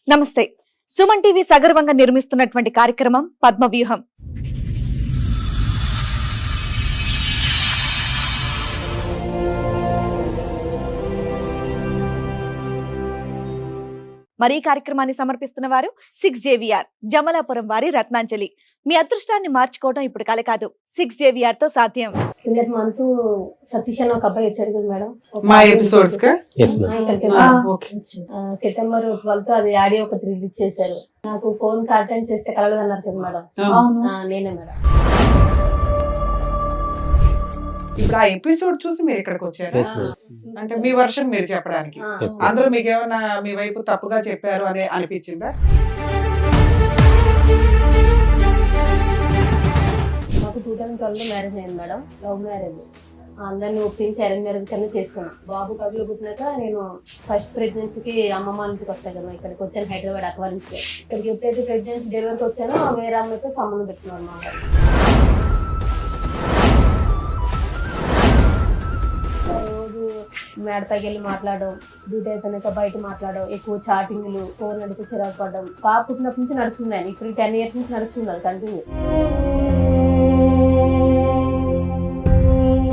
నమస్తే. సుమన్ టీవీ సగర్వంగా నిర్మిస్తున్నటువంటి కార్యక్రమం పద్మవ్యూహం. మరి ఈ కార్యక్రమాన్ని సమర్పిస్తున్న వారు 6JVR జమలాపురం వారి రత్నాంజలి. మీ అదృష్టాన్ని మార్చుకోవడం ఇప్పుడు కల కాదు, 6JVR తో సాధ్యం. కిందటి మంత్ సతీష్ అని ఒక అబ్బాయి వచ్చాడు కదా మేడం, మా ఎపిసోడ్స్ కా సెప్టెంబర్ 12 అది ఆడియో ఒకటి రిలీజ్ చేశారు. నాకు ఫోన్ అటెండ్ చేస్తే కలగదు అన్నారు కదా మేడం, నేనే మేడం. ఇప్పుడు ఆ ఎపిసోడ్ చూసి మీరు ఇక్కడికి వచ్చారు అంటే మీ వర్షన్ మీరు చెప్పడానికి. అందులో మీకు ఏమైనా మీ వైపు తప్పుగా చెప్పారు అని అనిపించిందా? మాకు 2012 మ్యారేజ్ అయింది మేడం, లవ్ మ్యారేజ్. అందరిని ఒప్పించి అరేంజ్ మ్యారేజ్ కన్నా చేసుకున్నాం. బాబు కడుపులో పుట్టినాక నేను ఫస్ట్ ప్రెగ్నెన్సీకి అమ్మమ్మ ఇంటికి వస్తాను కదా, ఇక్కడికి వచ్చాను హైదరాబాద్ అక్వారి నుంచి. ఇక్కడికి ఎప్పుడైతే ప్రెగ్నెన్సీ డెలివరీకి వచ్చానో వేరే అమ్మాయితో సంబంధం పెట్టుకున్నాను అన్నమాట. రోజు మేడపైకి వెళ్ళి మాట్లాడడం, డ్యూటీ అయిపోయినాక బయట మాట్లాడడం, ఎక్కువ చాటింగ్లు, ఫోన్ నడిపి చిరాకు పడడం. పాప పుట్టినప్పటి నుంచి నడుస్తున్నాయి, ఇప్పుడు 10 years నుంచి నడుస్తుంది అది కంటిన్యూ.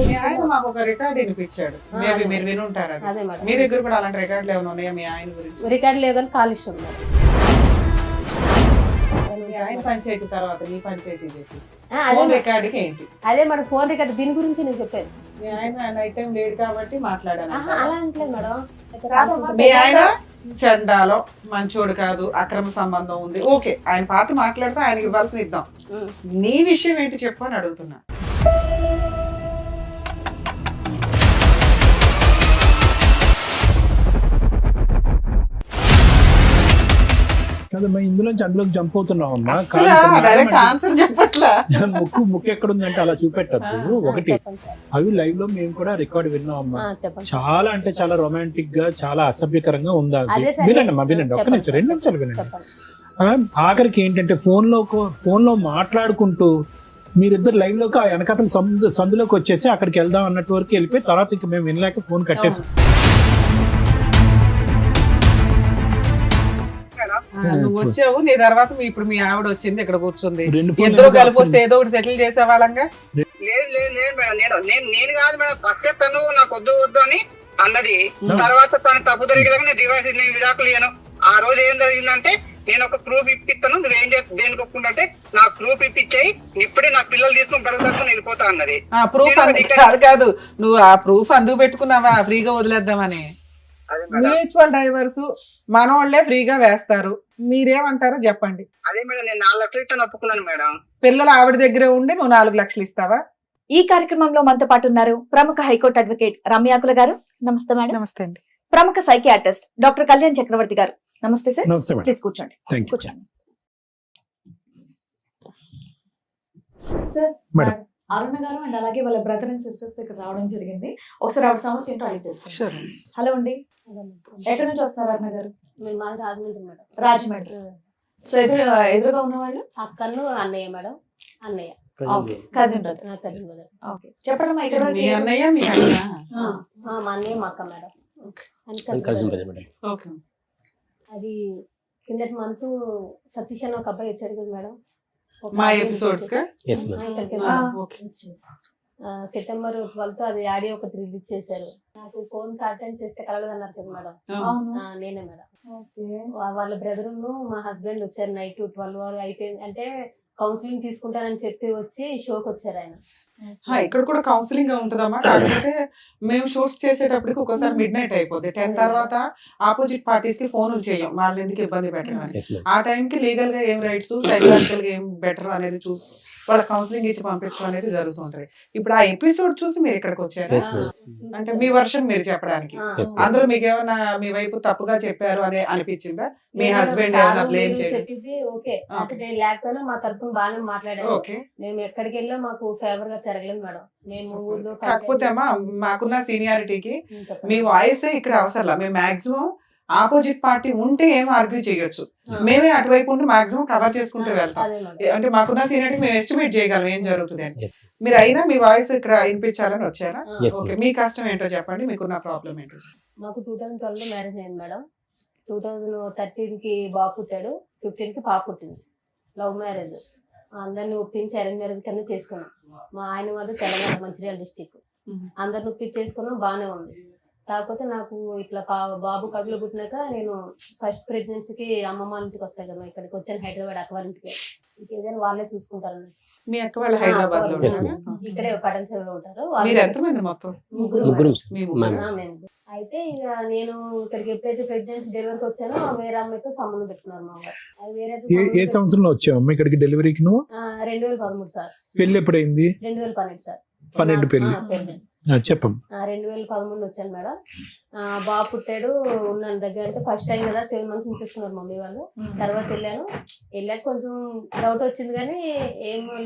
మీ ఆయన మాకు ఒక రికార్డ్ వినిపించాడు, మేబీ మీరు వినుంటారు. అదే మేడం, మీ దగ్గర కూడా అలాంటి రికార్డులు ఏమైనా ఉన్నాయా మీ ఆయన గురించి? రికార్డు లేవు కానీ కాల్ ఇష్టం మేడం. మీ ఆయన పంచాయతీ తర్వాత మీ పంచాయతీ చెప్పి అదే ఫోన్ రికార్డుకి ఏంటి? అదే మేడం, ఫోన్ రికార్డు దీని గురించి నేను చెప్పాను. మీ ఆయన నైట్ టైం లేడు కాబట్టి మాట్లాడాను. అలా అంటలేదు మేడం. మీ ఆయన చండాలో మంచోడు కాదు, అక్రమ సంబంధం ఉంది, ఓకే ఆయన పాట మాట్లాడితే ఆయనకి ఇవ్వాల్సిన ఇద్దాం. నీ విషయం ఏంటి చెప్పు అని అడుగుతున్నా. కదమ్మా, ఇందులోంచి అందులోకి జంప్ అవుతున్నాం అమ్మా. డైరెక్ట్ ఆన్సర్ చెప్పట్లా. ముక్కు ఎక్కడ ఉందంటే అలా చూపెట్టద్దు. ఒకటి, అవి లైవ్ లో మేము కూడా రికార్డ్ విన్నాం అమ్మా. చాలా అంటే చాలా రొమాంటిక్ గా, చాలా అసభ్యకరంగా ఉందా. వినండి అమ్మా, వినండి, ఒక్క నిమిషం, 2 నిమిషాలు వినండి. ఆఖరికి ఏంటంటే ఫోన్ లో మాట్లాడుకుంటూ మీరిద్దరు లైవ్ లోకి ఆ వెనకతలు సందులోకి వచ్చేసి అక్కడికి వెళ్దాం అన్నట్టు వరకు వెళ్ళిపోయి తర్వాత ఇంకా మేము వినలేక ఫోన్ కట్టేసాం. నువ్వు వచ్చావు, నీ తర్వాత ఇప్పుడు మీ ఆవిడ వచ్చింది, ఇక్కడ కూర్చుంది, ఇద్దరు కలిపి వస్తే ఏదో ఒకటి సెటిల్ చేసే వాళ్ళంగా. నేను కాదు మేడం, ఫస్ట్ తను నాకు వద్దు వద్దు అని అన్నది. తర్వాత తను తప్పు దొరికేదాకా నేను డివైస్ విడాకులు ఇయ్యను. ఆ రోజు ఏం జరిగిందంటే, నేను ఒక ప్రూఫ్ ఇప్పిస్తాను, నువ్వేం చేస్తా దేనికి ఒప్పుకుంటే నాకు ప్రూఫ్ ఇప్పించాయి, ఇప్పుడే నా పిల్లలు తీసుకుని గడుగుతాను వెళ్ళిపోతా అన్నది. ప్రూఫ్ అది కాదు, నువ్వు ఆ ప్రూఫ్ అందుకు పెట్టుకున్నావా ఫ్రీగా వదిలేద్దామని? మ్యూచువల్ డైవర్స్ మనోళ్లే ఫ్రీగా వేస్తారు, మీరేమంటారో చెప్పండి. అదే మేడం, నేను 4 లక్షలు ఇస్తాను ఒప్పుకున్నాను మేడం. పిల్లలు ఆవిడ దగ్గరే ఉండి నువ్వు 4 లక్షలు ఇస్తావా? ఈ కార్యక్రమంలో మనతో పాటు ఉన్నారు ప్రముఖ హైకోర్టు అడ్వకేట్ రమ్యాకుల గారు. నమస్తే మేడం. నమస్తే అండి. ప్రముఖ సైకియాట్రిస్ట్ డాక్టర్ కళ్యాణ్ చక్రవర్తి గారు. నమస్తే సార్. నమస్తే మేడం. ప్లీజ్ కూర్చోండి. కూర్చోండి సార్. అరుణ గారు అండ్ అలాగే వాళ్ళ బ్రదర్ అండ్ సిస్టర్స్ ఇక్కడ రావడం జరిగింది. ఒకసారి ఆవిడ సమస్య ఏంటో అడిగి తెలుసు. హలో అండి, ఎక్కడి నుంచి వస్తున్నారు అరుణ గారు? మాది రాజమండ్రి మేడం. రాజమండ్రి. సో ఎదురుగా ఉన్న వాళ్ళు అక్కను అన్నయ్య మేడం, అన్నయ్య కజిన్ చెప్పండి. మీ అన్నయ్య మీ అన్న? మా అన్నయ్య మా అక్క మేడం. అది కిందటి మంత్ సతీష్ అని ఒక అబ్బాయి వచ్చాడు కదా మేడం, మా ఎపిసోడ్స్ కా సెప్టెంబర్ 12 అది ఆడియో ఒకటి రిలీజ్ చేశారు. నాకు ఫోన్ అటెండ్ చేస్తే కలగదు అన్నారు కదా మేడం, నేనే మేడం. వాళ్ళ బ్రదర్ మా హస్బెండ్ వచ్చారు నైట్ 12 అయిపోయింది అంటే కౌన్సిలింగ్ తీసుకుంటానని చెప్పి వచ్చి షోకి వచ్చారు ఆయన. ఇక్కడ కూడా కౌన్సిలింగ్ ఉంటుందమ్మా. కాకపోతే మేము షూట్స్ చేసేటప్పటికి ఒక్కోసారి మిడ్ నైట్ అయిపోతుంది. 10 తర్వాత ఆపోజిట్ పార్టీస్ కి ఫోన్లు చేయం, వాళ్ళని ఎందుకు ఇబ్బంది పెట్టాలని. ఆ టైంకి లీగల్ గా ఏం రైట్స్, సైకలాజికల్ గా ఏం బెటర్ అనేది చూసి వాళ్ళ కౌన్సిలింగ్ ఇచ్చి పంపించడం అనేది జరుగుతుంటది. ఇప్పుడు ఆ ఎపిసోడ్ చూసి మీరు ఇక్కడికి వచ్చారు అంటే మీ వర్షన్ మీరు చెప్పడానికి. అందులో మీకు ఏమైనా మీ వైపు తప్పుగా చెప్పారు అని అనిపించిందా? మీ హస్బెండ్ ఏమైనా బ్లేమ్ చెప్పింది ఓకే అంటే నేను లేకపోయినా మా తరఫున బాగానే మాట్లాడాను. మేము ఎక్కడికి వెళ్ళా మాకు ఫేవర్ గా జరగలేదు మేడం. మేము ఊర్లో కాకపోతే అమ్మా మాకున్న సీనియారిటీకి మీ వాయిస్ ఇక్కడ అవసరం. మేము మాక్సిమం ఆపోజిట్ పార్టీ ఉంటే ఏం ఆర్గ్యూ చేయొచ్చు, మేమే అటువైపు ఉండి మాక్సిమం కవర్ చేసుకుంటూ వెళ్తాం. అంటే మాకున్న సీనియారిటీ మేము ఎస్టిమేట్ చేయగలం ఏం జరుగుతుంది అని. మీరు అయినా మీ వాయిస్ ఇక్కడ వినిపించాలని వచ్చారా? ఓకే, మీ కష్టం ఏంటో చెప్పండి, మీకున్న ప్రాబ్లం ఏంటో. మాకు 2012 మ్యారేజ్ అయింది మేడం. 2013కి బాబు పుట్టాడు, 15కి పాప పుట్టింది. లవ్ మ్యారేజ్, అందరిని ఒప్పించి అరేంజ్ మ్యారేజ్ కింద చేసుకున్నాం. మా ఆయన మాది తెలంగాణ మంచిర్యాల డిస్టిక్. అందరిని ఒప్పించి చేసుకున్నాం, బాగానే ఉంది. కాకపోతే నాకు ఇట్లా బాబు కడుపులో పుట్టినాక నేను ఫస్ట్ ప్రెగ్నెన్సీకి అమ్మమ్మ ఇంటికి వస్తాయి కదా, ఇక్కడికి వచ్చాను హైదరాబాద్ అక్కవారింటికి. ఇంకేదైనా వాళ్ళే చూసుకుంటారు. మీ అక్క వాళ్ళు హైదరాబాద్ లో ఇక్కడే పటన్సెల్లో ఉంటారు. మీరు ఎంతమంది మొత్తం? ముగ్గురు. అయితే ఇక నేను ఇక్కడికి ఎప్పుడైతే ప్రెగ్నెన్సీ డెలివరీకి వచ్చానో వేరే అమ్మాయితో సంబంధం పెట్టుకున్నారు మా వారు. అది వేరే ఏ సంవత్సరంలో వచ్చావు ఇక్కడికి డెలివరీకి నువ్వు? 2013 సార్. పెళ్లి ఎప్పుడైంది? 2012 సార్. 12 పెళ్లి. చెప్పండి. 2013 వచ్చాను మేడం. బాబు పుట్టాడు, ఉన్నాను దగ్గర. అంటే ఫస్ట్ టైం కదా, 7 months ఉంచేసుకున్నారు మమ్మీ వాళ్ళు. తర్వాత వెళ్ళాక కొంచెం డౌట్ వచ్చింది, కానీ ఏమో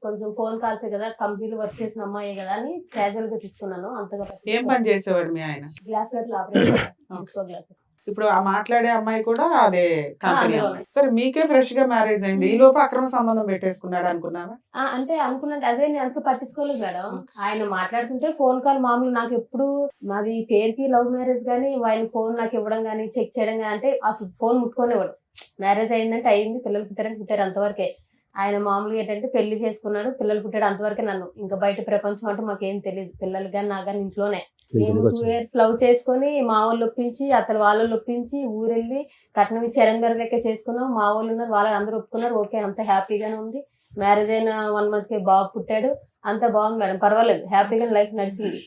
కొంచెం ఫోన్ కాల్సే కదా, కంపెనీలో వర్క్ చేసిన అమ్మాయి కదా అని క్యాజువల్ గా తీసుకున్నాను. అంతగా ఏం పని చేసేవాడు మీ ఆయన? గ్లాస్ ప్లేట్లు ఆపరేషన్. ఇప్పుడు ఆ మాట్లాడే అమ్మాయి కూడా అదే కంపెనీ. సరే, మీకే ఫ్రెష్ గా మ్యారేజ్ అయింది, ఈ లోపు అక్రమ సంబంధం పెట్టేసుకున్నాడు అనుకున్నావా? అంటే అనుకున్నాను, అదే నేను అంత పట్టించుకోలేదు మేడం. ఆయన మాట్లాడుతుంటే ఫోన్ కాల్ మామూలు. నాకు ఎప్పుడు మాది పేరుకి లవ్ మ్యారేజ్, కానీ ఆయన ఫోన్ నాకు ఇవ్వడం కానీ చెక్ చేయడం కానీ, అంటే అసలు ఫోన్ ముట్టుకోనివ్వడు. మ్యారేజ్ అయిందంటే అయింది, పిల్లలు పుట్టారు అంతవరకే. ఆయన మామూలుగా ఏంటంటే పెళ్లి చేసుకున్నాడు, పిల్లలు పుట్టాడు అంతవరకే. నన్ను ఇంకా బయట ప్రపంచం అంటే మాకేం తెలియదు. పిల్లలు కానీ నా కానీ ఇంట్లోనే. మేము 2 years లవ్ చేసుకుని మా వాళ్ళు ఒప్పించి, అతను వాళ్ళు ఒప్పించి ఊరెళ్ళి కట్నం ఇచ్చి అరేంజ్ లెక్క చేసుకున్నాం. మా వాళ్ళు ఉన్నారు, వాళ్ళని అందరూ ఒప్పుకున్నారు. ఓకే, అంత హ్యాపీగానే ఉంది. మ్యారేజ్ అయిన 1 month కి బాబు పుట్టాడు, అంత బాగుంది మేడం, పర్వాలేదు, హ్యాపీగా లైఫ్ నడిచింది.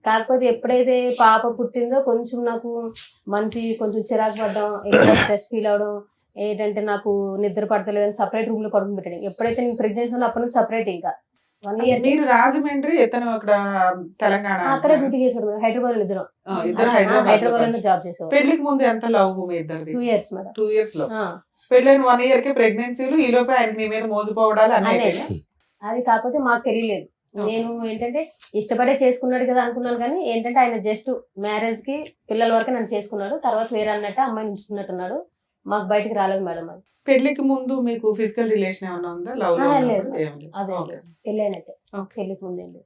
కాకపోతే ఎప్పుడైతే పాప పుట్టిందో కొంచెం నాకు మంచి కొంచెం చిరాకు పడ్డం, ఎక్కువ స్ట్రెస్ ఫీల్ అవడం. ఏంటంటే నాకు నిద్ర పడతలేదని సపరేట్ రూమ్ లో పడుకుని పెట్టాడు. ఎప్పుడైతే నేను ప్రెగ్నెన్సీ ఉన్నా అప్పటి నుంచి సపరేట్. ఇంకా 1 year మీరు రాజమండ్రి, ఇతను అక్కడ తెలంగాణ. అక్కడే డ్యూటీ చేసాడు. హైదరాబాద్ లో ఇద్దరు హైదరాబాద్ లో జాబ్ చేసాడు. పెళ్లికి ముందు ఎంత లవ్ మీ ఇద్దరిది? 2 years మేడం. 2 years లో పెళ్ళైన 1 year కి ప్రెగ్నెన్సీలు, ఈ లోపే ఆయన నీ మీద మోసపోవడాలు అన్నీ. అది కాకపోతే మాకు తెలియలేదు. నేను ఏంటంటే ఇష్టపడే చేసుకున్నాడు కదా అనుకున్నాను, కానీ ఏంటంటే ఆయన జస్ట్ మ్యారేజ్ కి పిల్లల వరకే నన్ను చేసుకున్నాడు. తర్వాత వేరే అన్నట్టు అమ్మాయిని ఉంచుకున్నట్టున్నాడు. మాకు బయటకు రాలేదు మేడం. అది పెళ్లికి ముందు మీకు ఫిజికల్ రిలేషన్ ఏమైనా ఉందా? లవ్ లేదు, అదే పెళ్ళైనట్టే. పెళ్లికి ముందు ఏంటి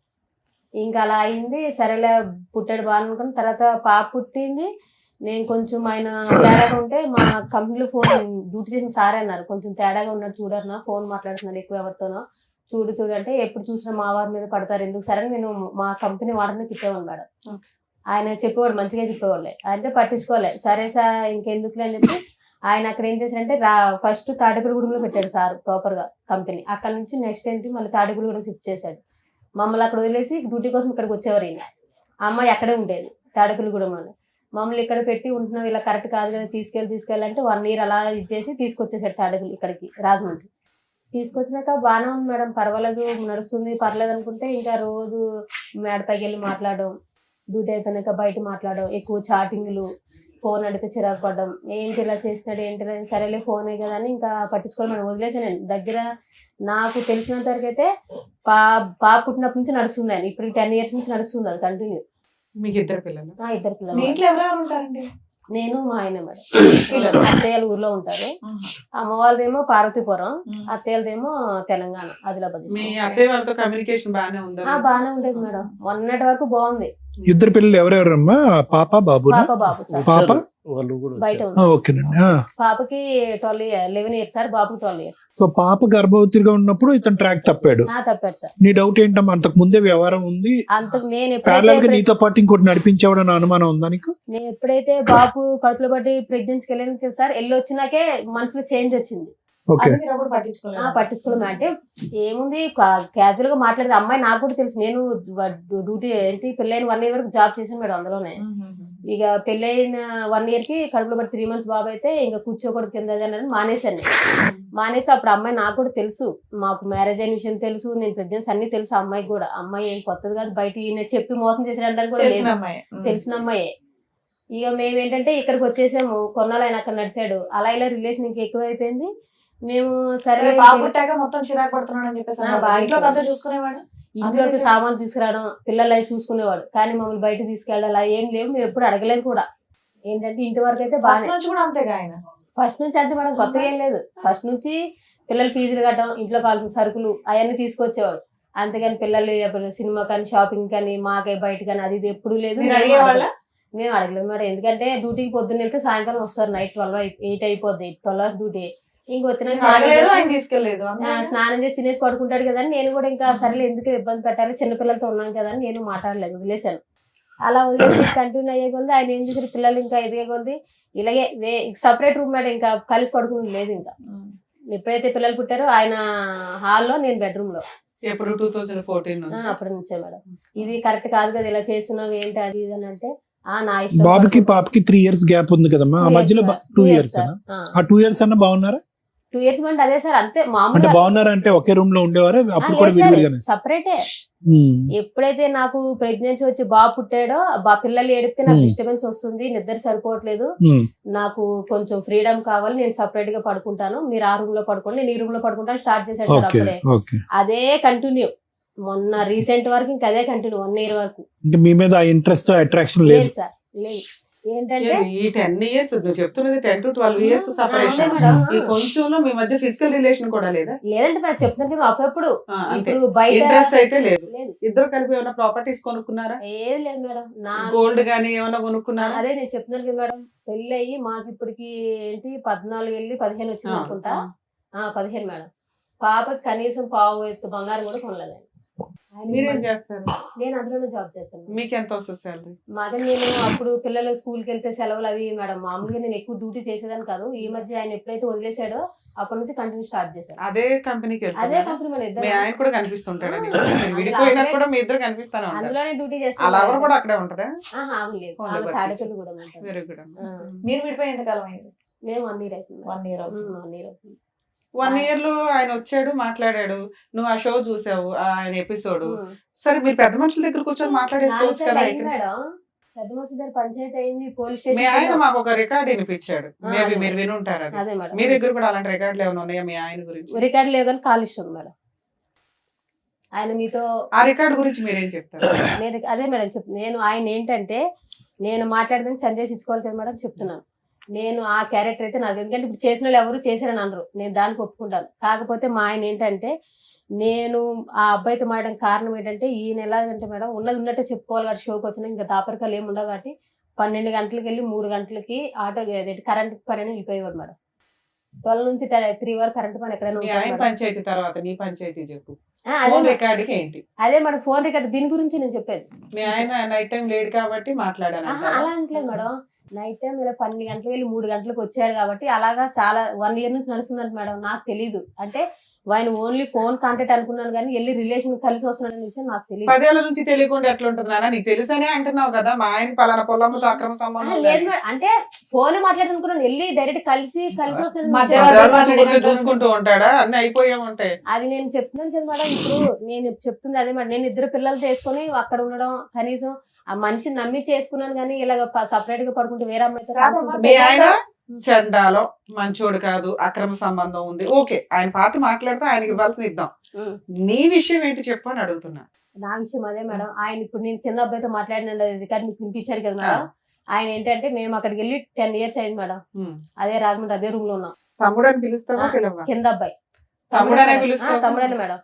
ఇంకా అలా అయింది. సరేలే, పుట్టాడు బాగా అనుకుని. తర్వాత పాప పుట్టింది. నేను కొంచెం ఆయన తేడాగా ఉంటే మా కంపెనీలో ఫోన్ డ్యూటీ చేసిన సారే అన్నారు, కొంచెం తేడాగా ఉన్నాడు చూడరు, ఫోన్ మాట్లాడుతున్నాడు ఎక్కువ ఎవరితోనో, చూడు అంటే ఎప్పుడు చూసినా మా వారి మీద పడతారు ఎందుకు. సరే నేను మా కంపెనీ వాడిని తిట్టేవాడు మేడం. ఆయన చెప్పేవాడు, మంచిగా చెప్పేవాళ్ళే, అంటే పట్టించుకోలే. సరే సార్ ఇంకెందుకులే అని చెప్పి ఆయన అక్కడ ఏం చేశారంటే ఫస్ట్ తాడేపల్లిగూడెంలో పెట్టాడు సార్ ప్రాపర్ గా కంపెనీ. అక్కడ నుంచి నెక్స్ట్ ఏంటి మళ్ళీ తాడేపల్లిగూడెం షిఫ్ట్ చేశాడు. మమ్మల్ని అక్కడ వదిలేసి డ్యూటీ కోసం ఇక్కడికి వచ్చేవారు. ఈయన అమ్మాయి అక్కడే ఉండేది తాడేపల్లిగూడెం అని. మమ్మల్ని ఇక్కడ పెట్టి ఉంటున్నాం, ఇలా కరెక్ట్ కాదు కదా, తీసుకెళ్ళాలంటే 1 year అలా ఇచ్చేసి తీసుకొచ్చేసాడు తాడేపల్లి ఇక్కడికి రాజమండ్రి. తీసుకొచ్చినాక బాగానే ఉంది మేడం, పర్వాలేదు, నడుస్తుంది, పర్లేదు అనుకుంటే ఇంకా రోజు మేడపైకి వెళ్ళి మాట్లాడడం, డ్యూటీ అయిపోయినాక బయట మాట్లాడడం, ఎక్కువ చాటింగ్లు, ఫోన్ అడిగితే చిరాకు పడడం, ఏంటి ఇలా చేస్తున్నాడు ఏంటి, సరేలే ఫోనే కదా అని ఇంకా పట్టించుకోవడం మనం వదిలేసాను. దగ్గర నాకు తెలిసినంత వరకు అయితే పాప పుట్టినప్పటి నుంచి నడుస్తుంది ఆయన. ఇప్పుడు 10 years నుంచి నడుస్తుంది అది కంటిన్యూ. మీకు ఇద్దరు పిల్లలు? 2 పిల్లలు. మీ ఇంట్లో ఎవరెవరు ఉంటారండి? నేను మా ఆయన మేడం. అత్తయ్యలు ఊర్లో ఉంటారు. అమ్మ వాళ్ళదేమో పార్వతీపురం, అత్తయ్యదేమో తెలంగాణ ఆదిలాబాద్. మీ అత్తయ్య వాళ్ళతో కమ్యూనికేషన్ బాగానే ఉందా? బాగానే ఉండేది మేడం, మొన్నటి వరకు బాగుంది. ఇద్దరు పిల్లలు ఎవరెవరమ్మా? పాప బాబు? బాబు సార్ పాప బయట ఓకేనండి. పాపకి 11 years సార్, బాబుకి 12 years. సో పాప గర్భవతిగా ఉన్నప్పుడు ఇతను ట్రాక్ తప్పాడు. తప్పాడు సార్. నీ డౌట్ ఏంటమ్మా, అంతకు ముందే వ్యవహారం ఉంది, అంతకు నేను ప్యారలల్ గా నీతో పాటు ఇంకోటి నడిపించేవాడని అనుమానం ఉందా నీకు? నేను ఎప్పుడైతే బాబు కడుపులో పట్టి ప్రెగ్నెన్సీకి వెళ్ళాను సార్, వెళ్ళి వచ్చినాకే మనసులో చేంజ్ వచ్చింది. పట్టించుకోవడం అంటే ఏముంది, క్యాజువల్ గా మాట్లాడేది. అమ్మాయి నాకు కూడా తెలుసు, నేను డ్యూటీ ఏంటి పెళ్ళైన 1 year వరకు జాబ్ చేశాను మేడం అందులోనే. ఇక పెళ్ళైన 1 year కి కడుపులో పడి 3 months బాబు అయితే ఇంకా కూర్చోకూడదు కింద మానేశాను. మానేసి అప్పుడు అమ్మాయి నాకు కూడా తెలుసు, మాకు మ్యారేజ్ అయిన విషయం తెలుసు, నేను ప్రెగ్నెన్సీ అన్ని తెలుసు అమ్మాయికి కూడా. అమ్మాయి ఏం కొత్తది కాదు, బయట ఈయన చెప్పి మోసం చేసేయడానికి కూడా లేదు, తెలిసిన అమ్మాయే. ఇక మేమేంటంటే ఇక్కడికి వచ్చేసాము, కొన్నాళ్ళు ఆయన అక్కడ నడిచాడు. అలా ఇలా రిలేషన్ ఇంకా ఎక్కువైపోయింది. మేము సరే మొత్తం చిరాకు పడుతున్నాడు అని చెప్పేసి చూసుకునేవాడు. ఇంట్లోకి సామాన్లు తీసుకురావడం, పిల్లలు అవి చూసుకునేవాడు, కానీ మమ్మల్ని బయట తీసుకెళ్ళాలి అలా ఏం లేవు. మేము ఎప్పుడు అడగలేదు కూడా. ఏంటంటే ఇంటి వరకు అయితే బాగా ఫస్ట్ నుంచి అంతే మేడం, కొత్తగా ఏం లేదు. ఫస్ట్ నుంచి పిల్లలు ఫీజులు కట్టడం, ఇంట్లో కావాల్సిన సరుకులు అవన్నీ తీసుకొచ్చేవాడు. అంతేగాని పిల్లలు సినిమా కానీ షాపింగ్ కానీ మాకై బయట కానీ అది ఇది ఎప్పుడు లేదు. మేము అడగలేదు మేడం, ఎందుకంటే డ్యూటీకి పొద్దున్న వెళ్తే సాయంకాలం వస్తారు, నైట్ 8 అయిపోద్ది, 12 hours డ్యూటీ. ఇంకొచ్చిన తీసుకెళ్లేదు స్నానం చేసి తినేసి పడుకుంటాడు కదా అని నేను కూడా ఇంకా సరేలే ఎందుకు ఇబ్బంది పెట్టాలి, చిన్నపిల్లలతో ఉన్నాను కదా అని నేను మాట్లాడలేదు, వదిలేశాను. అలా వదిలేసి కంటిన్యూ అయ్యే కొద్ది ఆయన ఏం చేశారు, పిల్లలు ఇంకా ఎదిగే కొద్ది ఇలాగే సపరేట్ రూమ్ మేడం, ఇంకా కలిసి పడుకుని లేదు. ఇంకా ఎప్పుడైతే పిల్లలు పుట్టారో ఆయన హాల్లో, నేను బెడ్రూమ్ లో. ఎప్పుడు 2014 అప్పటి నుంచే మేడం. ఇది కరెక్ట్ కాదు కదా, ఇలా చేస్తున్నావు ఏంటి అది ఇది అని అంటే నా ఇష్టం. బాబుకి పాపకి 3 years గ్యాప్ ఉంది కదమ్మా, ఆ మధ్యలో 2 years ఆ 2 years అన్న బాగున్నారా? 2 years అంటే అదే సార్, అంతే అంటే మామూలుగా. బాగున్నారా అంటే ఒకే రూమ్ లో ఉండేవారా అప్పుడు కూడా విడివిడిగానే? సపరేటే. ఎప్పుడైతే నాకు ప్రెగ్నెన్సీ వచ్చి బాబు పుట్టాడో, పిల్లలు ఏడితే నాకు డిస్టర్బెన్స్ వస్తుంది, నిద్ర సరిపోవట్లేదు, నాకు కొంచెం ఫ్రీడమ్ కావాలి, నేను సపరేట్ గా పడుకుంటాను, మీరు ఆ రూమ్ లో పడుకోండి, నేను ఈ రూమ్ లో పడుకుంటాను స్టార్ట్ చేశాడు సార్. అప్పుడే అదే కంటిన్యూ, మొన్న రీసెంట్ వరకు ఇంకా అదే కంటిన్యూ 1 year వరకు. మీ మీద ఇంట్రెస్ట్ అట్రాక్షన్ లేదు సార్, లేదు. ఏంటంటే ఈ 10 years నువ్వు చెప్తున్నది 10 to 12 years సెపరేషన్. ఈ కొంచెంలో మీ మధ్య ఫిజికల్ రిలేషన్ కూడా లేదా? లేదంటే మరి చెప్తున్నాను కదా, ఒకప్పుడు ఇప్పుడు బయట ఇంట్రెస్ట్ అయితే లేదు. ఇద్దరు కలిపి ఏమైనా ప్రాపర్టీస్ కొనుక్కున్నారా? ఏది లేదు మేడం. నా గోల్డ్ గానీ ఏమైనా కొనుక్కున్నారా? అదే నేను చెప్తున్నాను కదా మేడం, పెళ్లి అయ్యి మాకు ఇప్పటికి ఏంటి 14 వెళ్ళి 15 వచ్చింది అనుకుంటా. 15 మేడం. పాపకి కనీసం పావు ఎత్తు బంగారం కూడా కొనలేదు. మీరేం చేస్తారు? నేను అందులోనే జాబ్ చేస్తాను. మీకు ఎంత వస్తుంది సాలరీ? మాదే, నేను అప్పుడు పిల్లలు స్కూల్కి వెళ్తే సెలవులు అవి మేడం, మామూలుగా నేను ఎక్కువ డ్యూటీ చేసేదాన్ని కాదు. ఈ మధ్య ఆయన ఎప్పుడైతే వదిలేసాడో అప్పటి నుంచి కంటిన్యూ స్టార్ట్ చేశాను. అదే కంపెనీకి అదే కంపెనీ మన మీ ఆయన కూడా కనిపిస్తుంటాడు, విడిపోయినా కూడా మీ ఇద్దరు కనిపిస్తాను. అందులోనే డ్యూటీ అలా చేస్తాను. కూడా అక్కడే ఉంటదా? లేదు, తాడేపల్లి కూడా ఉంటాను. Very good. మీరు విడిపోయి ఎంతకాలం అయింది? మేము 1 year అవుతుంది. 1 year 1 year అవుతుంది. 1 year లో ఆయన వచ్చాడు, మాట్లాడాడు, నువ్వు ఆ షో చూసావు, ఆయన ఎపిసోడ్. సరే మీరు పెద్ద మనుషుల దగ్గర కూర్చొని మాట్లాడేసుకోవచ్చు కదా. పెద్ద మనుషుల దగ్గర పంచాయతీ అయింది, పోలీస్ మీ ఆయన స్టేషన్. మాకు ఒక రికార్డ్ వినిపించాడు, మేబీ మీరు వినుంటారు. అది అదే మేడం, మీ దగ్గర కూడా అలాంటి రికార్డులు ఏమైనా ఉన్నాయా మీ ఆయన గురించి? రికార్డు లేదు కానీ కాల్ ఇష్టం మేడం. ఆయన మీతో ఆ రికార్డు గురించి మీరేం చెప్తారు? నేను అదే మేడం చెప్తాను. నేను ఆయన ఏంటంటే, నేను మాట్లాడదానికి సందేశం ఇచ్చుకోవాలి కదా మేడం, చెప్తున్నాను. నేను ఆ క్యారెక్టర్ అయితే నాకు, ఎందుకంటే ఇప్పుడు చేసిన వాళ్ళు ఎవరు చేశారని అనరు, నేను దానికి ఒప్పుకుంటాను. కాకపోతే మా ఆయన ఏంటంటే, నేను ఆ అబ్బాయితో మాట్లాడడం కారణం ఏంటంటే, ఈయన ఎలాగంటే మేడం, ఉన్నది ఉన్నట్టే చెప్పుకోవాలి కాబట్టి షోకి వచ్చినా ఇంకా దాపరికాలు ఏమి ఉండవు కాబట్టి 12 గంటలకు వెళ్ళి 3 గంటలకి ఆటో కరెంట్ పని వెళ్ళిపోయేవాడు మేడం. 12 నుంచి 3 వరకు కరెంట్ పని ఎక్కడైనా పంచాయతీ తర్వాత నీ పంచాయతీ చెప్పు. ఏంటి అదే మేడం, ఫోన్ రికార్డ్ దీని గురించి నేను చెప్పేది. మీ ఆయన నైట్ టైం లేడు కాబట్టి మాట్లాడాను. అలా అంటలేదు మేడం, నైట్ టైం ఇలా 12 గంటలకు వెళ్ళి 3 గంటలకు వచ్చాడు కాబట్టి అలాగా చాలా 1 year నుంచి నడుస్తుందంట మేడం. నాకు తెలీదు, అంటే ఆయన ఓన్లీ ఫోన్ కాంటాక్ట్ అనుకున్నాను కానీ వెళ్ళి రిలేషన్ కలిసి వస్తున్నాడు అనే విషయం నాకు తెలియదు. 10 ఏళ్ల నుంచి తెలియకుండా ఎట్లా ఉంటుంది నాన్న? నీకు తెలుసనే అంటున్నావు కదా, మా ఆయన పలానా పొలంతో అక్రమ సంబంధం లేదు మేడం, అంటే ఫోన్ మాట్లాడుతున్నాను, వెళ్ళి డైరెక్ట్ కలిసి వస్తున్నాడు చూసుకుంటూ ఉంటాడా? అన్ని అయిపోయా ఉంటాయి. అది నేను చెప్తున్నాను కదా మేడం. ఇప్పుడు నేను చెప్తుంది అదే మేడం, నేను 2 పిల్లలు తీసుకొని అక్కడ ఉండడం, కనీసం ఆ మనిషిని నమ్మి చేసుకున్నాను కానీ ఇలాగ సపరేట్ గా పడుకుంటే వేరే అమ్మాయితో. మీ ఆయన చండాలో మంచోడు కాదు, అక్రమ సంబంధం ఉంది, ఓకే, ఆయన పార్టీ మాట్లాడితే ఆయనకి ఇవ్వాల్సిన ఇద్దాం. నీ విషయం ఏంటి చెప్పు అని అడుగుతున్నా. నా విషయం అదే మేడం, ఆయన ఇప్పుడు నేను చిన్న అబ్బాయితో మాట్లాడిన రికార్డు మీకు వినిపించాడు కదా మేడం. ఆయన ఏంటంటే, మేము అక్కడికి వెళ్ళి 10 years అయింది మేడం. అదే రాజమండ్రి అదే రూమ్ లో ఉన్నాం. తమ్ముడు అని పిలుస్తావా? కింద అబ్బాయి తమ్ముడని మేడం.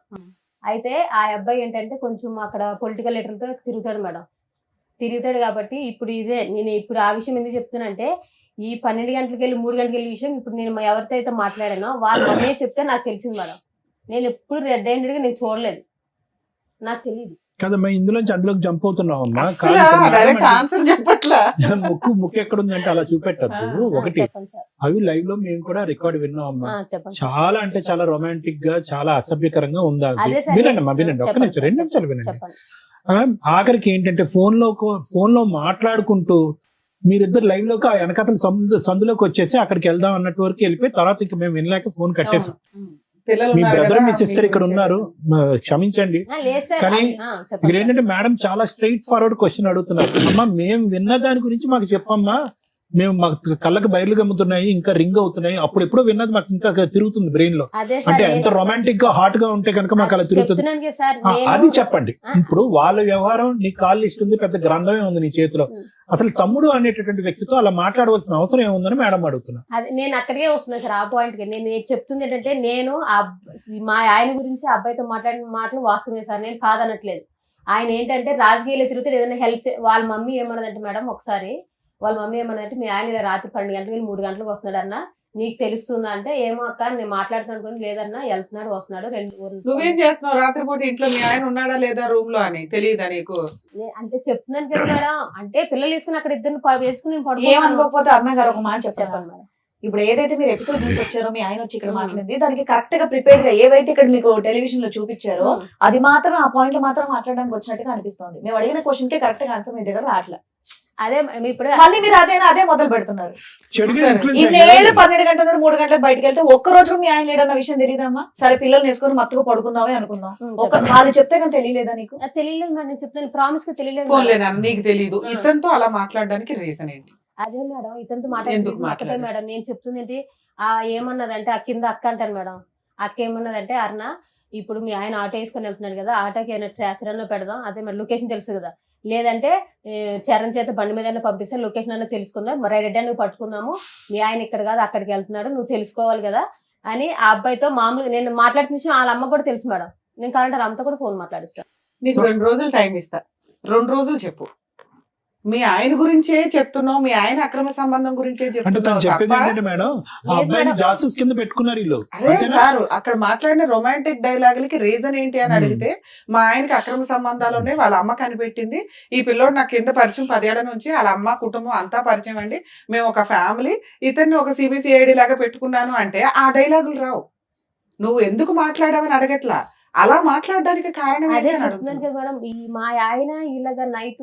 అయితే ఆ అబ్బాయి ఏంటంటే కొంచెం అక్కడ పొలిటికల్ లీడర్లతో తిరుగుతాడు మేడం. తిరుగుతాడు కాబట్టి ఇప్పుడు నేను ఇప్పుడు ఆ విషయం ఎందుకు చెప్తున్నానంటే, ఈ 12 గంటలకు వెళ్ళి 3 గంటలకు వెళ్ళి విషయం ఇప్పుడు నేను ఎవరితో అయితే మాట్లాడానో వాళ్ళు అన్నీ చెప్తే నాకు తెలిసింది మేడం. నేను ఎప్పుడు రెడ్ హ్యాండెడ్ గా నేను చూడలేదు, నాకు తెలియదు కదమ్మా. ఇందులోంచి అందులోకి జంప్ అవుతున్నావమ్మా. ముక్కు ఎక్కడుందంటే అలా చూపెట్టద్దు. ఒకటి, అవి లైవ్ లో మేము కూడా రికార్డ్ విన్నామమ్మా. చాలా అంటే చాలా రొమాంటిక్ గా, చాలా అసభ్యకరంగా ఉందా? వినండి అమ్మా, వినండి, ఒక్క నిమిషం, 2 నిమిషాలు వినండి. ఆఖరికి ఏంటంటే ఫోన్ లో మాట్లాడుకుంటూ మీరిద్దరు లైవ్ లోకి ఆ వెనకతల సందులోకి వచ్చేసి అక్కడికి వెళ్దాం అన్నట్టు వరకు వెళ్ళిపోయి తర్వాత ఇంకా మేము వినలేక ఫోన్ కట్టేసాం. మీ బ్రదర్ మీ సిస్టర్ ఇక్కడ ఉన్నారు, క్షమించండి. కానీ ఇక్కడ ఏంటంటే మేడం చాలా స్ట్రైట్ ఫార్వర్డ్ క్వశ్చన్ అడుగుతున్నారు. అమ్మా మేము విన్న దాని గురించి మాకు చెప్పమ్మా, మేము మాకు కళ్ళకి బయలు గమ్ముతున్నాయి, ఇంకా రింగ్ అవుతున్నాయి, అప్పుడు ఎప్పుడో విన్నది మాకు ఇంకా తిరుగుతుంది బ్రెయిన్ లో. అంటే ఎంత రొమాంటిక్ గా హాట్ గా ఉంటే కనుక మాకు అలా తిరుగుతుంది. అది చెప్పండి. ఇప్పుడు వాళ్ళ వ్యవహారం, నీ కాల్ లిస్ట్ ఉంది, పెద్ద గ్రంథమే ఉంది నీ చేతిలో. అసలు తమ్ముడు అనేటటువంటి వ్యక్తితో అలా మాట్లాడవలసిన అవసరం ఏముందని మేడం అడుగుతున్నా. అది నేను అక్కడికే వస్తున్నా సార్, ఆ పాయింట్ కి. నేను చెప్తుంది ఏంటంటే, నేను మా ఆయన గురించి అబ్బాయితో మాట్లాడిన మాటలు వాస్తవమే సార్, నేను కాదనట్లేదు. ఆయన ఏంటంటే రాజకీయాలు తిరుగుతూ ఏదైనా హెల్ప్ వాళ్ళ మమ్మీ ఏమన్నదంటే మేడం ఒకసారి వాళ్ళ మమ్మీ ఏమన్నదంటే మీ ఆయన ఇలా రాత్రి 12 గంటలకు 3 గంటలకు వస్తున్నాడు అన్న నీకు తెలుస్తుందా అంటే ఏమో అక్క నేను మాట్లాడుతున్నాను లేదన్నా వెళ్తున్నాడు వస్తున్నాడు నువ్వేం చేస్తున్నావు రాత్రిపూట ఇంట్లో మీ ఆయన ఉన్నాడా లేదా రూమ్ లో అని తెలియదా నీకు? అంటే చెప్తున్నాను కదా మేడం అంటే పిల్లలు తీసుకుని అక్కడ ఇద్దరు వేసుకుని ఏమనుకోకపోతే అన్న గారు ఒక మాట చెప్పండి చెప్పండి మేడం. ఇప్పుడు ఏదైతే మీరు ఎపిసోడ్ చూసి వచ్చారో మీ ఆయన వచ్చి ఇక్కడ మాట్లాడింది దానికి కరెక్ట్ గా ప్రిపేర్ గా ఏవైతే ఇక్కడ మీకు టెలివిజన్ లో చూపించారో అది మాత్రం ఆ పాయింట్ మాత్రం మాట్లాడడానికి వచ్చినట్టుగా అనిపిస్తుంది. మేము అడిగిన క్వశ్చన్ కే కరెక్ట్ గా ఆన్సర్ మీ దగ్గర రావట్లేదు. అదే ఇప్పుడు మళ్ళీ మీరు అదే మొదలు పెడుతున్నారు. చెడుగా influence ఇన్నేళ్ళు అయ్యారు. 12 గంటల నుండి 3 గంటలకు బయటకు వెళ్తే ఒక్క రోజు మీ ఆయన లేడన్న విషయం తెలియదమ్మా? సరే పిల్లల్ని వేసుకొని మత్తుగా పడుకుందామే అనుకుందాం, వాళ్ళు చెప్తే కానీ తెలియలేదా నీకు? తెలియలేదు మేడం నేను చెప్తాను ప్రామిస్ గా తెలియలేదు ఫోన్లేనా నీకు తెలియదు? ఇతనితో అలా మాట్లాడడానికి రీజన్ ఏంటి? అదే మేడం ఇతనితో ఎందుకు మాట్లాడుతుంది మాట్లాడారు? మేడం నేను చెప్తుంది ఏంటి ఏమన్నదంటే ఆ కింద అక్క అంటాను మేడం. అక్క ఏమన్నదంటే అరుణ ఇప్పుడు మీ ఆయన ఆటో వేసుకొని వెళ్తున్నాడు కదా ఆటోకి ఏమైనా ట్రాచరన్ లో పెడదాం అదే మరి లొకేషన్ తెలుసు కదా లేదంటే చరణ్ చేత బండి మీద పంపిస్తే లొకేషన్ అన్న తెలుసుకుందాం మరి రెడ్డి నువ్వు పట్టుకుందాము మీ ఆయన ఇక్కడ కాదు అక్కడికి వెళ్తున్నాడు నువ్వు తెలుసుకోవాలి కదా అని ఆ అబ్బాయితో మామూలుగా నేను మాట్లాడుతున్న విషయం వాళ్ళ అమ్మ కూడా తెలుసు మేడం. నేను కావాలంటే అమ్మతో కూడా ఫోన్ మాట్లాడిస్తాను. నీకు 2 రోజులు టైం ఇస్తా, 2 రోజులు చెప్పు. మీ ఆయన గురించే చెప్తున్నావు, మీ ఆయన అక్రమ సంబంధం గురించే అంటే తను చెప్తున్నావు చెప్పేది తప్ప ఏంటంటే మేడం ఆ అబ్బాయిని జాసూస్ కింద పెట్టుకున్నారు వీళ్ళు. అరే సార్ అక్కడ మాట్లాడిన రొమాంటిక్ డైలాగులకి రీజన్ ఏంటి అని అడిగితే మా ఆయనకి అక్రమ సంబంధాలు ఉన్నాయి, వాళ్ళ అమ్మ కనిపెట్టింది, ఈ పిల్లోడు నాకు కింద పరిచయం 10 ఏళ్ల నుంచి వాళ్ళ అమ్మ కుటుంబం అంతా పరిచయం అండి, మేము ఒక ఫ్యామిలీ, ఇతన్ని ఒక సిబిసిఐడి లాగా పెట్టుకున్నాను అంటే ఆ డైలాగులు రావు. నువ్వు ఎందుకు మాట్లాడావని అడగట్లా, అలా మాట్లాడడానికి కారణం అదే ఏంటి అని చెప్తున్నాను అడుగుతున్నా. కదా మేడం మా ఆయన ఇలాగా నైట్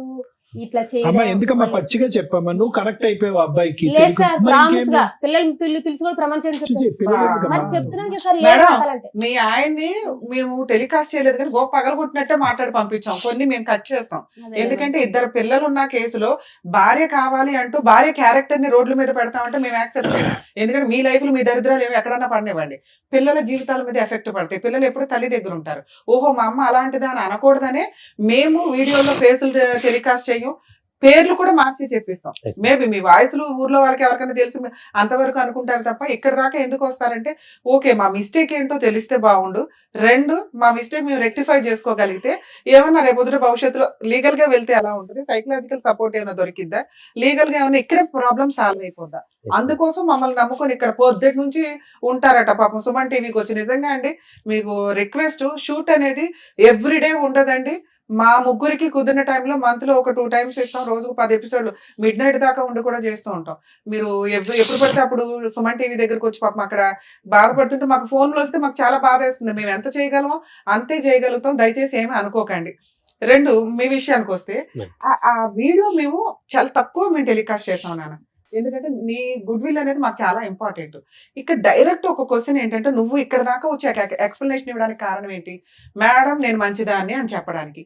ఇట్లా అమ్మా ఎందుకమ్మా చేయడం పచ్చిగా చెప్పమ్మా నువ్వు కరెక్ట్ అయిపోయావు అబ్బాయికి లేదు తెలియక- సార్ మరి ప్రామిస్ ఇంకేమి? గా పిల్లలు పిలిచి కూడా ప్రమాణం చేయడం చి, చి, చెప్తాను. పిల్లలు ఎందుకమ్మా? మరి చెప్తున్నాను కదా సార్ మేడం, కావాలంటే మీ ఆయన్ని మేము టెలికాస్ట్ చేయలేదు కానీ గో పగలగొట్టినట్టే మాట్లాడి పంపించాం, కొన్ని మేము కట్ చేస్తాం. ఎందుకంటే 2 పిల్లలు ఉన్న కేసులో భార్య కావాలి అంటూ భార్య క్యారెక్టర్ ని రోడ్ల మీద పెడతామంటే మేము యాక్సెప్ట్ చేయం. ఎందుకంటే మీ లైఫ్ లో మీ దరిద్రాలు ఏమి ఎక్కడన్నా పడినివ్వండి, పిల్లల జీవితాల మీద ఎఫెక్ట్ పడతాయి, పిల్లలు ఎప్పుడు తల్లి దగ్గర ఉంటారు. ఓహో మా అమ్మ అలాంటిదా అని అనకూడదనే మేము వీడియోలో ఫేసులు టెలికాస్ట్ చేయం, పేర్లు కూడా మార్చి చెప్పిస్తాం. మేబీ మీ వాయిస్లు ఊర్లో వాళ్ళకి ఎవరికైనా తెలిసి అంతవరకు అనుకుంటారు తప్ప ఇక్కడ దాకా ఎందుకు వస్తారంటే ఓకే మా మిస్టేక్ ఏంటో తెలిస్తే బాగుండు, 2 మా మిస్టేక్ మేము రెక్టిఫై చేసుకోగలిగితే ఏమన్నా రేపు భవిష్యత్తులో లీగల్ గా వెళ్తే ఎలా ఉంటుంది, సైకలాజికల్ సపోర్ట్ ఏమైనా దొరికిద్దా, లీగల్ గా ఏమైనా ఇక్కడే ప్రాబ్లమ్ సాల్వ్ అయిపోద్దా, అందుకోసం మమ్మల్ని నమ్ముకొని ఇక్కడ పొద్దుటి నుంచి ఉంటారట పాపం సుమన్ టీవీకి వచ్చి. నిజంగా అండి మీకు రిక్వెస్ట్, షూట్ అనేది ఎవ్రీడే ఉండదండి, మా ముగ్గురికి కుదిరిన టైంలో మంత్ లో ఒక 2 times ఇస్తాం, రోజుకు 10 ఎపిసోడ్లు మిడ్ నైట్ దాకా ఉండి కూడా చేస్తూ ఉంటాం. మీరు ఎప్పుడు పడితే అప్పుడు సుమన్ టీవీ దగ్గరకు వచ్చి పాపం అక్కడ బాధపడుతుంటే మాకు ఫోన్లు వస్తే మాకు చాలా బాధ వేస్తుంది, మేము ఎంత చేయగలమో అంతే చేయగలుగుతాం, దయచేసి ఏమీ అనుకోకండి. 2 మీ విషయానికి వస్తే ఆ వీడియో మేము చాలా తక్కువ మేము టెలికాస్ట్ చేసాం నాన్న, ఎందుకంటే నీ గుడ్ విల్ అనేది మాకు చాలా ఇంపార్టెంట్. ఇక్కడ డైరెక్ట్ ఒక క్వశ్చన్ ఏంటంటే నువ్వు ఇక్కడ దాకా వచ్చి ఎక్స్ప్లెనేషన్ ఇవ్వడానికి కారణం ఏంటి, మేడం నేను మంచిదాన్ని అని చెప్పడానికి.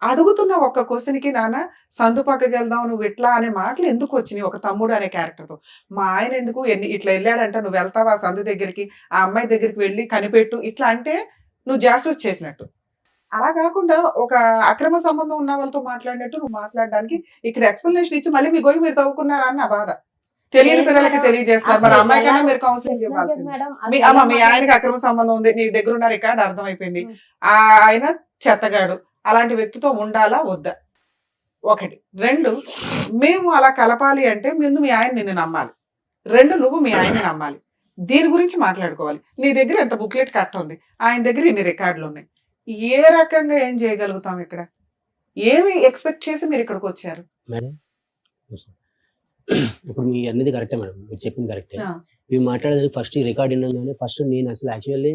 అడుగుతున్న ఒక్క క్వశ్చన్ కి నాన్న సందు పక్కకి వెళ్దాం నువ్వు ఇట్లా అనే మాటలు ఎందుకు వచ్చినాయి ఒక తమ్ముడు అనే క్యారెక్టర్ తో? మా ఆయన ఎందుకు ఇట్లా వెళ్ళాడంట, నువ్వు వెళ్తావా సందు దగ్గరికి, ఆ అమ్మాయి దగ్గరికి వెళ్ళి కనిపెట్టు ఇట్లా అంటే నువ్వు జాస్టిస్ చేసినట్టు. అలా కాకుండా ఒక అక్రమ సంబంధం ఉన్న వాళ్ళతో మాట్లాడినట్టు నువ్వు మాట్లాడడానికి ఇక్కడ ఎక్స్ప్లెనేషన్ ఇచ్చి మళ్ళీ మీ గొయ్యి మీరు తవ్వుకున్నారా అని నా బాధ. తెలియని పిల్లలకి తెలియజేస్తారు, మరి అమ్మాయి కన్నా మీరు కౌన్సిలింగ్ ఇవ్వాలి. మీ ఆయనకి అక్రమ సంబంధం ఉంది, నీ దగ్గర ఉన్న రికార్డు అర్థమైపోయింది, ఆయన చెత్తగాడు, అలాంటి వ్యక్తితో ఉండాలా వద్దా? 1. 2 మేము అలా కలపాలి అంటే ముందు మీ ఆయన నిన్ను నమ్మాలి, 2 నువ్వు మీ ఆయన్ని నమ్మాలి, దీని గురించి మాట్లాడుకోవాలి. నీ దగ్గర ఎంత బుక్లెట్ కట్ ఉంది, ఆయన దగ్గర ఇన్ని రికార్డులు ఉన్నాయి, ఏ రకంగా ఏం చేయగలుగుతాం? ఇక్కడ ఏమి ఎక్స్పెక్ట్ చేసి మీరు ఇక్కడికి వచ్చారు? మేడం ఇప్పుడు మీ అన్నది కరెక్టే మేడం, మీరు చెప్పింది కరెక్టే. మీరు మాట్లాడేదానికి ఫస్ట్ రికార్డ్ విన్నాను, ఫస్ట్ నేను అసలు యాక్చువల్లీ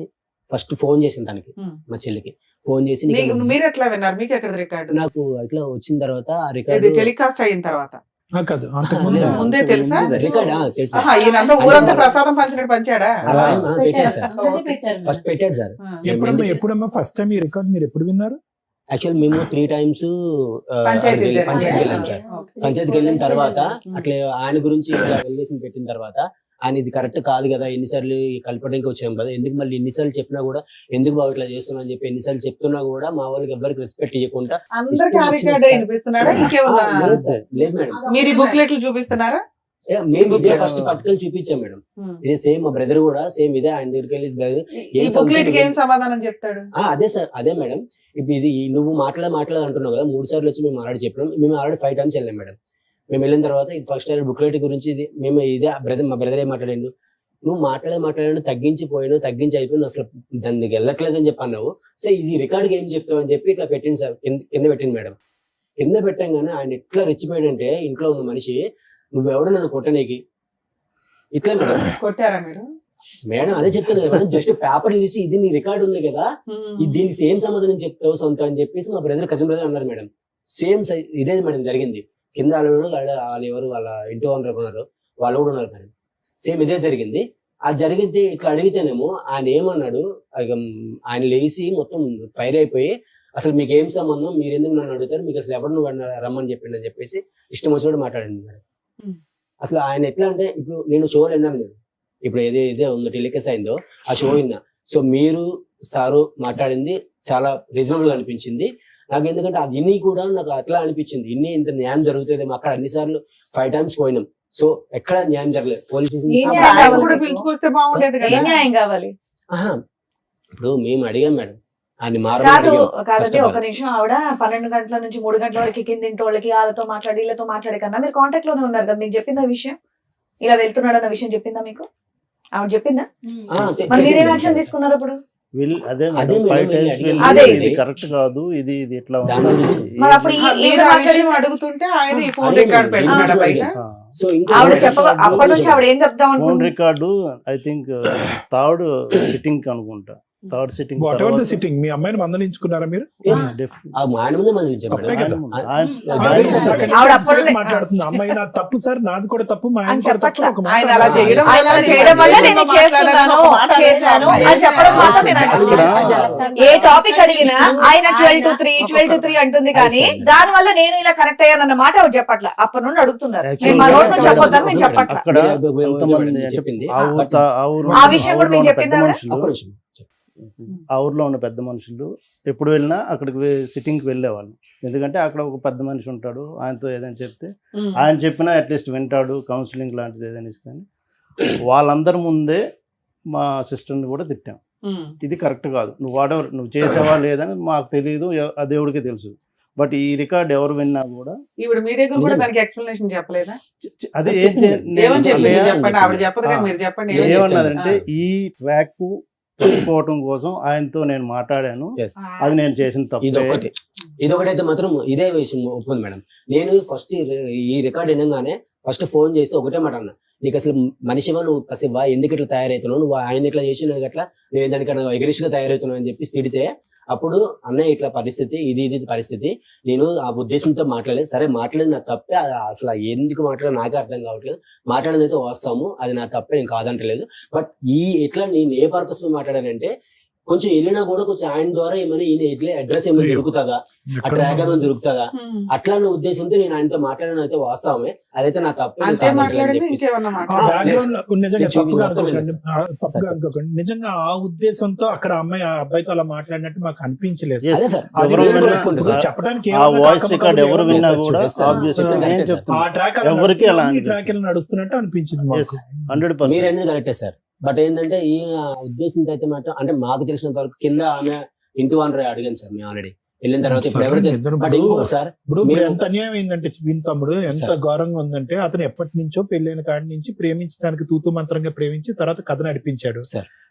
ఫస్ట్ ఫోన్ చేసిన తనకి, మా చెల్లికి ఫోన్ చేసి మీరు ఎట్లా విన్నారు, మీకు ఎక్కడ రికార్డు? నాకు ఇట్లా వచ్చిన తర్వాత ఆ రికార్డు టెలికాస్ట్ అయిన తర్వాత కాదు అంతకుముందు ముందే తెలుసా? రికార్డ్ తెలుసు. ఈయనంతా ఊరంతా ప్రసాదం పంచినట్టు పంచాడా? పెట్టాడు సార్, ఫస్ట్ పెట్టాడు సార్. ఎప్పుడమ్మా ఫస్ట్ టైం ఈ రికార్డ్ మీరు ఎప్పుడు విన్నారు? యాక్చువల్ మేము 3 times పంచాయతీకి వెళ్ళాం సార్. పంచాయతీకి వెళ్ళిన తర్వాత అట్లా ఆయన గురించి ఎలిగేషన్ పెట్టిన తర్వాత ఆయన ఇది కరెక్ట్ కాదు కదా, ఎన్నిసార్లు కలపడానికి వచ్చాం కదా, ఎందుకు మళ్ళీ ఎన్నిసార్లు చెప్పినా కూడా ఎందుకు బాబు ఇట్లా చేస్తున్నా అని చెప్పి ఎన్నిసార్లు చెప్తున్నా కూడా మా వాళ్ళకి ఎవరికి రెస్పెక్ట్ ఇవ్వకుండా లేదు మేడం. మీరు బుక్లెట్లు చూపిస్తున్నారా? మేము ఇదే ఫస్ట్ పట్టుకొని చూపించాం మేడం, ఇదే సేమ్ మా బ్రదర్ కూడా సేమ్ ఇదే ఆయన దగ్గరికి వెళ్ళి ఏం సమాధానం చెప్తాడు? అదే సార్, అదే మేడం. ఇప్పుడు ఇది నువ్వు మాట్లాడ అంటున్నావు కదా, 3 సార్లు వచ్చి మేము ఆల్రెడీ చెప్పినాం, మేము ఆల్రెడీ 5 times వెళ్ళాం మేడం. మేము వెళ్ళిన తర్వాత ఫస్ట్ టైం బుక్లెట్ గురించి ఇది మేము ఇదే మా బ్రదర్ ఏం మాట్లాడిండు, నువ్వు మాట్లాడాను తగ్గించి అయిపోయిన అసలు దానికి వెళ్ళట్లేదని చెప్పి అన్నావు, సో ఇది రికార్డ్కి ఏం చెప్తావు అని చెప్పి ఇట్లా పెట్టింది సార్, కింద పెట్టింది మేడం. కింద పెట్టంగానే ఆయన ఎట్లా రెచ్చిపోయాడంటే, ఇంట్లో ఉన్న మనిషి నువ్వెవడో నన్ను కొట్టనీకి ఇట్లా మేడం. కొట్టారా మీరు? మేడం అదే చెప్తాను కదా, జస్ట్ పేపర్ తీసి ఇది నీ రికార్డు ఉంది కదా, దీనికి సేమ్ సమాధానం చెప్తావు సొంత అని చెప్పేసి మా బ్రదర్ కజిన్ బ్రదర్ అన్నారు మేడం. సేమ్ ఇదే మేడం జరిగింది. కింద వాళ్ళు ఎవరు వాళ్ళ ఇంటి ఓనర్ ఉన్నారు, వాళ్ళు కూడా ఉన్నారు మేడం. సేమ్ ఇదే జరిగింది. అది జరిగితే ఇట్లా అడిగితేనేమో ఆయన ఏమన్నాడు, ఆయన లేచి మొత్తం ఫైర్ అయిపోయి అసలు మీకు ఏం సంబంధం, మీరు ఎందుకు నన్ను అడుగుతారు, మీకు అసలు ఎవరు నువ్వు రమ్మని చెప్పిండు అని చెప్పేసి ఇష్టం వచ్చినట్టు మాట్లాడండి మేడం. అసలు ఆయన ఎట్లా అంటే, ఇప్పుడు నేను షోలు విన్నాను నేను, ఇప్పుడు ఏదైతే ఉందో టెలికాస్ట్ అయిందో ఆ షో విన్నా. సో మీరు సారు మాట్లాడింది చాలా రీజనబుల్ గా అనిపించింది నాకు. ఎందుకంటే అది ఇన్ని కూడా నాకు అట్లా అనిపించింది, ఇంత న్యాయం జరుగుతుంది. అక్కడ అన్నిసార్లు 5 times పోయినాం, సో ఎక్కడ న్యాయం జరగలేదు. పోలీస్ పిలుచుకొస్తే బాగుండేది కదా. న్యాయం కావాలి. ఇప్పుడు మేము అడిగాం మేడం, ఆయన కాదండి ఒక నిమిషం. ఆవిడ 12 గంటల నుంచి 3 గంటల వరకు కిందింటి వాళ్ళకి వాళ్ళతో మాట్లాడి వీళ్ళతో మాట్లాడే కన్నా మీరు కాంటాక్ట్ లోనే ఉన్నారు కదా, మీకు చెప్పిందా విషయం, ఇలా వెళ్తున్నాడు అన్న విషయం చెప్పిందా మీకు? ఆవిడ చెప్పిందా? మరి మీరేం యాక్షన్ తీసుకున్నారు అప్పుడు? కరెక్ట్ కాదు, ఇది ఇట్లా అడుగుతుంటే ఆయన ఫోన్ రికార్డ్ పెట్టుకున్నాడు బయట. అప్పటి నుంచి ఆవిడ ఏం చెప్దాం phone record I think third sitting అనుకుంటా, third sitting. Whatever the sitting, మీ అమ్మాయిని మందలించుకున్నారా మీరు? మాట్లాడుతుంది అమ్మాయి, నా తప్పు సార్, నాది కూడా తప్పు, మా ఆయన కూడా తప్పు, ఒక మాట ఏ టాపిక్ అడిగినా ఆయన 12 to 3 అంటుంది, కానీ దాని వల్ల నేను ఇలా కరెక్ట్ అయ్యానన్న మాట ఆవిడ చెప్పట్ల. అప్పటి నుండి అడుగుతున్నారు, చెప్పొద్దని నేను చెప్పట్ల. ఆ విషయం కూడా మీకు చెప్పిందా? ఆ ఊర్లో ఉన్న పెద్ద మనుషులు ఎప్పుడు వెళ్ళినా అక్కడికి సిట్టింగ్కి వెళ్ళేవాళ్ళు. ఎందుకంటే అక్కడ ఒక పెద్ద మనిషి ఉంటాడు, ఆయనతో ఏదైనా చెప్తే ఆయన చెప్పినా అట్లీస్ట్ వింటాడు, కౌన్సిలింగ్ లాంటిది ఏదైనా ఇస్తాను. వాళ్ళందరి ముందే మా సిస్టర్ని కూడా తిట్టాం, ఇది కరెక్ట్ కాదు, నువ్వు చేసావా లేదని మాకు తెలియదు, ఆ దేవుడికే తెలుసు. బట్ ఈ రికార్డ్ ఎవరు విన్నా కూడా ఇప్పుడు మీ దగ్గర కూడా దానికి ఎక్స్ప్లెనేషన్ చెప్పలేదా? అదే ఏమన్నదంటే ఈ ట్రాక్ పెట్టుకోవటం కోసం ఆయనతో నేను మాట్లాడాను, అది నేను చేసిన తప్పు. ఇదొకటైతే మాత్రం ఇదే విషయం ఒప్పుకుంది మేడం. నేను ఫస్ట్ ఈ రికార్డ్ వినగానే ఫస్ట్ ఫోన్ చేసి ఒకటే మాట అన్నా, నీకు అసలు మనిషివా, నువ్వు అసలు ఎందుకు ఇట్లా తయారవుతున్నావు, నువ్వు ఆయన ఇట్లా చేసిన అట్లా నేను దానికన్నా ఎగరిష్ గా తయారవుతున్నావు అని చెప్పి తిడితే, అప్పుడు అన్నయ్య ఇట్లా పరిస్థితి, ఇది పరిస్థితి, నేను ఆ ఉద్దేశంతో మాట్లాడలేదు, సరే మాట్లాడేది నా తప్పే, అసలు ఎందుకు మాట్లాడో నాకే అర్థం కావట్లేదు, మాట్లాడేది అయితే వాస్తవము, అది నా తప్పే, నేను కాదంటలేదు. బట్ ఎట్లా నేను ఏ పర్పస్ లో మాట్లాడానంటే, కొంచెం వెళ్ళినా కూడా కొంచెం ఆయన ద్వారా ఏమైనా ఈయన ఇట్లా అడ్రస్ ఏమైనా దొరుకుతుందా, ఆ ట్రాక్ ఏమైనా దొరుకుతుందా, అట్లా నా ఉద్దేశంతో నేను ఆయనతో మాట్లాడిన అయితే వాస్తవమే, అదైతే నా తప్పే. నిజంగా ఆ ఉద్దేశంతో అక్కడ అమ్మాయి ఆ అబ్బాయితో అలా మాట్లాడినట్టు మాకు అనిపించలేదు. చెప్పడానికి నడుస్తున్నట్టు అనిపించింది. మీరు అనేది కరెక్టే సార్. బట్ ఏంటంటే ఈ ఉద్దేశంతో అయితే మాత్రం, అంటే మాకు తెలిసినంత వరకు కింద ఆమె ఇంటి ఓనర్ అడిగాను సార్ మేము ఆల్రెడీ వెళ్ళిన తర్వాత. ఇప్పుడు ఎంత అన్యాయం ఏంటంటే వీని తమ్ముడు ఎంత ఘోరంగా ఉందంటే, అతను ఎప్పటి నుంచో పెళ్ళైన కాడి నుంచి ప్రేమించడానికి తూతు మంత్రంగా ప్రేమించి తర్వాత కథ నడిపించాడు.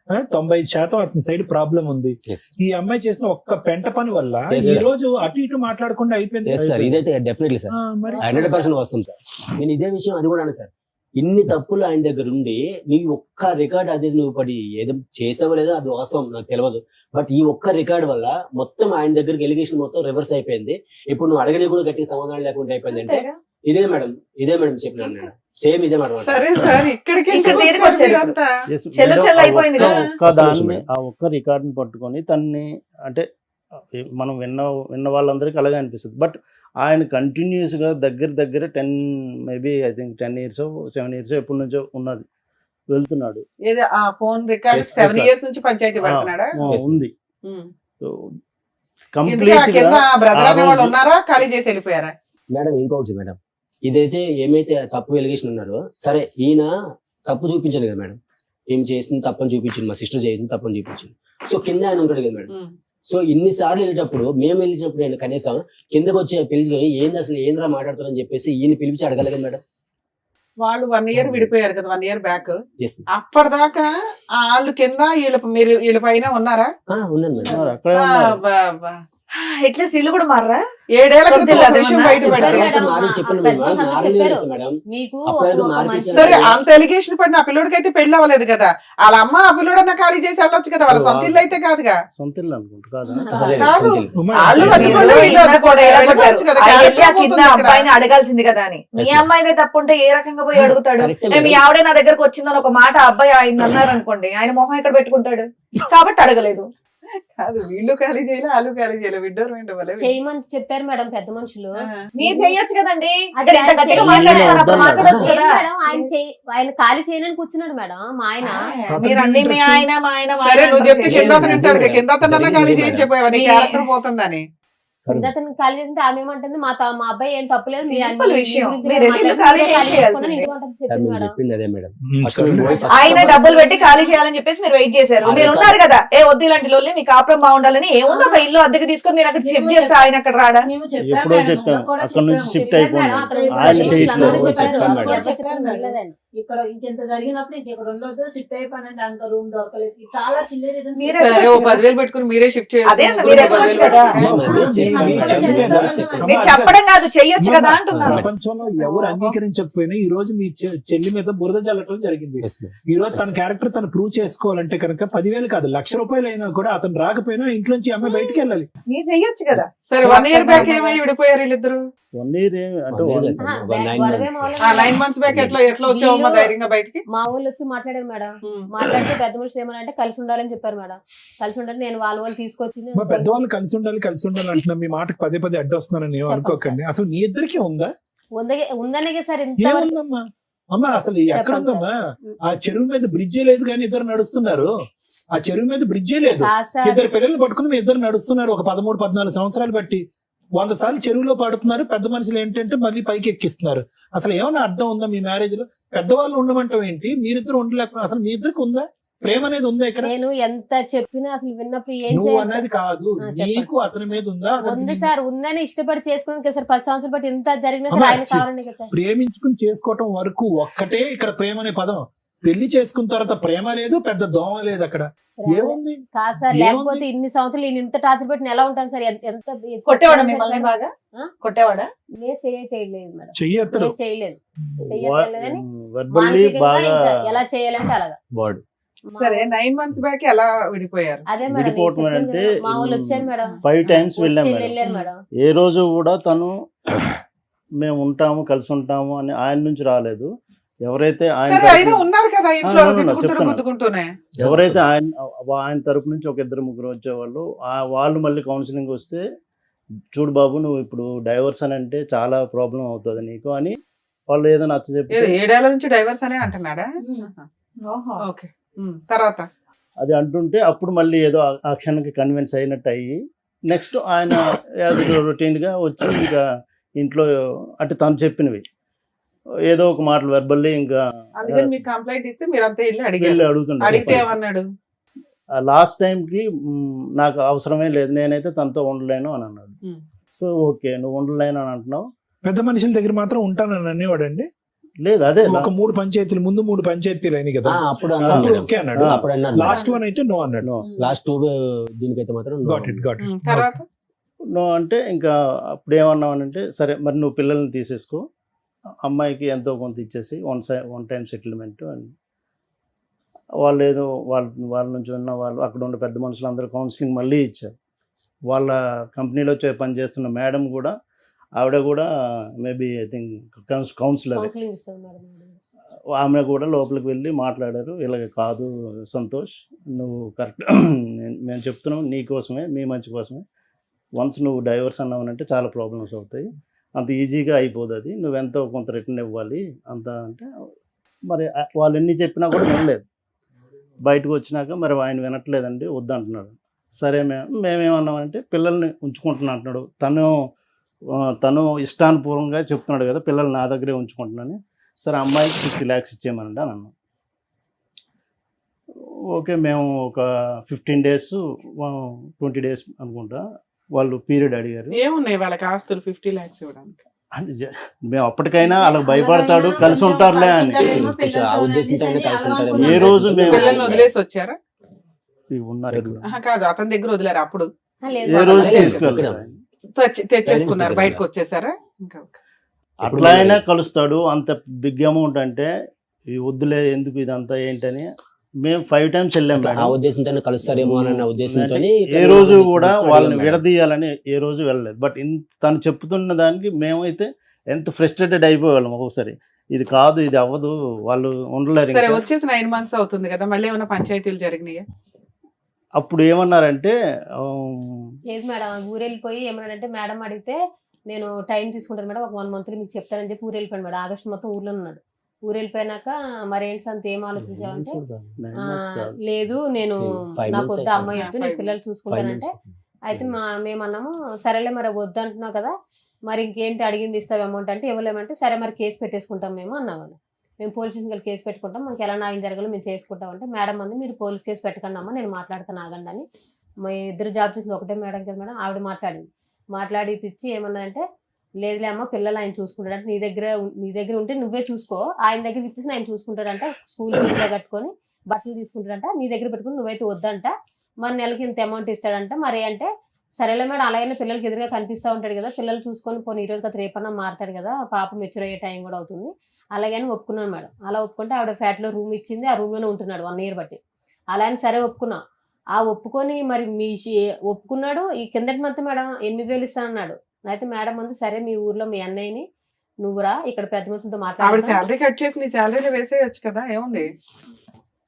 90% అతని సైడ్ ప్రాబ్లం ఉంది. ఈ అమ్మాయి చేసిన ఒక్క పెంట పని వల్ల ఈ రోజు అటు ఇటు మాట్లాడకుండా అయిపోయింది. ఇదైతే డెఫినెట్లీ సార్ 100% వస్తాం సార్. నేను ఇదే విషయం అది కూడా అన్నా సార్, ఇన్ని తప్పులు ఆయన దగ్గర ఉండి నీ ఒక్క రికార్డ్ అది నువ్వు పడి ఏదో చేసావో లేదో అది వాస్తవం నాకు తెలియదు. బట్ ఈ ఒక్క రికార్డ్ వల్ల మొత్తం ఆయన దగ్గరికి ఎలిగేషన్ మొత్తం రివర్స్ అయిపోయింది. ఇప్పుడు నువ్వు అడగని కూడా గట్టి సమాధానం లేకుండా అయిపోయింది. అంటే ఇదే మేడం చెప్పినాను నేను, సేమ్ ఇదే మేడం. ఆ ఒక్క రికార్డుని పట్టుకొని తన్ని, అంటే మనం విన్న వాళ్ళందరికీ అలాగే అనిపిస్తుంది. బట్ ఆయన కంటిన్యూస్ గా దగ్గర 10 maybe I think 10 years 7 years ఎప్పటి నుంచో ఉన్నది వెళ్తున్నాడు. ఉంది. మేడం ఇంకొకటి మేడం, ఇదైతే ఏమైతే తప్పు ఎలిగేషన్ ఉన్నారో, సరే ఈయన తప్పు చూపించాను కదా మేడం, ఏం చేసింది తప్పని చూపించింది, మా సిస్టర్ చేసింది తప్పని చూపించింది. సో కింద ఆయన ఉంటాడు కదా మేడం, సో ఇన్నిసార్లు వెళ్ళేటప్పుడు మేము వెళ్ళినప్పుడు నేను కనీసం కిందకు వచ్చి పిలిచి ఏంది అసలు ఏంద్రా మాట్లాడుతారని చెప్పేసి ఈయన పిలిచి అడగలేదు మేడం. వాళ్ళు 1 year విడిపోయారు కదా, 1 year బ్యాక్. Yes. అప్పటిదాకా వాళ్ళు కింద వీళ్ళ పైన ఉన్నారా? ఉన్నాను మేడం. అక్కడే ఉన్నారు. ఎట్లీస్ట్ ఇల్లు కూడా మారరా? 7 ఏళ్ల క్రితం సొంతిల్లు ఒక విషయం అదేమన్నా? బయట పెట్టారు. మేడం మీకు అప్పుడు ఒక మార్పు మంచి- ఇచ్చారు. సరే, అంత ఎలిగేషన్ పడిన ఆ పిల్లోడికి అయితే పెళ్లి అవ్వలేదు కదా, వాళ్ళ అమ్మ ఆ పిల్లోడన్నా ఖాళీ చేసి వెళ్ళొచ్చు కదా, వాళ్ళ సొంత ఇల్లు అయితే కాదుగా. సొంత ఇల్లు అనుకుంటా కాదా? అదే కాదు. సొంత ఇల్లు. వాళ్ళు మీరు అడ్డుకోలేదు, వీళ్ళు ఇందాక అడ్డుకోలేదు. ఎలా వెళ్ళిపోవచ్చు కొట్టారు? కదా, ఆ వెళ్ళి ఆ క్యారెక్టర్ కింద పోతుంది ఇక్కడ. అబ్బాయిని అడగాల్సింది కదా అని. మీ Yes, ma'am. అమ్మాయిదే తప్పుంటే ఏ రకంగా పోయి అడుగుతాడు? Correct, మీ madam. ఆవిడే నా దగ్గరకు వచ్చిందని ఒక మాట ఆ అబ్బాయి ఆయన అన్నారు అనుకోండి, ఆయన మొహం ఎక్కడ పెట్టుకుంటాడు? కాబట్టి అడగలేదు. కాదు, వీళ్ళు ఖాళీ చేయలే, వాళ్ళు ఖాళీ చేయలే, విడ్డోర్ చేయమని చెప్పారు మేడం పెద్ద మనుషులు. మీరు చెయ్యొచ్చు కదండి. అదే ఇంత గట్టిగా చెయ్యాలి మాట్లాడుతున్నారు, అప్పుడు మేడం. మాట్లాడొచ్చు లేదు కదా. మేడం, ఆయన ఖాళీ చేయనని కూర్చున్నాడు మేడం మా ఆయన. మీరండి మీ ఆయన మా ఆయన మా సరే, ఆయన నువ్వు చెప్తే అంటారు. కింద అతను వింటాడు, కింద అతనన్నా జరిగింది ఖాళీ మేడం. చేయించిపోయావా, నీ మీ- క్యారెక్టర్ పోతుందని. అతను ఖాళీ చేస్తుంటే ఆమె ఏమంటుంది, మా అబ్బాయి ఏం తప్పులేదు, మీ Simple మీ విషయం. గురించి మీరు నేను వెళ్ళి మాట్లాడుకుంటే ఖాళీ ఖాళీ చేయాల్సిందే. చేసుకోండి అని ఇంటికి పంపమని సార్ చెప్పింది మేము మేడం. చెప్పింది అదే మేడం. సరే. First మేము పోయి first ఆయన డబ్బులు పెట్టి ఖాళీ చేయాలని చెప్పేసి మీరు వెయిట్ చేశారు. అదే మీరు కాదు. ఉన్నారు కదా, ఏ వద్దు ఇలాంటి లోన్లే, మీ కాపురం బాగుండాలని. ఏముంది ఒక ఇల్లు అద్దెకి తీసుకొని మీరు అక్కడ షిఫ్ట్ చేస్తే ఆయన అక్కడ రాడా? ఎప్పుడో చెప్పాం అక్కడ నుంచి షిఫ్ట్ చెప్పారు అయిపోయింది. మేడం, అక్కడ ఆయన చెప్పారు, చేయట్లేదు. అందరూ చెప్పారు, చెప్పారు అసలు మేడం. చెప్పారు మేడం, లేదండి. ఇక్కడ ఇంకెంత జరిగినప్పుడు ఇంకెక్కడ ఉండొద్దు, షిఫ్ట్ అయిపోయినండి, అంక రూమ్ దొరకలేదు, చాలా చిన్న reasons మీరే చెప్పారు. సరే, ఓ 10,000 పెట్టుకుని మీరే షిఫ్ట్ అదే చేయాలి. మీరు ఎక్కవచ్చు కదా. మేము అదే చెప్పాం మేడం. మీరు చెప్పడం కాదు, చెయ్యొచ్చు కదా అంటున్నారు. ప్రపంచంలో ఎవరు అంగీకరించకపోయినా ఈ రోజు మీ చెల్లి మీద బురద చల్లటం జరిగింది. Yes, ma'am. ఈ రోజు తన క్యారెక్టర్ తను ప్రూవ్ చేసుకోవాలంటే కనుక 10,000 కాదు, ₹1,00,000 అయినా కూడా అతను రాకపోయినా ఇంట్లోంచి అమ్మాయి బయటికి వెళ్ళాలి. మీరు చెయ్యొచ్చు కదా. సరే, 1 year బ్యాక్ ఏమై విడిపోయారు వీళ్ళిద్దరు? 1 year అంటే One year one- లేదు సార్, ఒక 9 గొడవే months. మొదలైంది. 9 months బ్యాక్ ఎట్లా వచ్చావమ్మా వీళ్ళు- ధైర్యంగా బయటికి? మా ఊళ్ళు వచ్చి మాట్లాడారు మేడం. మాట్లాడితే పెద్ద మనుషులు ఏమనంటే కలిసి ఉండాలని చెప్పారు మేడం. కలిసి ఉండాలి, నేను వాళ్ళు తీసుకొచ్చింది. మా పెద్దవాళ్ళు కలిసి ఉండాలి అంటున్నా, మీ మాటకు పదే పదే అడ్డు వస్తున్నానని ఏం అనుకోకండి. అసలు నీ ఇద్దరికి ఉందా? ఉందనే సార్ ఇంత ఏముందమ్మా? అమ్మా అసలు ఎక్కడ ఉందమ్మా? ఆ చెరువు మీద బ్రిడ్జే లేదు కానీ ఇద్దరు నడుస్తున్నారు. ఆ చెరువు మీద బ్రిడ్జే లేదు, కాదు సార్. ఇద్దరు పిల్లలు పట్టుకుని మీ ఇద్దరు నడుస్తున్నారు. ఒక 13-14 సంవత్సరాలు బట్టి 100 సార్లు చెరువులో పడుతున్నారు. పెద్ద మనుషులు ఏంటంటే మళ్ళీ పైకి ఎక్కిస్తున్నారు. అసలు ఏమైనా అర్థం ఉందా మీ మ్యారేజ్ లో? పెద్దవాళ్ళు ఉండమంటాం ఏంటి? మీరిద్దరు ఉండలేకపోతే అసలు మీ ఇద్దరికి ఉందా? ప్రేమ అనేది ఉందా ఇక్కడ? నేను ఎంత చెప్పినా అసలు విన్నప్పుడు ఏం నువ్వు చేయాలి అనేది సార్? కాదు, చెప్పండి. నీకు అతని మీద ఉందా? అతనికి ఉంది నీ- సార్, ఉందని ఇష్టపడి చేసుకోవడానికి సార్ 10 సంవత్సరాలు బట్టి ఎంత జరిగినా సార్ అమ్మా, ఆయన కావాలని కదా సార్. ప్రేమించుకుని చేసుకోవటం వరకు ఒక్కటే ఇక్కడ ప్రేమ అనే పదం. పెళ్లి చేసుకున్న తర్వాత ప్రేమ లేదు, పెద్ద దోమ లేదు అక్కడ. ఏముంది? కాదు సార్, ఏముంది? లేకపోతే ఇన్ని సంవత్సరాలు ఈయన ఇంత టార్చర్ పెట్టి ఎలా ఉంటాను సార్? ఎంత కొట్టేవాడా మిమ్మల్ని బాగా? ఆ? కొట్టేవాడా? నేను చేయలేదు మేడం, చెయ్యత్తడు. నేను చేయలేదు. చెయ్యట్లేదు కానీ verbally మానసికంగా బాగా ఇంకా ఎలా చేయాలంటే అలాగా. Word. మా- సరే, 9 months బ్యాక్ ఎలా విడిపోయారు? అదే మేడం, నేను విడిపోవటం చెప్పింది అంటే కదా, మా వాళ్ళు వచ్చారు మేడం. 5 times వెళ్ళాం వచ్చి మేడం. వెళ్ళారు మేడం. ఏ రోజు కూడా తను మేము ఉంటాము కలిసి ఉంటాము అని ఆయన నుంచి రాలేదు. ఎవరైతే ఆయన సరే, అయినా తరపు- ఉన్నారు కదా ఇంట్లో, ఆ, తిట్టుకుంటూ చెప్తున్నా. గుద్దుకుంటూనే. ఎవరైతే ఆయన తరపు నుంచి ఒక 2-3 వచ్చేవాళ్ళు, వాళ్ళు మళ్ళీ కౌన్సిలింగ్ వస్తే, చూడు బాబు నువ్వు ఇప్పుడు డైవర్స్ అని అంటే చాలా ప్రాబ్లం అవుతుంది నీకు అని వాళ్ళు ఏదో నచ్చ చెప్పి 7 ఏళ్ల నుంచి డైవర్స్ అనే అంటున్నాడా? ఓహో. ఓకే. తర్వాత అది అంటుంటే అప్పుడు మళ్ళీ ఏదో ఆ క్షణానికి కన్విన్స్ అయినట్టు అయ్యి నెక్స్ట్ ఆయన రొటీన్గా వచ్చి ఇంకా ఇంట్లో అంటే తను చెప్పినవి ఏదో ఒక మాటలు వెర్బల్లీ ఇంకా అందుకని మీకు కంప్లైంట్ ఇస్తే మీరు అంతా వెళ్ళి వెళ్ళి అడిగారు. అడిగితే అడుగుతుంటారు. ఏమన్నాడు? లాస్ట్ టైంకి నాకు అవసరమే లేదు, నేనైతే తనతో ఉండలేను అని అన్నాడు. Hmm. సో ఓకే నువ్వు ఉండలేను అని అంటున్నావు. పెద్ద మనుషుల దగ్గర మాత్రం ఉంటానని అనేవాడండి. లేదు అదే ఒక 3 పంచాయతీలు ముందు 3 పంచాయతీలు అయినాయి కదా, అప్పుడు అన్నాడు అప్పుడు మేడం. ఓకే అన్నాడు. అప్పుడు అన్నాడు. లాస్ట్ వన్ అయితే నో అన్నాడు. నో లాస్ట్ 2 దీనికైతే మాత్రం no. గాట్ ఇట్ తర్వాత నో అంటే ఇంకా అప్పుడు ఏమన్నామనంటే సరే మరి నువ్వు పిల్లల్ని తీసేసుకో, అమ్మాయికి ఎంతో కొంత ఇచ్చేసి వన్ టైం సెటిల్మెంట్ అని వాళ్ళు ఏదో వాళ్ళ నుంచి ఉన్న వాళ్ళు అక్కడ ఉన్న పెద్ద మనుషులు అందరూ కౌన్సిలింగ్ మళ్ళీ ఇచ్చారు. వాళ్ళ కంపెనీలో పనిచేస్తున్న మేడం కూడా ఆవిడ కూడా maybe I think counsellor, counselling ఇస్తారు మేడం. ఆమె కూడా లోపలికి వెళ్ళి మాట్లాడారు. ఇలాగ కాదు సంతోష్, నువ్వు కరెక్ట్ మేము చెప్తున్నాం నీ కోసమే, మీ మంచి కోసమే. వన్స్ నువ్వు డైవర్స్ అన్నావనంటే చాలా ప్రాబ్లమ్స్ అవుతాయి, అంత ఈజీగా అయిపోదు, అది నువ్వెంతో కొంత రిటర్న్ ఇవ్వాలి అంత అంటే. మరి వాళ్ళు ఎన్ని చెప్పినా కూడా వినలేదు. బయటకు వచ్చినాక మరి ఆయన వినట్లేదండి వద్దంటున్నాడు. సరే మేమేమన్నామంటే పిల్లల్ని ఉంచుకుంటున్నా అంటున్నాడు. తను ఇష్టానుపూర్వంగా చెప్తున్నాడు కదా పిల్లలు నా దగ్గరే ఉంచుకుంటున్నాను. సరే అమ్మాయికి 50 lakhs ఇచ్చేయమనండి అని అన్నాం. ఓకే మేము ఒక 15 days 20 days అనుకుంటా వాళ్ళు పీరియడ్ అడిగారు. ఏమున్నాయి వాళ్ళకి ఆస్తులు 50 lakhs ఇవ్వడానికి? అంటే మేము అప్పటికైనా వాళ్ళకి భయపడతాడు కలిసి ఉంటారులే అని. కొంచెం ఆ ఉద్దేశంతోనే కలిసి ఉంటారేమో. ఏ రోజు మేము పిల్లల్ని వదిలేసి వచ్చారా? ఉన్నారు ఇక్కడ. కాదు, అతని దగ్గర వదిలేరు అప్పుడు ఏ రోజు తీసుకెళ్ళారు. తెచ్చేసుకున్నారు, బయటకు వచ్చేసారా? ఇంకా అట్లా అయినా కలుస్తాడు. అంత బిగ్ అమౌంట్ అంటే ఈ వద్దులే ఎందుకు ఇదంతా ఏంటని మేము 5 times వెళ్ళాం ఆ మేడం. ఉద్దేశంతోనే కలుస్తారేమో అన్న ఉద్దేశంతో ఏ రోజు కూడా వాళ్ళని విడదీయాలని ఏ రోజు వెళ్ళలేదు. బట్ తను చెప్తున్న దానికి మేమైతే ఎంత ఫ్రస్ట్రేటెడ్ అయిపోయేవాళ్ళం ఒక్కొక్కసారి. ఇది కాదు, ఇది అవ్వదు, వాళ్ళు ఉండలేరు. సరే, ఇంకా వచ్చేసి 9 months అవుతుంది కదా, మళ్ళీ ఏమైనా పంచాయతీలు జరిగినాయా? అప్పుడు ఏమన్నారంటే లేదు మేడం, ఊరు వెళ్ళిపోయి ఏమన్నాడంటే మేడం అడిగితే నేను టైం తీసుకుంటాను మేడం, ఒక 1 month మీకు చెప్తానని చెప్పి ఊరు వెళ్ళిపోయాను మేడం. ఆగస్టు మొత్తం ఊర్లో ఉన్నాడు. ఊరు వెళ్ళిపోయినాక మరేంటి అంత ఏం ఆలోచించావంటే లేదు నేను నాకు వద్ద అమ్మాయి వద్దు, నేను పిల్లలు చూసుకుంటానంటే అయితే మేమన్నాము సరేలే మరి వద్దు అంటున్నావు కదా, మరి ఇంకేంటి అడిగింది ఇస్తావు అమౌంట్ అంటే ఇవ్వలేమంటే సరే మరి కేసు పెట్టేసుకుంటాం మేము అన్నాము. మేము పోలీస్ స్టేషన్కి కేసు పెట్టుకుంటాం, మాకు ఎలా న్యాయం జరగాలో మేము చేసుకుంటాం అంటే మేడం అంది మీరు పోలీస్ కేసు పెట్టకండి అమ్మా, నేను మాట్లాడతాను ఆగండి అని. మా ఇద్దరు జాబ్ చేసింది ఒకటే మేడం కదా మేడం, ఆవిడ మాట్లాడి పిచ్చి ఏమన్నదంటే లేదులే అమ్మ పిల్లలు ఆయన చూసుకుంటాడు అంటే నీ దగ్గర ఉంటే నువ్వే చూసుకో, ఆయన దగ్గర ఇచ్చేసి ఆయన చూసుకుంటాడంట, స్కూల్ ఫీజులో కట్టుకొని బట్టలు తీసుకుంటాడంట, నీ దగ్గర పెట్టుకుని నువ్వైతే వద్దంట, మరి నెలకి ఇంత అమౌంట్ ఇస్తాడంట. మరి అంటే సరేలే మేడం అలాగైనా పిల్లలకి ఎదురుగా కనిపిస్తూ ఉంటాడు కదా, పిల్లలు చూసుకొని పోనీ ఈ రోజు కదా రేపన్నా మారుతాడు కదా, పాప మెచ్యూర్ అయ్యే టైం కూడా అవుతుంది అలాగని ఒప్పుకున్నాను మేడం. అలా ఒప్పుకుంటే ఆవిడ ఫ్లాట్లో రూమ్ ఇచ్చింది, ఆ రూమ్లోనే ఉంటున్నాడు 1 year బట్టి. అలా అని సరే ఒప్పుకున్నా. ఆ ఒప్పుకొని మరి ఒప్పుకున్నాడు. ఈ కిందటి మంత్ మేడం 8,000 ఇస్తానన్నాడు. అయితే మేడం అంది సరే మీ ఊర్లో మీ అన్నయ్యని నువ్వురా ఇక్కడ పెద్ద మనుషులతో మాట్లాడు, శాలరీ కట్ చేసి నీ శాలరీలో వేసేయచ్చు కదా, ఏముంది?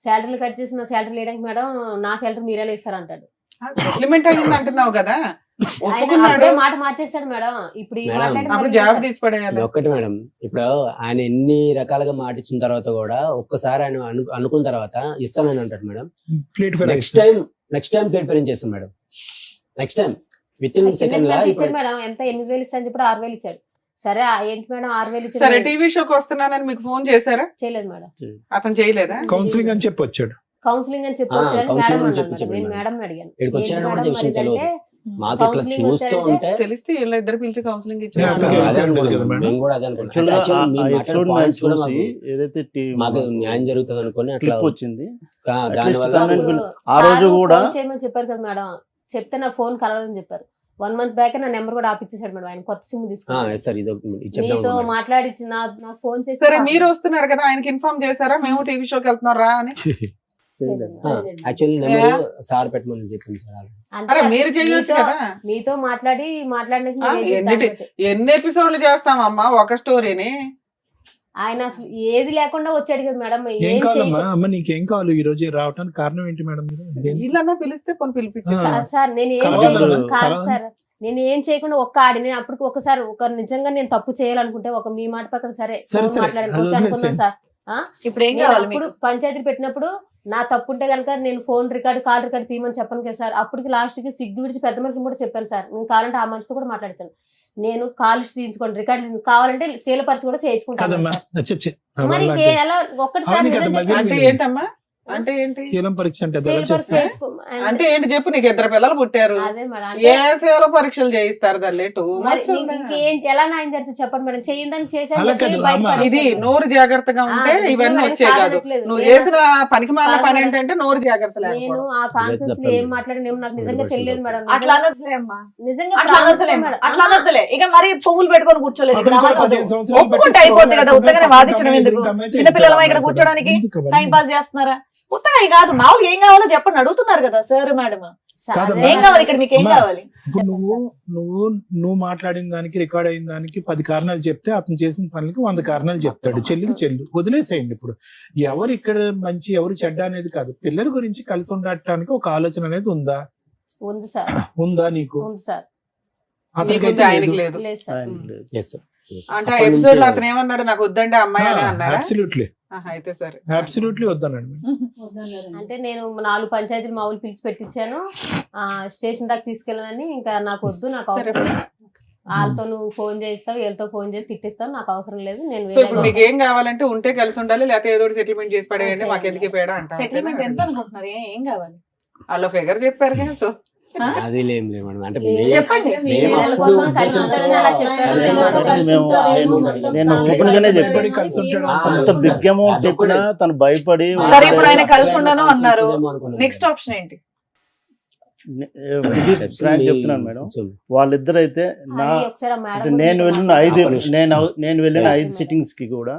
శాలరీలు కట్ చేసి నా శాలరీ లేడానికి మేడం నా శాలరీ మీరే ఇస్తారంటాడు. సెటిల్మెంట్ అయింది అంటున్నావు కదా, ఆయన మాట మార్చేస్తాడు మేడం. ఇప్పుడు అప్పుడు జాబ్ తీసి పడేయాలి. ఒకటి మేడం, ఇప్పుడు ఆయన ఎన్ని రకాలుగా మాట ఇచ్చిన తర్వాత కూడా ఒక్కసారి ఆయన అనుకున్న తర్వాత ఇస్తానని అంటాడు madam. Next time plate parent చేస్తాం madam. Next time with in second madam ఎంత 8,000 ఇస్తాను చెప్పి 6,000 ఇచ్చాడు. సరే ఏంటి మేడం 6,000 ఇచ్చాడు. సరే, టీవీ షోకి వస్తున్నానని మీకు ఫోన్ చేశారా? చేయలేదు మేడం. అతను చేయలేదా? కౌన్సిలింగ్ అని చెప్పి వచ్చాడు. కౌన్సిలింగ్ అని చెప్పి నేను మేడం అడిగాను తెలిస్తే ఇద్దరు పిలిచి కౌన్సిలింగ్ ఇచ్చారు. ఏదైతే మాకు న్యాయం జరుగుతుంది అనుకుని అట్లా వచ్చింది. ఆ రోజు కూడా చేయమని చెప్పారు కదా మేడం, చెప్తే నా ఫోన్ కలవదని చెప్పారు. 1 month బ్యాక్ నా నెంబర్ కూడా ఆపిచ్చేసాడు మేడం. ఆయన కొత్త సిమ్ తీసుకుని మీతో మాట్లాడి నా ఫోన్ చేసి సరే మీరు వస్తున్నారు కదా, ఆయనకి ఇన్ఫార్మ్ చేశారా మేము టీవీ షోకి వెళ్తున్నారా అని? సార్ పెట్టమని చెప్పింది సార్. అరే మీరు చేయొచ్చు కదా. మీతో మాట్లాడినాక ఎన్ని ఎపిసోడ్లు చేస్తామమ్మా ఒక స్టోరీని? ఆయన అసలు ఏది లేకుండా వచ్చాడు కదా మేడం. ఏం కావాలమ్మా అమ్మ, నీకేం కావాలి ఈ రోజు రావడానికి కారణం ఏంటి మేడం? వీళ్ళన్నా పిలిస్తే పని పిలిపించారు సార్. నేను ఏం చేయకుండా కాదు సార్, నేను ఏం చేయకుండా ఒక్క ఆడి నేను అప్పటికి ఒకసారి నిజంగా నేను తప్పు చేయాలనుకుంటే ఒక మీ మాట పక్కన సరే మాట్లాడాను సార్. ఇప్పుడు ఏం కావాలి? పంచాయతీ పెట్టినప్పుడు నా తప్పు ఉంటే కనుక నేను కాల్ రికార్డు తీయమని చెప్పను కదా సార్. అప్పటికి లాస్ట్ కి సిగ్గు విడిచి పెద్ద మనిషిని కూడా చెప్పాను సార్, నేను కావాలంటే ఆ మనిషితో కూడా మాట్లాడతాను, నేను కాల్ తీయించుకోండి రికార్డు కావాలంటే శీలపరిచి కూడా చేయించుకుంటాను. మరి ఒక్కటిసారి అంటే ఏంటమ్మా? అంటే ఏంటి శీలం పరీక్ష అంటే అంటే ఏంటి చెప్పు? నీకు 2 పిల్లలు పుట్టారు, ఏ శీల పరీక్షలు చేయిస్తారు దాన్ని? ఎలా న్యాయం జరిగితే చెప్పండి మేడం. చేయిందని చేశారు. ఇది నోరు జాగ్రత్తగా ఉంటే ఇవన్నీ వచ్చే కాదు. నువ్వు చేసిన పనికి మాల పని ఏంటంటే నోరు జాగ్రత్త. నేను ఆ కాన్సెప్ట్స్ ఏం మాట్లాడిన నాకు నిజంగా తెలియదు మేడం. అట్లా అనొద్దులే అమ్మా, నిజంగా అట్లా అనొద్దులే. ఇక మరి పువ్వులు పెట్టుకొని కూర్చోలేదు, ఒప్పుకుంటే అయిపోతుంది కదా. ఉత్తగానే వాదించడం ఎందుకు? చిన్నపిల్లలమా ఇక్కడ కూర్చోడానికి టైం పాస్ చేస్తున్నారా? ఉత్తగా కాదు, మామూలుగా ఏం కావాలో చెప్పండి అడుగుతున్నారు కదా సార్ మేడం. ఏం కావాలి ఇక్కడ, మీకు ఏం కావాలి? ఇప్పుడు నువ్వు మాట్లాడిన దానికి రికార్డ్ అయిన దానికి 10 కారణాలు చెప్తే అతను చేసిన పనులకి 100 కారణాలు చెప్తాడు. చెల్లు వదిలేసేయండి. ఇప్పుడు ఎవరు ఇక్కడ మంచి ఎవరు చెడ్డ అనేది కాదు, పిల్లల గురించి కలిసి ఉండటానికి ఒక ఆలోచన అనేది ఉందా? ఉందా నీకు? అతనికైతే లేదు. అంటే ఎపిసోడ్ లో అతను ఏమన్నాడు? నాకు వద్దంటే అమ్మాయి అని అన్నాడు. అబ్సల్యూట్లీ అయితే సరే, అబ్సల్యూట్లీ వద్దన్నాడు. అంటే నేను 4 పంచాయతీలు మామూలు పిలిచి పెట్టించాను, స్టేషన్ దాకా తీసుకెళ్ళానని. ఇంకా నాకు వద్దు, నాకు వాళ్ళతో నువ్వు ఫోన్ చేస్తావు, వీళ్ళతో ఫోన్ చేసి తిట్టిస్తావు, నాకు అవసరం లేదు, నేను సో ఇప్పుడు మీకు ఏం కావాలంటే ఉంటే కలిసి ఉండాలి, లేకపోతే ఏదో సెటిల్మెంట్ చేసి పడేయండి, మాకు ఎందుకు పేడ సెటిల్మెంట్ ఎంత అంటారు. అనుకుంటున్నారు? ఏం కావాలి? వాళ్ళ ఫిగర్ చెప్పారు కదా. సో అది లేం మేడం, అంటే చెప్పండి. మేము పిల్లల అప్పుడు కోసం కలిసి ఉంటారని అలా చెప్పారు. కలిసి నేను ఓపెన్గానే చెప్పాను. కలిసి ఉంటాడు. అంత బిగ్ అమౌంట్ చెప్పినా తను భయపడి సరే, ఇప్పుడు ఆయన కలిసి ఉండను అన్నారు. నెక్స్ట్ ఆప్షన్ ఏంటి? ఫ్రాంక్ చెప్తున్నాను మేడం, వాళ్ళిద్దరు అయితే నా అది ఒకసారి ఆ మేడం నేను వెళ్ళిన నేను వెళ్ళిన Yeah. 5 సిట్టింగ్స్ కి కూడా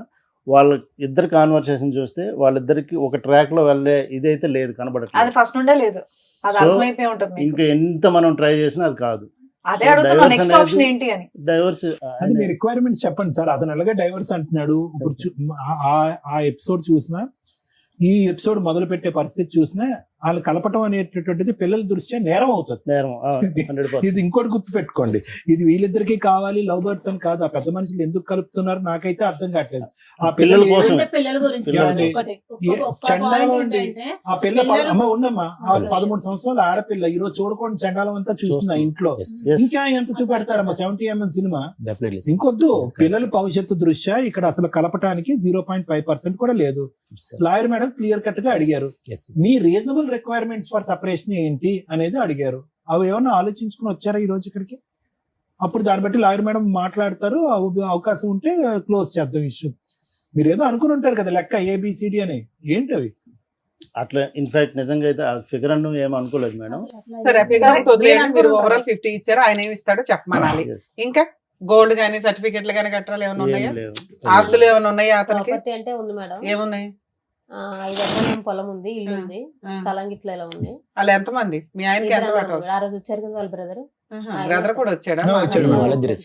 వాళ్ళ ఇద్దరు కాన్వర్సేషన్ చూస్తే వాళ్ళిద్దరికి ఒక ట్రాక్ లో వెళ్ళే ఇదైతే లేదు, అది కనబడట్లేదు. ఫస్ట్ నుండే లేదు, అది So, అర్థమైపోయి ఉంటుంది మీకు. ఇంకా ఎంత మనం ట్రై చేసినా అది కాదు. అదే So, అడుగుతున్నా, divorce నెక్స్ట్ అనేది- ఆప్షన్ ఏంటి అని. డైవర్స్ అది మీ రిక్వైర్మెంట్స్ చెప్పండి సార్. అతను ఎలాగ డైవర్స్ అంటున్నాడు. ఇప్పుడు ఆ ఎపిసోడ్ చూసినా, ఈ ఎపిసోడ్ మొదలు పెట్టే పరిస్థితి చూసినా, వాళ్ళు కలపటం అనేటటువంటిది పిల్లల దృష్ట్యా నేరం అవుతుంది. నేరం 100%. ఇది ఇంకోటి గుర్తు పెట్టుకోండి, ఇది వీళ్ళిద్దరికి కావాలి లవ్ బర్డ్స్ అని కాదు. ఆ పెద్ద మనుషులు ఎందుకు కలుపుతున్నారు నాకైతే అర్థం కావట్లేదు. ఆ పిల్లల కోసం. అంటే పిల్లల గురించి పిల్లలు ఒకటి ఒక్క చండాలం point అండి. ఏంటంటే ఆ పిల్ల పిల్లలు- అమ్మ ఉన్నమ్మా, ఆ Yes. 13 సంవత్సరాల ఆడపిల్ల ఈ రోజు చూడకుండా చండాలం అంతా చూస్తున్నా ఇంట్లో. Yes. ఇంకా ఎంత చూపెడతారమ్మా 70mm సినిమా. డెఫినెట్లీ ఇంకొద్దు, పిల్లల భవిష్యత్తు దృష్ట్యా ఇక్కడ అసలు కలపటానికి 0.5% కూడా లేదు. లాయర్ మేడం క్లియర్ కట్ గా అడిగారు, మీ రీజనబుల్ రిక్వైర్మెంట్స్ ఫర్ సపరేషన్ ఏంటి అనేది అడిగారు. అవి ఏమన్నా ఆలోచించుకుని వచ్చారా ఈ రోజు ఇక్కడికి? అప్పుడు దాన్ని బట్టి లాయర్ మేడం మాట్లాడతారు. అవకాశం ఉంటే క్లోజ్ చేద్దాం ఇష్యూ. మీరు ఏదో అనుకుని ఉంటారు కదా లెక్క ABCD అని, ఏంటి అవి? అట్లా ఇన్ఫాక్ట్ నిజంగా అయితే ఆ ఫిగర్ అన్ను ఏం అనుకోలేదు మేడం. సరే ఫిగర్ వదిలేయండి, మీరు ఓవరాల్ 50 ఇచ్చారు, ఆయన ఏమి ఇస్తాడో చెప్పమనాలి. Yes. ఇంకా గోల్డ్ గానీ సర్టిఫికెట్లు గానీ కట్టాలి ఏమైనా ఉన్నాయా? ఏం లేవు. ఆస్తులు ఏమైనా ఉన్నాయా అతనికి? ప్రాపర్టీ అంటే ఉంది మేడం. ఏమున్నాయి? 5 ఎకరాల పొలం ఉంది, ఇల్లు ఉంది, ఆ. స్థలం గిట్ల ఇలా ఉంది. వాళ్ళు ఎంతమంది? మీ ఆయనకి ఎంత పట్టవచ్చు? ఆ రోజు వచ్చారు కదా వాళ్ళ బ్రదర్. బ్రదర్ కూడా వచ్చాడా? వచ్చాడు. వాళ్ళిద్దరు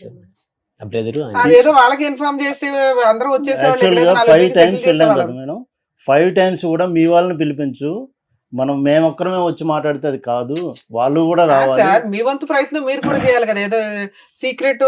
బ్రదరు అదేదో వాళ్ళకి ఇన్ఫార్మ్ చేస్తే అందరూ వచ్చేసేవాళ్ళు. యాక్చువల్ గా ఇక్కడ 5 settle టైమ్స్ వెళ్ళాం చేసేవాళ్ళం. కదా మేడం. 5 టైమ్స్ కూడా మీ వాళ్ళని పిలిపించు, మనం మేమొక్కరమే వచ్చి మాట్లాడితే అది కాదు, వాళ్ళు కూడా రావాలి. సార్ మీ వంతు ప్రయత్నం మీరు కూడా చేయాలి కదా. ఏదో సీక్రెట్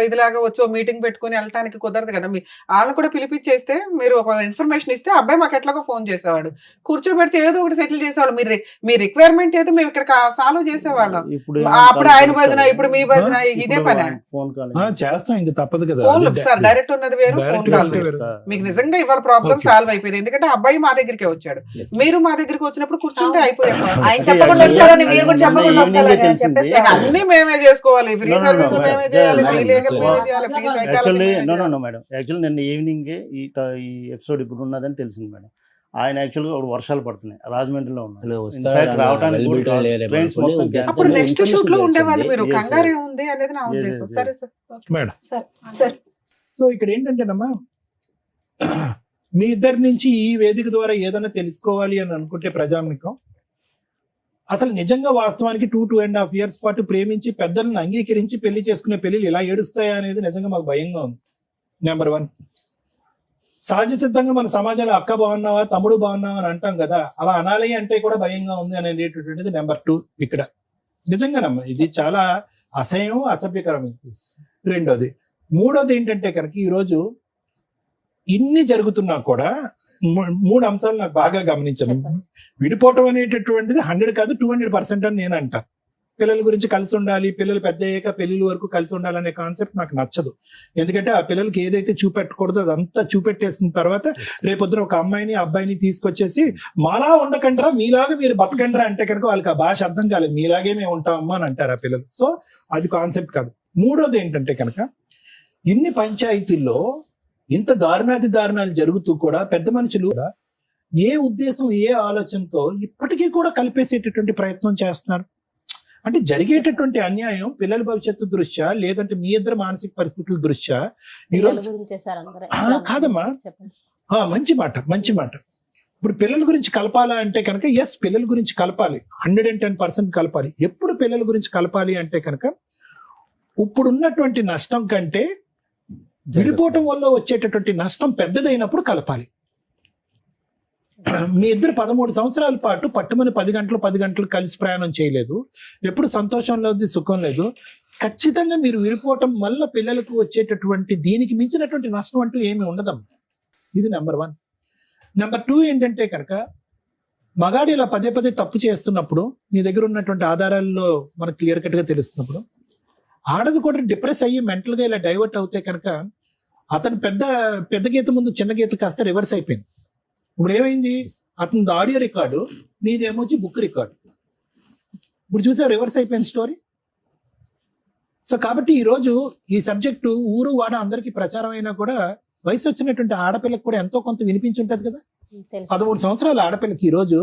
ఇదిలాగా వచ్చి మీటింగ్ పెట్టుకుని వెళ్ళటానికి కుదరదు కదా. వాళ్ళని కూడా పిలిపించేస్తే మీరు ఒక ఇన్ఫర్మేషన్ ఇస్తే అబ్బాయి మాకు ఎట్లాగో ఫోన్ చేసేవాడు, కూర్చోబెడితే ఏదో ఒకటి సెటిల్ చేసేవాడు. మీరు మీ రిక్వైర్మెంట్ ఏదో మేము ఇక్కడ సాల్వ్ చేసేవాళ్ళం. ఇప్పుడు అప్పుడు ఆయన భజన, ఇప్పుడు మీ భజన, ఇదే పని. ఫోన్ కాల్ చేస్తాం, ఇంకా తప్పదు కదా. ఫోన్ సార్ డైరెక్ట్ ఉన్నది వేరు, ఫోన్ Direct కాల్ ఉన్నది వేరు. వేరు. మీకు నిజంగా ఇవాళ ప్రాబ్లం Okay. సాల్వ్ అయిపోయింది. ఎందుకంటే అబ్బాయి మా దగ్గరికి వచ్చాడు, మీరు మా దగ్గరికి వచ్చినప్పుడు కూర్చుంటే అయిపోయాం. ఆయన చెప్పకుండా వచ్చారని మీరు కూడా చెప్పకుండా వస్తారని చెప్పేసి అన్ని మేమే చేసుకోవాలి. Free No, no, no, service no, మేమే no, చేయాలి, no, free no, legal no, మేమే no. చేయాలి, free actually psychology. No madam, actually నిన్న ఈవినింగ్ ఈ ఎపిసోడ్ ఇప్పుడు ఉన్నదని తెలిసింది మేడం. ఆయన యాక్చువల్గా వర్షాలు పడుతున్నాయి, రాజమండ్రిలో ఉన్నారు. Infact రావడానికి కూడా trains మొత్తం cancel. అప్పుడు నెక్స్ట్ షూట్ లో ఉండేవాళ్ళు. మీరు Yes, కంగారు yes. ఉంది అనేది నా Yes, ఉద్దేశం. yes, సరే yes. Sir. Madam, sir so ఇక్కడ ఏంటంటేనమ్మా, మీ ఇద్దరి నుంచి ఈ వేదిక ద్వారా ఏదైనా తెలుసుకోవాలి అని అనుకుంటే ప్రజానికం, అసలు నిజంగా వాస్తవానికి 2.5 years పాటు ప్రేమించి పెద్దలను అంగీకరించి పెళ్లి చేసుకునే పెళ్లిలు ఇలా ఏడుస్తాయా అనేది నిజంగా మాకు భయంగా ఉంది. నెంబర్ 1, సహజ సిద్ధంగా మన సమాజంలో అక్క బాగున్నావా తమ్ముడు బాగున్నావా అని అంటాం కదా, అలా అనాలి అంటే కూడా భయంగా ఉంది అనేటటువంటిది నెంబర్ 2 ఇక్కడ. నిజంగానమ్మా ఇది చాలా అసహ్యం, అసభ్యకరం. రెండోది. మూడోది ఏంటంటే కనుక ఈరోజు ఇన్ని జరుగుతున్నా కూడా 3 అంశాలు నాకు బాగా గమనించాను. విడిపోవటం అనేటటువంటిది 100 కాదు 200% అని నేను అంటా. పిల్లల గురించి కలిసి ఉండాలి, పిల్లలు పెద్ద అయ్యాక పెళ్లిల వరకు కలిసి ఉండాలనే కాన్సెప్ట్ నాకు నచ్చదు. ఎందుకంటే ఆ పిల్లలకి ఏదైతే చూపెట్టకూడదో అదంతా చూపెట్టేసిన తర్వాత రేపొద్దున ఒక అమ్మాయిని అబ్బాయిని తీసుకొచ్చేసి మాలా ఉండకండ్రా మీలాగా మీరు బతకండ్రా అంటే కనుక వాళ్ళకి ఆ భాష అర్థం కాలేదు. మీలాగే మేము ఉంటామమ్మా అని అంటారు ఆ పిల్లలు. సో అది కాన్సెప్ట్ కాదు. మూడోది ఏంటంటే కనుక ఇన్ని పంచాయతీల్లో ఇంత దారుణాలు జరుగుతూ కూడా పెద్ద మనుషులు ఏ ఉద్దేశం ఏ ఆలోచనతో ఇప్పటికీ కూడా కలిపేసేటటువంటి ప్రయత్నం చేస్తున్నారు. అంటే జరిగేటటువంటి అన్యాయం పిల్లల భవిష్యత్తు దృష్ట్యా లేదంటే మీ ఇద్దరు మానసిక పరిస్థితుల దృష్ట్యా ఈరోజు కాదమ్మా. మంచి మాట. ఇప్పుడు పిల్లల గురించి కలపాలా అంటే కనుక ఎస్, పిల్లల గురించి కలపాలి, 110% కలపాలి. ఎప్పుడు పిల్లల గురించి కలపాలి అంటే కనుక ఇప్పుడున్నటువంటి నష్టం కంటే విడిపోవటం వల్ల వచ్చేటటువంటి నష్టం పెద్దదైనప్పుడు కలపాలి. మీ ఇద్దరు 13 సంవత్సరాల పాటు పట్టుమని 10 గంటలు కలిసి ప్రయాణం చేయలేదు, ఎప్పుడు సంతోషం లేదు, సుఖం లేదు. ఖచ్చితంగా మీరు విడిపోవటం వల్ల పిల్లలకు వచ్చేటటువంటి దీనికి మించినటువంటి నష్టం అంటూ ఏమి ఉండదమ్మా. ఇది నెంబర్ 1. నెంబర్ 2 ఏంటంటే కనుక మగాడు ఇలా పదే తప్పు చేస్తున్నప్పుడు నీ దగ్గర ఉన్నటువంటి ఆధారాల్లో మనకు క్లియర్ కట్ గా తెలుస్తున్నప్పుడు ఆడది కూడా డిప్రెస్ అయ్యి మెంటల్ గా ఇలా డైవర్ట్ అవుతే కనుక అతను పెద్ద గీత ముందు చిన్న గీత కాస్త రివర్స్ అయిపోయింది. ఇప్పుడు ఏమైంది, అతని ఆడియో రికార్డు, నీదేమొచ్చి బుక్ రికార్డు. ఇప్పుడు చూసా రివర్స్ అయిపోయింది స్టోరీ. సో కాబట్టి ఈరోజు ఈ సబ్జెక్టు ఊరు వాడ అందరికీ ప్రచారం అయినా కూడా వయసు వచ్చినటువంటి ఆడపిల్లకి కూడా ఎంతో కొంత వినిపించుంటది కదా. 13 సంవత్సరాల ఆడపిల్లకి ఈరోజు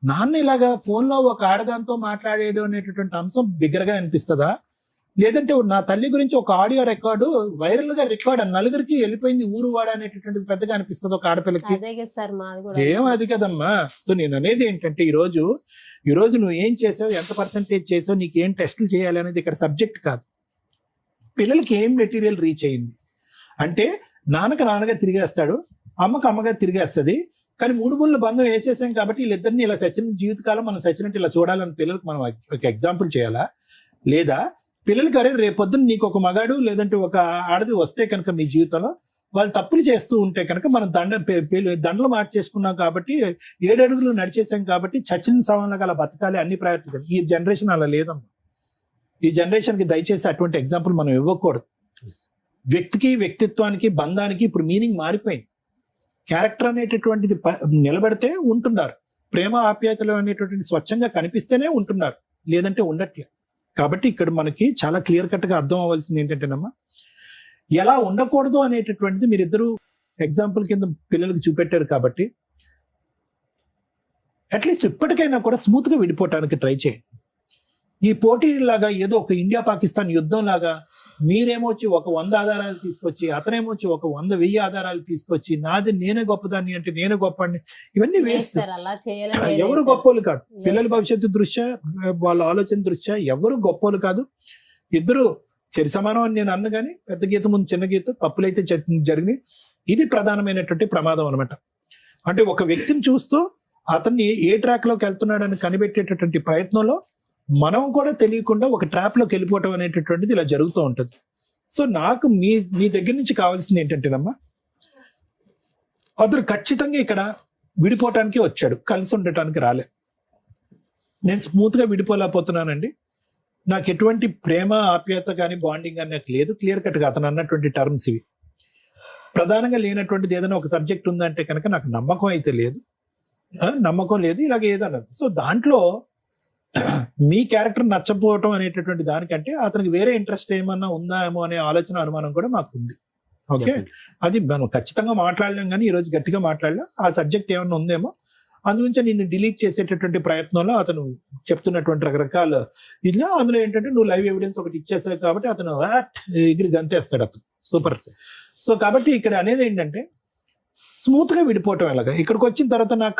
నాన్న ఇలాగా ఫోన్లో ఒక ఆడదాంతో మాట్లాడేయడం అనేటటువంటి అంశం బిగ్గరగా అనిపిస్తుందా, లేదంటే నా తల్లి గురించి ఒక ఆడియో రికార్డు వైరల్ గా రికార్డ్ నలుగురికి వెళ్ళిపోయింది ఊరు వాడ అనేటటువంటిది పెద్దగా అనిపిస్తుంది ఒక ఆడపిల్లకి? ఏం అది కదమ్మా. సో నేను అనేది ఏంటంటే ఈ రోజు నువ్వు ఏం చేసావు, ఎంత పర్సెంటేజ్ చేసావు, నీకు ఏం టెస్టులు చేయాలి అనేది ఇక్కడ సబ్జెక్ట్ కాదు. పిల్లలకి ఏం మెటీరియల్ రీచ్ అయింది అంటే నాన్నగా తిరిగేస్తాడు, అమ్మకి అమ్మగా తిరిగేస్తుంది. కానీ 3 ముళ్ళ బంధం వేసేసాం కాబట్టి వీళ్ళిద్దరిని ఇలా సచిన జీవితకాలం మనం సచ్చినట్టు ఇలా చూడాలని పిల్లలకు మనం ఒక ఎగ్జాంపుల్ చేయాలా? లేదా పిల్లలకి అరే రేపొద్దున నీకు ఒక మగాడు లేదంటే ఒక ఆడది వస్తే కనుక మీ జీవితంలో వాళ్ళు తప్పులు చేస్తూ ఉంటే కనుక మనం దండలు మార్చేసుకున్నాం కాబట్టి 7 అడుగులు నడిచేసాం కాబట్టి చచ్చిన సవాళ్ళగా అలా బతకాలి, అన్ని ప్రయత్నించాలి. ఈ జనరేషన్ అలా లేదమ్మా. ఈ జనరేషన్కి దయచేసి అటువంటి ఎగ్జాంపుల్ మనం ఇవ్వకూడదు. వ్యక్తికి, వ్యక్తిత్వానికి, బంధానికి ఇప్పుడు మీనింగ్ మారిపోయింది. క్యారెక్టర్ అనేటటువంటిది నిలబడితే ఉంటున్నారు, ప్రేమ ఆప్యాయతలు అనేటటువంటి స్వచ్ఛంగా కనిపిస్తేనే ఉంటున్నారు, లేదంటే ఉండట్లే. కాబట్టి ఇక్కడ మనకి చాలా క్లియర్ కట్ గా అర్థం అవ్వాల్సింది ఏంటంటేనమ్మా, ఎలా ఉండకూడదు అనేటటువంటిది మీరిద్దరూ ఎగ్జాంపుల్ కింద పిల్లలకు చూపెట్టారు కాబట్టి అట్లీస్ట్ ఇప్పటికైనా కూడా స్మూత్ గా విడిపోవటానికి ట్రై చేయండి. ఈ పోటీలాగా ఏదో ఒక ఇండియా పాకిస్తాన్ యుద్ధం లాగా మీరేమొచ్చి ఒక 100 ఆధారాలు తీసుకొచ్చి, అతనేమొచ్చి ఒక 100,000 ఆధారాలు తీసుకొచ్చి నేనే గొప్పదాన్ని అంటే నేనే గొప్పని, ఇవన్నీ వేస్ట్. ఎవరు గొప్పోళ్ళు కాదు. పిల్లల భవిష్యత్తు దృష్ట్యా, వాళ్ళ ఆలోచన దృష్ట్యా ఎవరు గొప్పోళ్ళు కాదు. ఇద్దరు చరి సమానం అని నేను అన్న కానీ పెద్ద గీత ముందు చిన్న గీత తప్పులైతే జరిగినాయి. ఇది ప్రధానమైనటువంటి ప్రమాదం అనమాట. అంటే ఒక వ్యక్తిని చూస్తూ అతన్ని ఏ ట్రాక్ లోకి వెళ్తున్నాడని కనిపెట్టేటటువంటి ప్రయత్నంలో మనం కూడా తెలియకుండా ఒక ట్రాప్ లోకి వెళ్ళిపోవటం అనేటటువంటిది ఇలా జరుగుతూ ఉంటుంది. సో నాకు మీ దగ్గర నుంచి కావాల్సింది ఏంటంటేనమ్మా, అతను ఖచ్చితంగా ఇక్కడ విడిపోవటానికి వచ్చాడు, కలిసి ఉండటానికి రాలే. నేను స్మూత్ గా విడిపోలేకపోతున్నానండి, నాకు ఎటువంటి ప్రేమ ఆప్యాయత కానీ బాండింగ్ కానీ నాకు లేదు. క్లియర్ కట్ గా అతను అన్నటువంటి టర్మ్స్ ఇవి. ప్రధానంగా లేనటువంటిది ఏదైనా ఒక సబ్జెక్ట్ ఉందంటే కనుక నాకు నమ్మకం అయితే లేదు, నమ్మకం లేదు, ఇలాగ ఏదన్నది. సో దాంట్లో మీ క్యారెక్టర్ నచ్చపోవటం అనేటటువంటి దానికంటే అతనికి వేరే ఇంట్రెస్ట్ ఏమన్నా ఉందా ఏమో అనే ఆలోచన, అనుమానం కూడా మాకు ఉంది. ఓకే, అది మనం ఖచ్చితంగా మాట్లాడలేం కానీ ఈరోజు గట్టిగా మాట్లాడలేం. ఆ సబ్జెక్ట్ ఏమన్నా ఉందేమో, అందుగురించి నిన్ను డిలీట్ చేసేటటువంటి ప్రయత్నంలో అతను చెప్తున్నటువంటి రకరకాల ఇలా, అందులో ఏంటంటే నువ్వు లైవ్ ఎవిడెన్స్ ఒకటి ఇచ్చేసావు కాబట్టి అతను ఎగిరి గంతేస్తాడు అతను. సూపర్. సో కాబట్టి ఇక్కడ అనేది ఏంటంటే స్మూత్ గా విడిపోవటం ఎలాగా. ఇక్కడికి వచ్చిన తర్వాత నాకు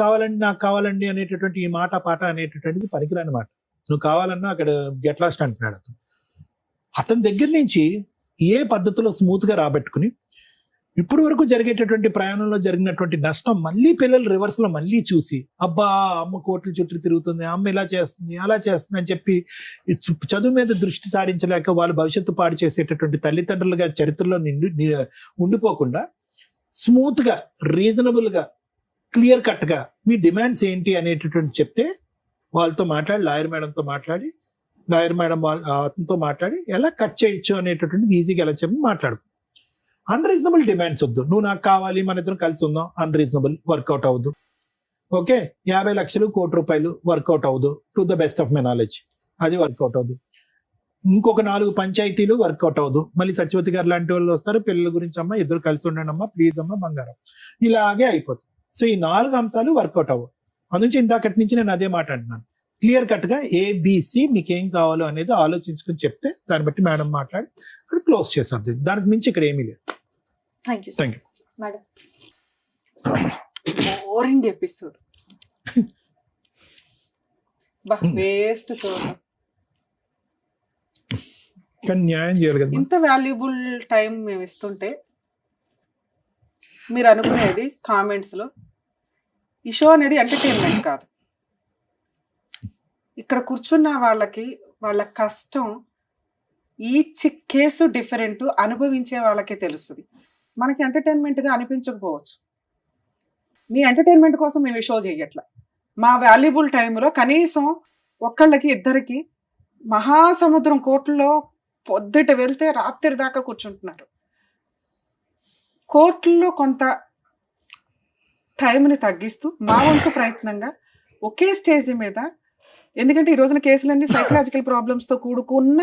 కావాలండి అనేటటువంటి ఈ మాట పాట అనేటటువంటిది పనికిరాని మాట. నువ్వు కావాలన్నా అక్కడ గెట్ లాస్ట్ అంటున్నాడు అతను. అతని దగ్గర నుంచి ఏ పద్ధతిలో స్మూత్ గా రాబెట్టుకుని ఇప్పుడు వరకు జరిగేటటువంటి ప్రయాణంలో జరిగినటువంటి నష్టం మళ్ళీ పిల్లలు రివర్స్ లో మళ్ళీ చూసి, అబ్బా అమ్మ కోట్ల చుట్టూ తిరుగుతుంది, అమ్మ ఇలా చేస్తుంది అలా చేస్తుంది అని చెప్పి చదువు మీద దృష్టి సారించలేక వాళ్ళు భవిష్యత్తు పాడు చేసేటటువంటి తల్లిదండ్రులుగా చరిత్రలో ఉండిపోకుండా స్మూత్ గా, రీజనబుల్ గా, క్లియర్ కట్ గా మీ డిమాండ్స్ ఏంటి అనేటటువంటి చెప్తే వాళ్ళతో మాట్లాడి, లాయర్ మేడంతో మాట్లాడి, లాయర్ మేడం అతనితో మాట్లాడి ఎలా కట్ చేయొచ్చు అనేటటువంటిది ఈజీగా ఎలా చెప్పి మాట్లాడు. అన్రీజనబుల్ డిమాండ్స్ వద్దు. నువ్వు నాకు కావాలి, మన ఇద్దరం కలిసి ఉందాం, అన్రీజనబుల్, వర్కౌట్ అవ్వదు. ఓకే, 50 లక్షలు, ₹1 కోటి వర్కౌట్ అవ్వదు. To the best of my knowledge అది వర్కౌట్ అవ్వదు. ఇంకొక 4 పంచాయతీలు వర్కౌట్ అవ్వదు. మళ్ళీ సత్యవతి గారు లాంటి వాళ్ళు వస్తారు, పిల్లల గురించి అమ్మ ఇద్దరు కలిసి ఉండండి అమ్మా ప్లీజ్ అమ్మ బంగారం, ఇలాగే అయిపోతుంది. సో ఈ 4 అంశాలు వర్కౌట్ అవ్వవు. అందునుంచి ఇందాకటి నుంచి నేను అదే మాట అంటున్నాను. క్లియర్ కట్ గా ABC మీకు ఏం కావాలో అనేది ఆలోచించుకుని చెప్తే దాన్ని బట్టి మేడం మాట్లాడి అది క్లోజ్ చేస్తుంది. దానికి మించి ఇక్కడ ఏమీ లేదు. Thank you madam. Boring episode, waste. కానీ న్యాయం చేయాలి కదా. ఇంత వాల్యుబుల్ టైం మేము ఇస్తుంటే మీరు అనుకునేది కామెంట్స్ లో ఈ షో అనేది ఎంటర్టైన్మెంట్ కాదు. ఇక్కడ కూర్చున్న వాళ్ళకి వాళ్ళ కష్టం, ఈచ్ కేసు డిఫరెంట్, అనుభవించే వాళ్ళకే తెలుస్తుంది. మనకి ఎంటర్టైన్మెంట్గా అనిపించకపోవచ్చు. మీ ఎంటర్టైన్మెంట్ కోసం మేము ఈ షో చేయట్లా. మా వాల్యుబుల్ టైంలో కనీసం ఒక్కళ్ళకి ఇద్దరికి మహాసముద్రం కోట్లలో పొద్దుట వెళ్తే రాత్రి దాకా కూర్చుంటున్నారు. కోర్టుల్లో కొంత టైంని తగ్గిస్తూ మా వంతు ప్రయత్నంగా ఒకే స్టేజ్ మీద, ఎందుకంటే ఈ రోజున కేసులన్నీ సైకలాజికల్ ప్రాబ్లమ్స్తో కూడుకున్న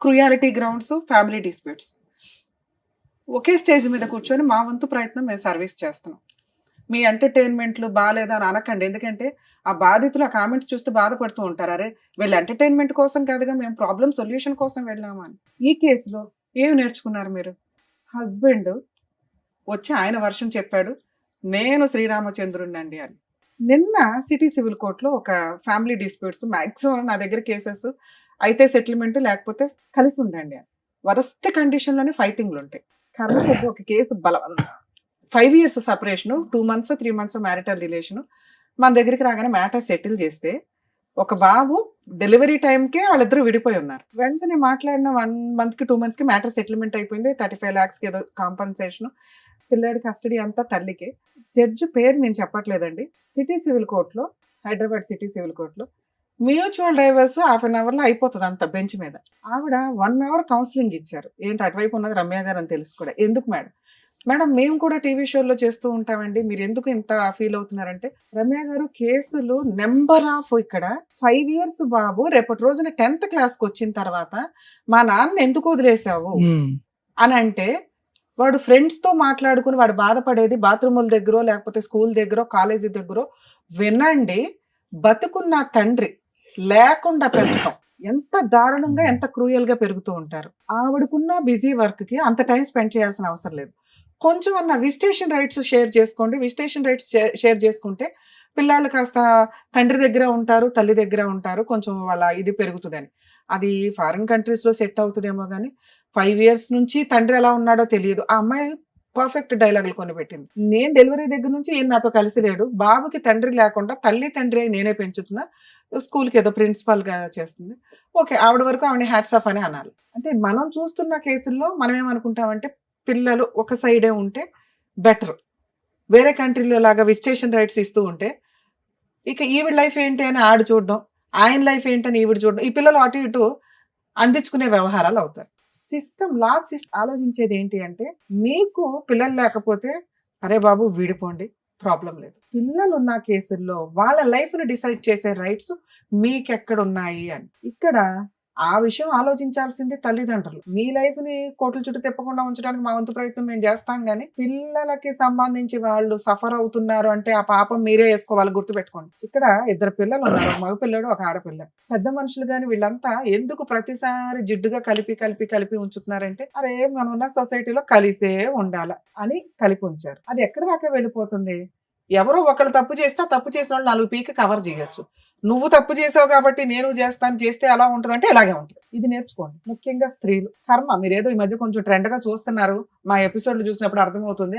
క్రుయాలిటీ గ్రౌండ్స్, ఫ్యామిలీ డిస్ప్యూట్స్, ఒకే స్టేజ్ మీద కూర్చొని మా వంతు ప్రయత్నం మేము సర్వీస్ చేస్తున్నాం. మీ ఎంటర్టైన్మెంట్లు బాగాలేదా అని అనకండి, ఎందుకంటే ఆ బాధితులు ఆ కామెంట్స్ చూస్తూ బాధపడుతూ ఉంటారు. అరే వీళ్ళు ఎంటర్టైన్మెంట్ కోసం కాదుగా, మేము ప్రాబ్లం సొల్యూషన్ కోసం వెళ్ళామని. ఈ కేసులో ఏమి నేర్చుకున్నారు మీరు? హస్బెండ్ వచ్చి ఆయన వర్షం చెప్పాడు, నేను శ్రీరామచంద్రుడినండి అని. నిన్న సిటీ సివిల్ కోర్టులో ఒక ఫ్యామిలీ డిస్ప్యూట్స్, మ్యాక్సిమం నా దగ్గర కేసెస్ అయితే సెటిల్మెంట్ లేకపోతే కలిసి ఉండండి అని. వరస్ట్ కండిషన్లోనే ఫైటింగ్లు ఉంటాయి. కర్ణాటక ఒక case 5 years separation, 2 months 3 months marital relation. మన దగ్గరికి రాగానే మ్యాటర్ సెటిల్ చేస్తే ఒక బాబు డెలివరీ టైంకే వాళ్ళిద్దరూ విడిపోయి ఉన్నారు. వెంటనే మాట్లాడిన 1 month 2 months కి సెటిల్మెంట్ అయిపోయింది. 35 lakhs ఏదో కాంపన్సేషన్, పిల్లాడి కస్టడీ అంతా తల్లికే. జడ్జి పేరు నేను చెప్పట్లేదండి. సిటీ సివిల్ కోర్టులో, హైదరాబాద్ సిటీ సివిల్ కోర్టులో మ్యూచువల్ డైవర్స్ 1/2 hour అయిపోతుంది అంత బెంచ్ మీద. ఆవిడ 1 hour కౌన్సిలింగ్ ఇచ్చారు. ఏంటి అటువైపు ఉన్నది రమ్య గారు అని తెలుసు కూడా. ఎందుకు మేడం మేము కూడా టీవీ షోలో చేస్తూ ఉంటామండి, మీరు ఎందుకు ఇంత ఫీల్ అవుతున్నారంటే, రమ్య గారు కేసులు నెంబర్ ఆఫ్, ఇక్కడ 5 years బాబు రేపటి రోజున 10th క్లాస్కి వచ్చిన తర్వాత మా నాన్న ఎందుకు వదిలేసావు అని అంటే, వాడు ఫ్రెండ్స్తో మాట్లాడుకుని వాడు బాధపడేది బాత్రూముల దగ్గర లేకపోతే స్కూల్ దగ్గర కాలేజీ దగ్గర వినండి. బతుకున్న తండ్రి లేకుండా పెంచడం ఎంత దారుణంగా, ఎంత క్రూయల్గా పెరుగుతూ ఉంటారు. ఆవిడకున్న బిజీ వర్క్కి అంత టైం స్పెండ్ చేయాల్సిన అవసరం లేదు. కొంచెం అన్న విజిటేషన్ రైట్స్ షేర్ చేసుకోండి. విజిటేషన్ రైట్స్ షేర్ చేసుకుంటే పిల్లలు కాస్త తండ్రి దగ్గర ఉంటారు, తల్లి దగ్గర ఉంటారు, కొంచెం వాళ్ళ ఇది పెరుగుతుందని. అది ఫారిన్ కంట్రీస్లో సెట్ అవుతుందేమో కానీ 5 years నుంచి తండ్రి ఎలా ఉన్నాడో తెలియదు. ఆ అమ్మాయి పర్ఫెక్ట్ డైలాగులు కొని పెట్టింది. నేను డెలివరీ దగ్గర నుంచి ఈయన నాతో కలిసి లేడు, బాబుకి తండ్రి లేకుండా తల్లి తండ్రి అయి నేనే పెంచుతున్నా, స్కూల్కి ఏదో ప్రిన్సిపాల్గా చేస్తుంది, ఓకే ఆవిడ వరకు ఆవిడ హ్యాట్స్ ఆఫ్ అని అనాలి. అంటే మనం చూస్తున్న కేసుల్లో మనం ఏమనుకుంటామంటే పిల్లలు ఒక సైడే ఉంటే బెటర్, వేరే కంట్రీలో లాగా విజిటేషన్ రైట్స్ ఇస్తూ ఉంటే ఇక ఈవిడ లైఫ్ ఏంటి అని ఆడు చూడడం, ఆయన లైఫ్ ఏంటని ఈవిడ చూడడం, ఈ పిల్లలు అటు ఇటు అందించుకునే వ్యవహారాలు అవుతారు. లా సిస్టమ్ ఆలోచించేది ఏంటి అంటే, మీకు పిల్లలు లేకపోతే అరే బాబు విడిపోండి, ప్రాబ్లం లేదు. పిల్లలు ఉన్న కేసుల్లో వాళ్ళ లైఫ్ని డిసైడ్ చేసే రైట్స్ మీకెక్కడ ఉన్నాయి అని. ఇక్కడ ఆ విషయం ఆలోచించాల్సింది తల్లిదండ్రులు. మీ లైఫ్ ని కోట్ల చుట్టూ తిప్పకుండా ఉంచడానికి మా వంతు ప్రయత్నం మేము చేస్తాం, కానీ పిల్లలకి సంబంధించి వాళ్ళు సఫర్ అవుతున్నారు అంటే ఆ పాపం మీరే వేసుకోవాలి. గుర్తుపెట్టుకోండి, ఇక్కడ 2 పిల్లలు ఉన్నారు, ఒక మగ పిల్లడు ఒక ఆడపిల్ల. పెద్ద మనుషులు కానీ వీళ్ళంతా ఎందుకు ప్రతిసారి జిడ్డుగా కలిపి ఉంచుతున్నారంటే, అరే మనం ఉన్న సొసైటీలో కలిసే ఉండాల అని కలిపి ఉంచారు. అది ఎక్కడి దాకా వెళ్ళిపోతుంది? ఎవరో ఒకళ్ళు తప్పు చేస్తే తప్పు చేసిన వాళ్ళు 4 పీకి కవర్ చేయొచ్చు. నువ్వు తప్పు చేసావు కాబట్టి నేను చేస్తాను, చేస్తే ఎలా ఉంటుంది అంటే ఇలాగే ఉంటుంది. ఇది నేర్చుకోండి. ముఖ్యంగా స్త్రీలు కర్మ. మీరేదో ఈ మధ్య కొంచెం ట్రెండ్ గా చూస్తున్నారు, మా ఎపిసోడ్లు చూసినప్పుడు అర్థమవుతుంది.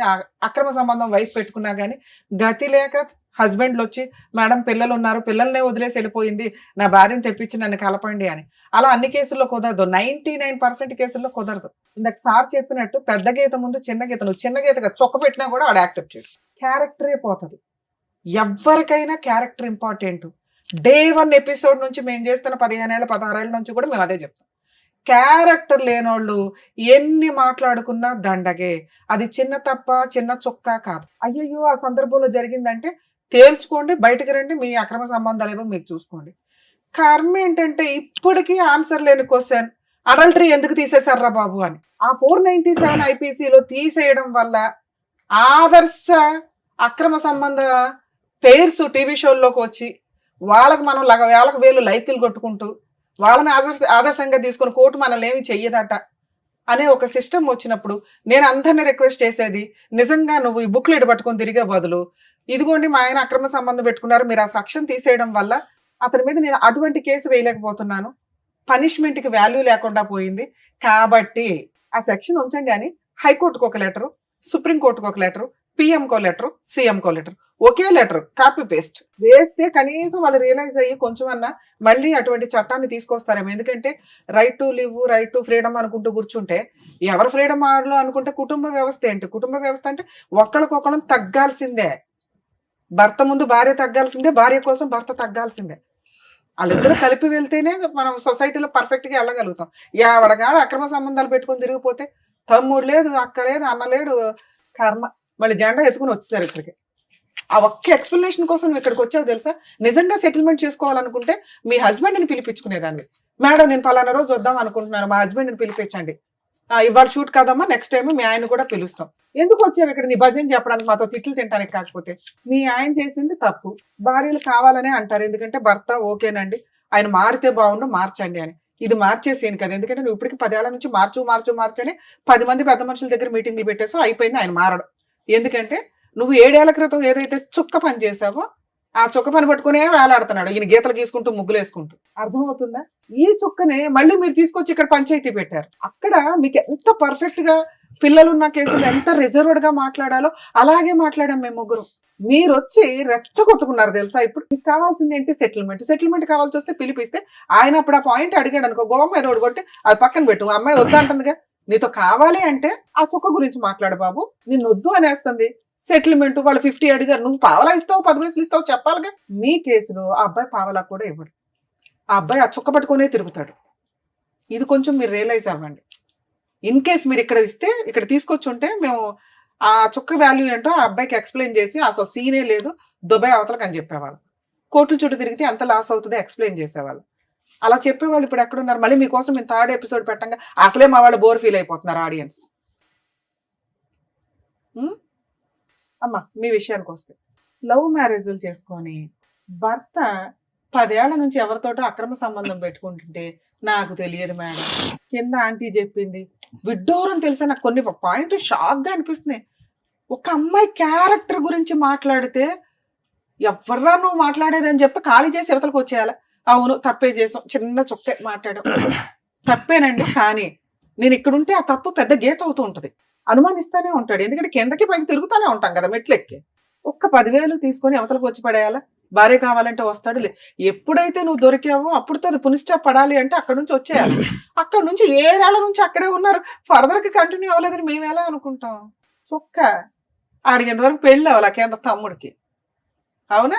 అక్రమ సంబంధం వైఫ్ పెట్టుకున్నా కానీ గతి లేక హస్బెండ్లు వచ్చి మేడం పిల్లలు ఉన్నారు, పిల్లల్నే వదిలేసి వెళ్ళిపోయింది, నా భార్యను తెప్పించి నన్ను కలపండి అని. అలా అన్ని కేసుల్లో కుదరదు, 99% కేసుల్లో కుదరదు. ఇందాక సార్ చెప్పినట్టు పెద్ద గీత ముందు చిన్న గీత, నువ్వు చిన్న గీతగా చొక్క పెట్టినా కూడా వాడు యాక్సెప్ట్ చేయడు. క్యారెక్టరే పోతుంది. ఎవరికైనా క్యారెక్టర్ ఇంపార్టెంట్. Day 1 ఎపిసోడ్ నుంచి మేము చేస్తున్న 15 ఏళ్ళ 16 ఏళ్ళ నుంచి కూడా మేము అదే చెప్తాం. క్యారెక్టర్ లేనోళ్ళు ఎన్ని మాట్లాడుకున్నా దండగే. అది చిన్న తప్ప చిన్న చొక్క కాదు. అయ్యయ్యో ఆ సందర్భంలో జరిగిందంటే తేల్చుకోండి, బయటకు రండి, మీ అక్రమ సంబంధాలు ఏమో మీకు చూసుకోండి. కర్మ ఏంటంటే ఇప్పటికీ ఆన్సర్ లేని క్వశ్చన్, అడల్టరీ ఎందుకు తీసేశారా బాబు అని. ఆ 497 IPCలో తీసేయడం వల్ల ఆదర్శ అక్రమ సంబంధ పేర్స్ టీవీ షోల్లోకి వచ్చి వాళ్ళకి మనం వేలకు వేలు లైకులు కొట్టుకుంటూ వాళ్ళని ఆదర్శంగా తీసుకుని కోర్టు మనల్ని ఏమి చెయ్యదట అనే ఒక సిస్టమ్ వచ్చినప్పుడు నేను అందరినీ రిక్వెస్ట్ చేసేది, నిజంగా నువ్వు ఈ బుక్లెట్ పట్టుకొని తిరిగే బదులు ఇదిగోండి మా ఆయన అక్రమ సంబంధం పెట్టుకున్నారు, మీరు ఆ సెక్షన్ తీసేయడం వల్ల అతని మీద నేను అటువంటి కేసు వేయలేకపోతున్నాను, పనిష్మెంట్కి వాల్యూ లేకుండా పోయింది, కాబట్టి ఆ సెక్షన్ ఉంచండి అని హైకోర్టుకు ఒక లెటరు, సుప్రీంకోర్టుకు ఒక లెటరు, పిఎంకో లెటరు, సీఎంకో లెటర్, ఒకే లెటర్ కాపీ పేస్ట్ వేస్తే కనీసం వాళ్ళు రియలైజ్ అయ్యి కొంచెం అన్నా మళ్ళీ అటువంటి చట్టాన్ని తీసుకొస్తారేమో. ఎందుకంటే right to live, right to freedom అనుకుంటూ కూర్చుంటే ఎవరు ఫ్రీడమ్ ఆడలో అనుకుంటే కుటుంబ వ్యవస్థ ఏంటి? కుటుంబ వ్యవస్థ అంటే ఒకళ్ళకొకళ్ళం తగ్గాల్సిందే. భర్త ముందు భార్య తగ్గాల్సిందే, భార్య కోసం భర్త తగ్గాల్సిందే. వాళ్ళిద్దరూ కలిపి వెళ్తేనే మనం సొసైటీలో పర్ఫెక్ట్ గా వెళ్ళగలుగుతాం. ఎవడగాడు అక్రమ సంబంధాలు పెట్టుకొని తిరిగిపోతే తమ్ముడు లేదు, అక్క లేదు, అన్న లేడు, కర్మ. మళ్ళీ జెండా ఎత్తుకుని వచ్చేసారు ఇక్కడికి. ఆ ఒక్క ఎక్స్ప్లెనేషన్ కోసం నువ్వు ఇక్కడికి వచ్చావు తెలుసా? నిజంగా సెటిల్మెంట్ చేసుకోవాలనుకుంటే మీ హస్బెండ్ని పిలిపించుకునేదాన్ని. మేడం నేను పలానా రోజు వద్దాం అనుకుంటున్నాను, మా హస్బెండ్ని పిలిపించండి. ఇవాళ షూట్ కాదమ్మా, నెక్స్ట్ టైం మీ ఆయన కూడా పిలుస్తాం. ఎందుకు వచ్చావు ఇక్కడ నీ భజన చెప్పడానికి, మాతో తిట్లు తింటానికి కాకపోతే? మీ ఆయన చేసింది తప్పు. భార్యలు కావాలనే అంటారు, ఎందుకంటే భర్త ఓకేనండి ఆయన మారితే బాగుండు మార్చండి అని. ఇది మార్చేసేను కదా, ఎందుకంటే నువ్వు ఇప్పటికి 10 ఏళ్ల నుంచి మార్చని 10 మంది పెద్ద మనుషుల దగ్గర మీటింగ్లు పెట్టేసో అయిపోయింది ఆయన మారడం. ఎందుకంటే నువ్వు 7 ఏళ్ల క్రితం ఏదైతే చుక్క పని చేసావో ఆ చుక్క పని పట్టుకునే వేలాడుతున్నాడు ఈయన, గీతలు గీసుకుంటూ ముగ్గులు వేసుకుంటూ. అర్థమవుతుందా? ఈ చుక్కనే మళ్ళీ మీరు తీసుకొచ్చి ఇక్కడ పంచాయతీ పెట్టారు. అక్కడ మీకు ఎంత పర్ఫెక్ట్ గా పిల్లలున్న కేసులు ఎంత రిజర్వ్డ్ గా మాట్లాడాలో అలాగే మాట్లాడాం మేము ముగ్గురు. మీరు వచ్చి రెచ్చగొట్టుకున్నారు తెలుసా. ఇప్పుడు మీకు కావాల్సింది ఏంటి? సెటిల్మెంట్ కావాల్సి వస్తే పిలిపిస్తే ఆయన అప్పుడు ఆ పాయింట్ అడిగాడు అనుకో, గోవ మీద కొట్టి అది పక్కన పెట్టు, అమ్మాయి వద్దంటుందిగా. నీతో కావాలి అంటే ఆ చుక్క గురించి మాట్లాడు బాబు, నిన్ను వద్దు అనేస్తుంది. సెటిల్మెంట్ వాళ్ళు 50 అడిగారు, నువ్వు పావలా ఇస్తావు 10 పైసలు ఇస్తావు చెప్పాలిగా. మీ కేసులో ఆ అబ్బాయి పావలా కూడా ఇవ్వడు, ఆ అబ్బాయి ఆ చుక్క పట్టుకునే తిరుగుతాడు. ఇది కొంచెం మీరు రియలైజ్ అవ్వండి. ఇన్ కేస్ మీరు ఇక్కడ ఇస్తే, ఇక్కడ తీసుకొచ్చి ఉంటే మేము ఆ చుక్క వాల్యూ ఏంటో ఆ అబ్బాయికి ఎక్స్ప్లెయిన్ చేసి అసలు సీనే లేదు దుబాయ్ అవతలకు అని చెప్పేవాళ్ళు. కోర్టుల చుట్టూ తిరిగితే ఎంత లాస్ అవుతుందో ఎక్స్ప్లెయిన్ చేసేవాళ్ళు. అలా చెప్పేవాళ్ళు ఇప్పుడు ఎక్కడున్నారు? మళ్ళీ మీకోసం మేము 3rd ఎపిసోడ్ పెట్టంగా అసలే మా వాళ్ళు బోర్ ఫీల్ అయిపోతున్నారు ఆడియన్స్. అమ్మా మీ విషయానికి వస్తే, లవ్ మ్యారేజ్లు చేసుకొని భర్త 10 ఏళ్ల నుంచి ఎవరితోటో అక్రమ సంబంధం పెట్టుకుంటుంటే నాకు తెలియదు మేడం, కింద ఆంటీ చెప్పింది, విడ్డూరం తెలుసా. నాకు కొన్ని పాయింట్ షాక్ గా అనిపిస్తున్నాయి. ఒక అమ్మాయి క్యారెక్టర్ గురించి మాట్లాడితే ఎవర్రా నువ్వు మాట్లాడేదని చెప్పి ఖాళీ చేసి యువతలకు వచ్చేయాలి. అవును తప్పే చేసాం, చిన్న చుక్కే మాట్లాడాం, తప్పేనండి. కానీ నేను ఇక్కడ ఉంటే ఆ తప్పు పెద్ద గీత అవుతూ ఉంటది, అనుమానిస్తానే ఉంటాడు. ఎందుకంటే కిందకి పైకి తిరుగుతానే ఉంటాం కదా మెట్లెక్కి. ఒక్క 10,000 తీసుకొని అవతలకు వచ్చి పడేయాలా? భార్య కావాలంటే వస్తాడు. ఎప్పుడైతే నువ్వు దొరికావో అప్పుడుతో అది పునిస్టాప్ పడాలి అంటే అక్కడ నుంచి వచ్చేయాలి. అక్కడ నుంచి 7 ఏళ్ల నుంచి అక్కడే ఉన్నారు, ఫర్దర్ కి కంటిన్యూ అవ్వలేదని మేము ఎలా అనుకుంటాం? చుక్క ఆడికి ఎంతవరకు పెళ్ళి అవ్వాలి కింద తమ్ముడికి, అవునా?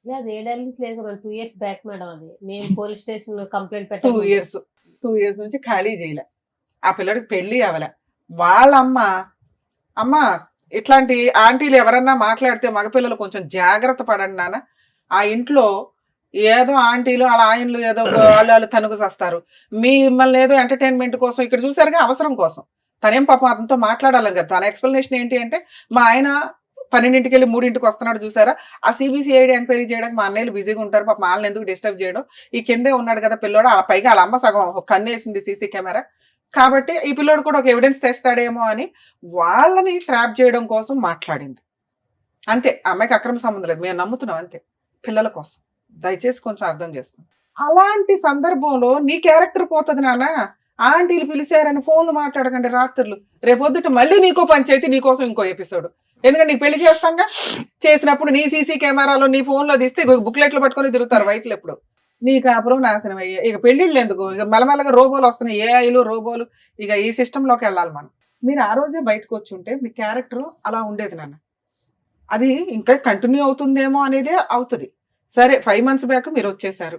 లేదు 7 ఏళ్ళ నుంచి లేదు మేడం, 2 years బ్యాక్ మేడం. అది మేము పోలీస్ స్టేషన్ కంప్లైంట్ 2 years నుంచి ఖాళీ చేయలే, ఆ పిల్లడికి పెళ్లి అవ్వలే. వాళ్ళ అమ్మ ఇట్లాంటి ఆంటీలు ఎవరన్నా మాట్లాడితే మగపిల్లలు కొంచెం జాగ్రత్త పడండి నాన్న. ఆ ఇంట్లో ఏదో ఆంటీలు వాళ్ళ ఆయనలు ఏదో వాళ్ళు తనుగు చేస్తారు, మిమ్మల్ని ఏదో ఎంటర్టైన్మెంట్ కోసం ఇక్కడ చూసారుగా, అవసరం కోసం. తనేం పాపం అతనితో మాట్లాడాలి కదా. తన ఎక్స్ప్లెనేషన్ ఏంటి అంటే, మా ఆయన 12ంటికి వెళ్ళి 3ంటికి వస్తున్నాడు చూసారా, ఆ CBCID ఎంక్వైరీ చేయడానికి మా అన్నయ్యలు బిజీగా ఉంటారు, పాప వాళ్ళని ఎందుకు డిస్టర్బ్ చేయడం, ఈ కిందే ఉన్నాడు కదా పిల్లోడు, ఆ పైగా వాళ్ళ అమ్మ సగం కన్నేసింది CC కెమెరా, కాబట్టి ఈ పిల్లోడు కూడా ఒక ఎవిడెన్స్ తెస్తాడేమో అని వాళ్ళని ట్రాప్ చేయడం కోసం మాట్లాడింది అంతే. అమ్మాయికి అక్రమ సంబంధం లేదు, మేము నమ్ముతున్నాం అంతే, పిల్లల కోసం. దయచేసి కొంచెం అర్థం చేస్తున్నాం. అలాంటి సందర్భంలో నీ క్యారెక్టర్ పోతుంది నాన్న. ఆంటీలు పిలిచారని ఫోన్లు మాట్లాడకండి రాత్రులు, రేపొద్దుట మళ్ళీ నీకో పంచాయతీ, నీకోసం ఇంకో ఎపిసోడ్. ఎందుకంటే నీకు పెళ్లి చేస్తాంగా, చేసినప్పుడు నీ CC కెమెరాలో నీ ఫోన్లో తీస్తే బుక్లెట్లు పట్టుకొని తిరుగుతారు వైఫ్లు. ఎప్పుడు నీ కాపురం నాశనం అయ్యే. ఇక పెళ్లిళ్ళు ఎందుకు, ఇక మెల్లమెల్లగా రోబోలు వస్తున్నాయి, AIలు రోబోలు, ఇక ఈ సిస్టంలోకి వెళ్ళాలి మనం. మీరు ఆ రోజే బయటకు వచ్చి ఉంటే మీ క్యారెక్టర్ అలా ఉండేది నాన్న. అది ఇంకా కంటిన్యూ అవుతుందేమో అనేదే అవుతుంది. సరే 5 months బ్యాక్ మీరు వచ్చేసారు,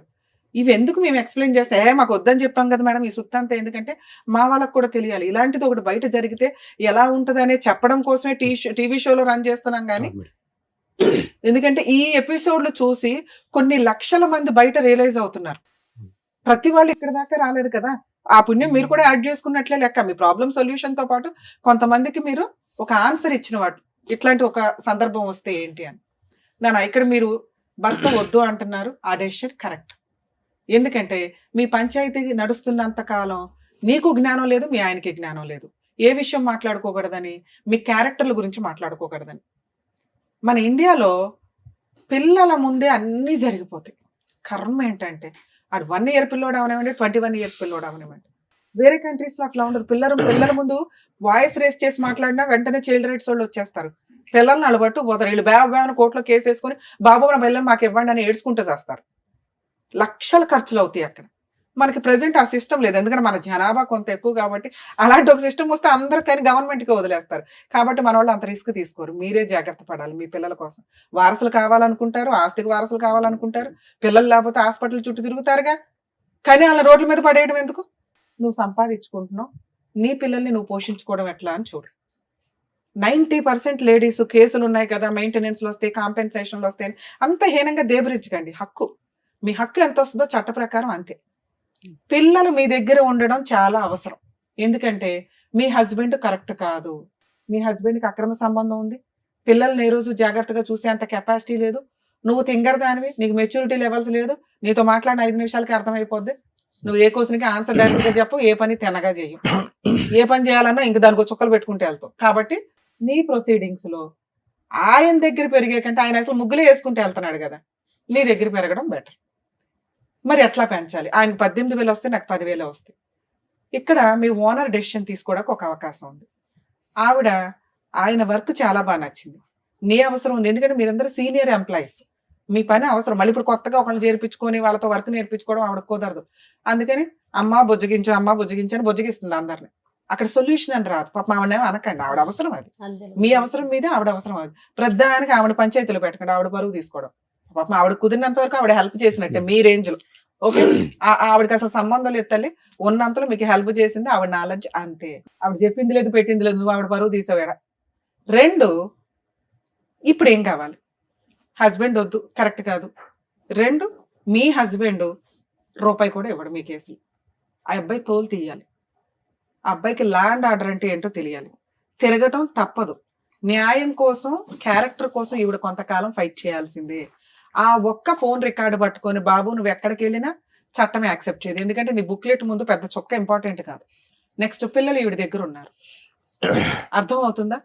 ఇవి ఎందుకు మేము ఎక్స్ప్లెయిన్ చేస్తే, మాకు వద్దని చెప్పాం కదా మేడం ఈ సుత్తంతా, ఎందుకంటే మా వాళ్ళకు కూడా తెలియాలి ఇలాంటిది ఒకటి బయట జరిగితే ఎలా ఉంటుంది అనే చెప్పడం కోసమే టీవీ షోలో రన్ చేస్తున్నాం. కానీ ఎందుకంటే ఈ ఎపిసోడ్లు చూసి కొన్ని లక్షల మంది బయట రియలైజ్ అవుతున్నారు. ప్రతి వాళ్ళు ఇక్కడ దాకా రాలేరు కదా, ఆ పుణ్యం మీరు కూడా యాడ్ చేసుకున్నట్లే లెక్క. మీ ప్రాబ్లం సొల్యూషన్ తో పాటు కొంతమందికి మీరు ఒక ఆన్సర్ ఇచ్చిన వాడు, ఇట్లాంటి ఒక సందర్భం వస్తే ఏంటి అని. నాన్న ఇక్కడ మీరు భర్త వద్దు అంటున్నారు, ఆ డెసిషన్ కరెక్ట్. ఎందుకంటే మీ పంచాయతీ నడుస్తున్నంత కాలం నీకు జ్ఞానం లేదు, మీ ఆయనకి జ్ఞానం లేదు. ఏ విషయం మాట్లాడుకోకూడదని, మీ క్యారెక్టర్ల గురించి మాట్లాడుకోకూడదని. మన ఇండియాలో పిల్లల ముందే అన్నీ జరిగిపోతాయి. కర్మ ఏంటంటే అది 1 year పిల్లోడు అవనివ్వండి, 21 years పిల్లోడు అవనివ్వండి. వేరే కంట్రీస్ లో అట్లా ఉండదు. పిల్లల ముందు వాయిస్ రేస్ చేసి మాట్లాడినా వెంటనే చైల్డ్ రైట్స్ వాళ్ళు వచ్చేస్తారు, పిల్లల్ని అలబట్టు పోతారు. వీళ్ళు బ్యాన్ కోర్టులో కేసు వేసుకొని బాబు నా పిల్లలు మాకు ఇవ్వండి అని ఏడ్చుకుంటూ చేస్తారు. లక్షల ఖర్చులు అవుతాయి అక్కడ. మనకి ప్రెసెంట్ ఆ సిస్టమ్ లేదు, ఎందుకంటే మన జనాభా కొంత ఎక్కువ కాబట్టి. అలాంటి ఒక సిస్టమ్ వస్తే అందరికైనా గవర్నమెంట్కి వదిలేస్తారు కాబట్టి మన వాళ్ళు అంత రిస్క్ తీసుకోరు. మీరే జాగ్రత్త పడాలి మీ పిల్లల కోసం. వారసులు కావాలనుకుంటారు, ఆస్తికి వారసులు కావాలనుకుంటారు, పిల్లలు లేకపోతే హాస్పిటల్ చుట్టూ తిరుగుతారుగా, కానీ వాళ్ళ రోడ్ల మీద పడేయడం ఎందుకు? నువ్వు సంపాదించుకుంటున్నావు, నీ పిల్లల్ని నువ్వు పోషించుకోవడం ఎట్లా అని చూడు. 90% లేడీస్ కేసులు ఉన్నాయి కదా, మెయింటెనెన్స్లు వస్తాయి, కాంపెన్సేషన్లు వస్తాయి, అంత హీనంగా దేబరించకండి. హక్కు, మీ హక్కు ఎంత వస్తుందో చట్ట ప్రకారం అంతే. పిల్లలు మీ దగ్గర ఉండడం చాలా అవసరం. ఎందుకంటే మీ హస్బెండ్ కరెక్ట్ కాదు, మీ హస్బెండ్కి అక్రమ సంబంధం ఉంది, పిల్లల్ని ఏ రోజు జాగ్రత్తగా చూసే అంత కెపాసిటీ లేదు, నువ్వు తింగరదానివి, నీకు మెచ్యూరిటీ లెవెల్స్ లేదు, నీతో మాట్లాడిన 5 నిమిషాలకి అర్థమైపోద్ది, నువ్వు ఏ క్వశ్చన్కి ఆన్సర్ డైరెక్ట్గా చెప్పు, ఏ పని తినగా చేయు, ఏ పని చేయాలన్నా ఇంక దానికి చుక్కలు పెట్టుకుంటే వెళ్తావు. కాబట్టి నీ ప్రొసీడింగ్స్ లో ఆయన దగ్గర పెరిగే కంటే, ఆయన అసలు ముగ్గులే వేసుకుంటే వెళ్తున్నాడు కదా, నీ దగ్గర పెరగడం బెటర్. మరి ఎట్లా పెంచాలి? ఆయన 18,000 వస్తే నాకు 10,000 వస్తాయి. ఇక్కడ మీ ఓనర్ డెసిషన్ తీసుకోవడానికి ఒక అవకాశం ఉంది. ఆవిడ ఆయన వర్క్ చాలా బాగా నచ్చింది, నీ అవసరం ఉంది, ఎందుకంటే మీరందరూ సీనియర్ ఎంప్లాయీస్, మీ పని అవసరం. మళ్ళీ ఇప్పుడు కొత్తగా ఒకళ్ళు చేర్పించుకొని వాళ్ళతో వర్క్ నేర్పించుకోవడం ఆవిడ కుదరదు. అందుకని అమ్మ బుజ్జగించు అని బుజ్జగిస్తుంది అందరిని. అక్కడ సొల్యూషన్ అని రాదు. పాప ఆవిడనేమో అనకండి, ఆవిడ అవసరం అది, మీ అవసరం మీదే ఆవిడ అవసరం అది. ప్రధానికి ఆవిడ పంచాయతీలు పెట్టకండి, ఆవిడ బరువు తీసుకోవడం. పాపం ఆవిడ కుదిరినంత వరకు ఆవిడ హెల్ప్ చేసినట్టే మీ రేంజ్ లో. ఓకే, ఆవిడకి అసలు సంబంధం లేదు తల్లి, ఉన్నంతలో మీకు హెల్ప్ చేసింది ఆవిడ నాలెడ్జ్ అంతే. ఆవిడ చెప్పింది లేదు, పెట్టింది లేదు, నువ్వు ఆవిడ బరువు తీసావేడ. 2, ఇప్పుడు ఏం కావాలి? హస్బెండ్ వద్దు, కరెక్ట్ కాదు. 2, మీ హస్బెండ్ రూపాయి కూడా ఇవ్వడు మీ కేసులు. ఆ అబ్బాయి తోలు తీయాలి, ఆ అబ్బాయికి ల్యాండ్ ఆర్డర్ అంటే ఏంటో తెలియాలి. తిరగటం తప్పదు. న్యాయం కోసం, క్యారెక్టర్ కోసం ఈవిడ కొంతకాలం ఫైట్ చేయాల్సిందే. ఆ ఒక్క ఫోన్ రికార్డు పట్టుకొని బాబు నువ్వు ఎక్కడికి వెళ్ళినా చట్టమే యాక్సెప్ట్ చేయదు. ఎందుకంటే నీ బుక్లెట్ ముందు పెద్ద చొక్క ఇంపార్టెంట్ కాదు. నెక్స్ట్ పిల్లలు ఈవిడ దగ్గర ఉన్నారు, అర్థం అవుతుందా?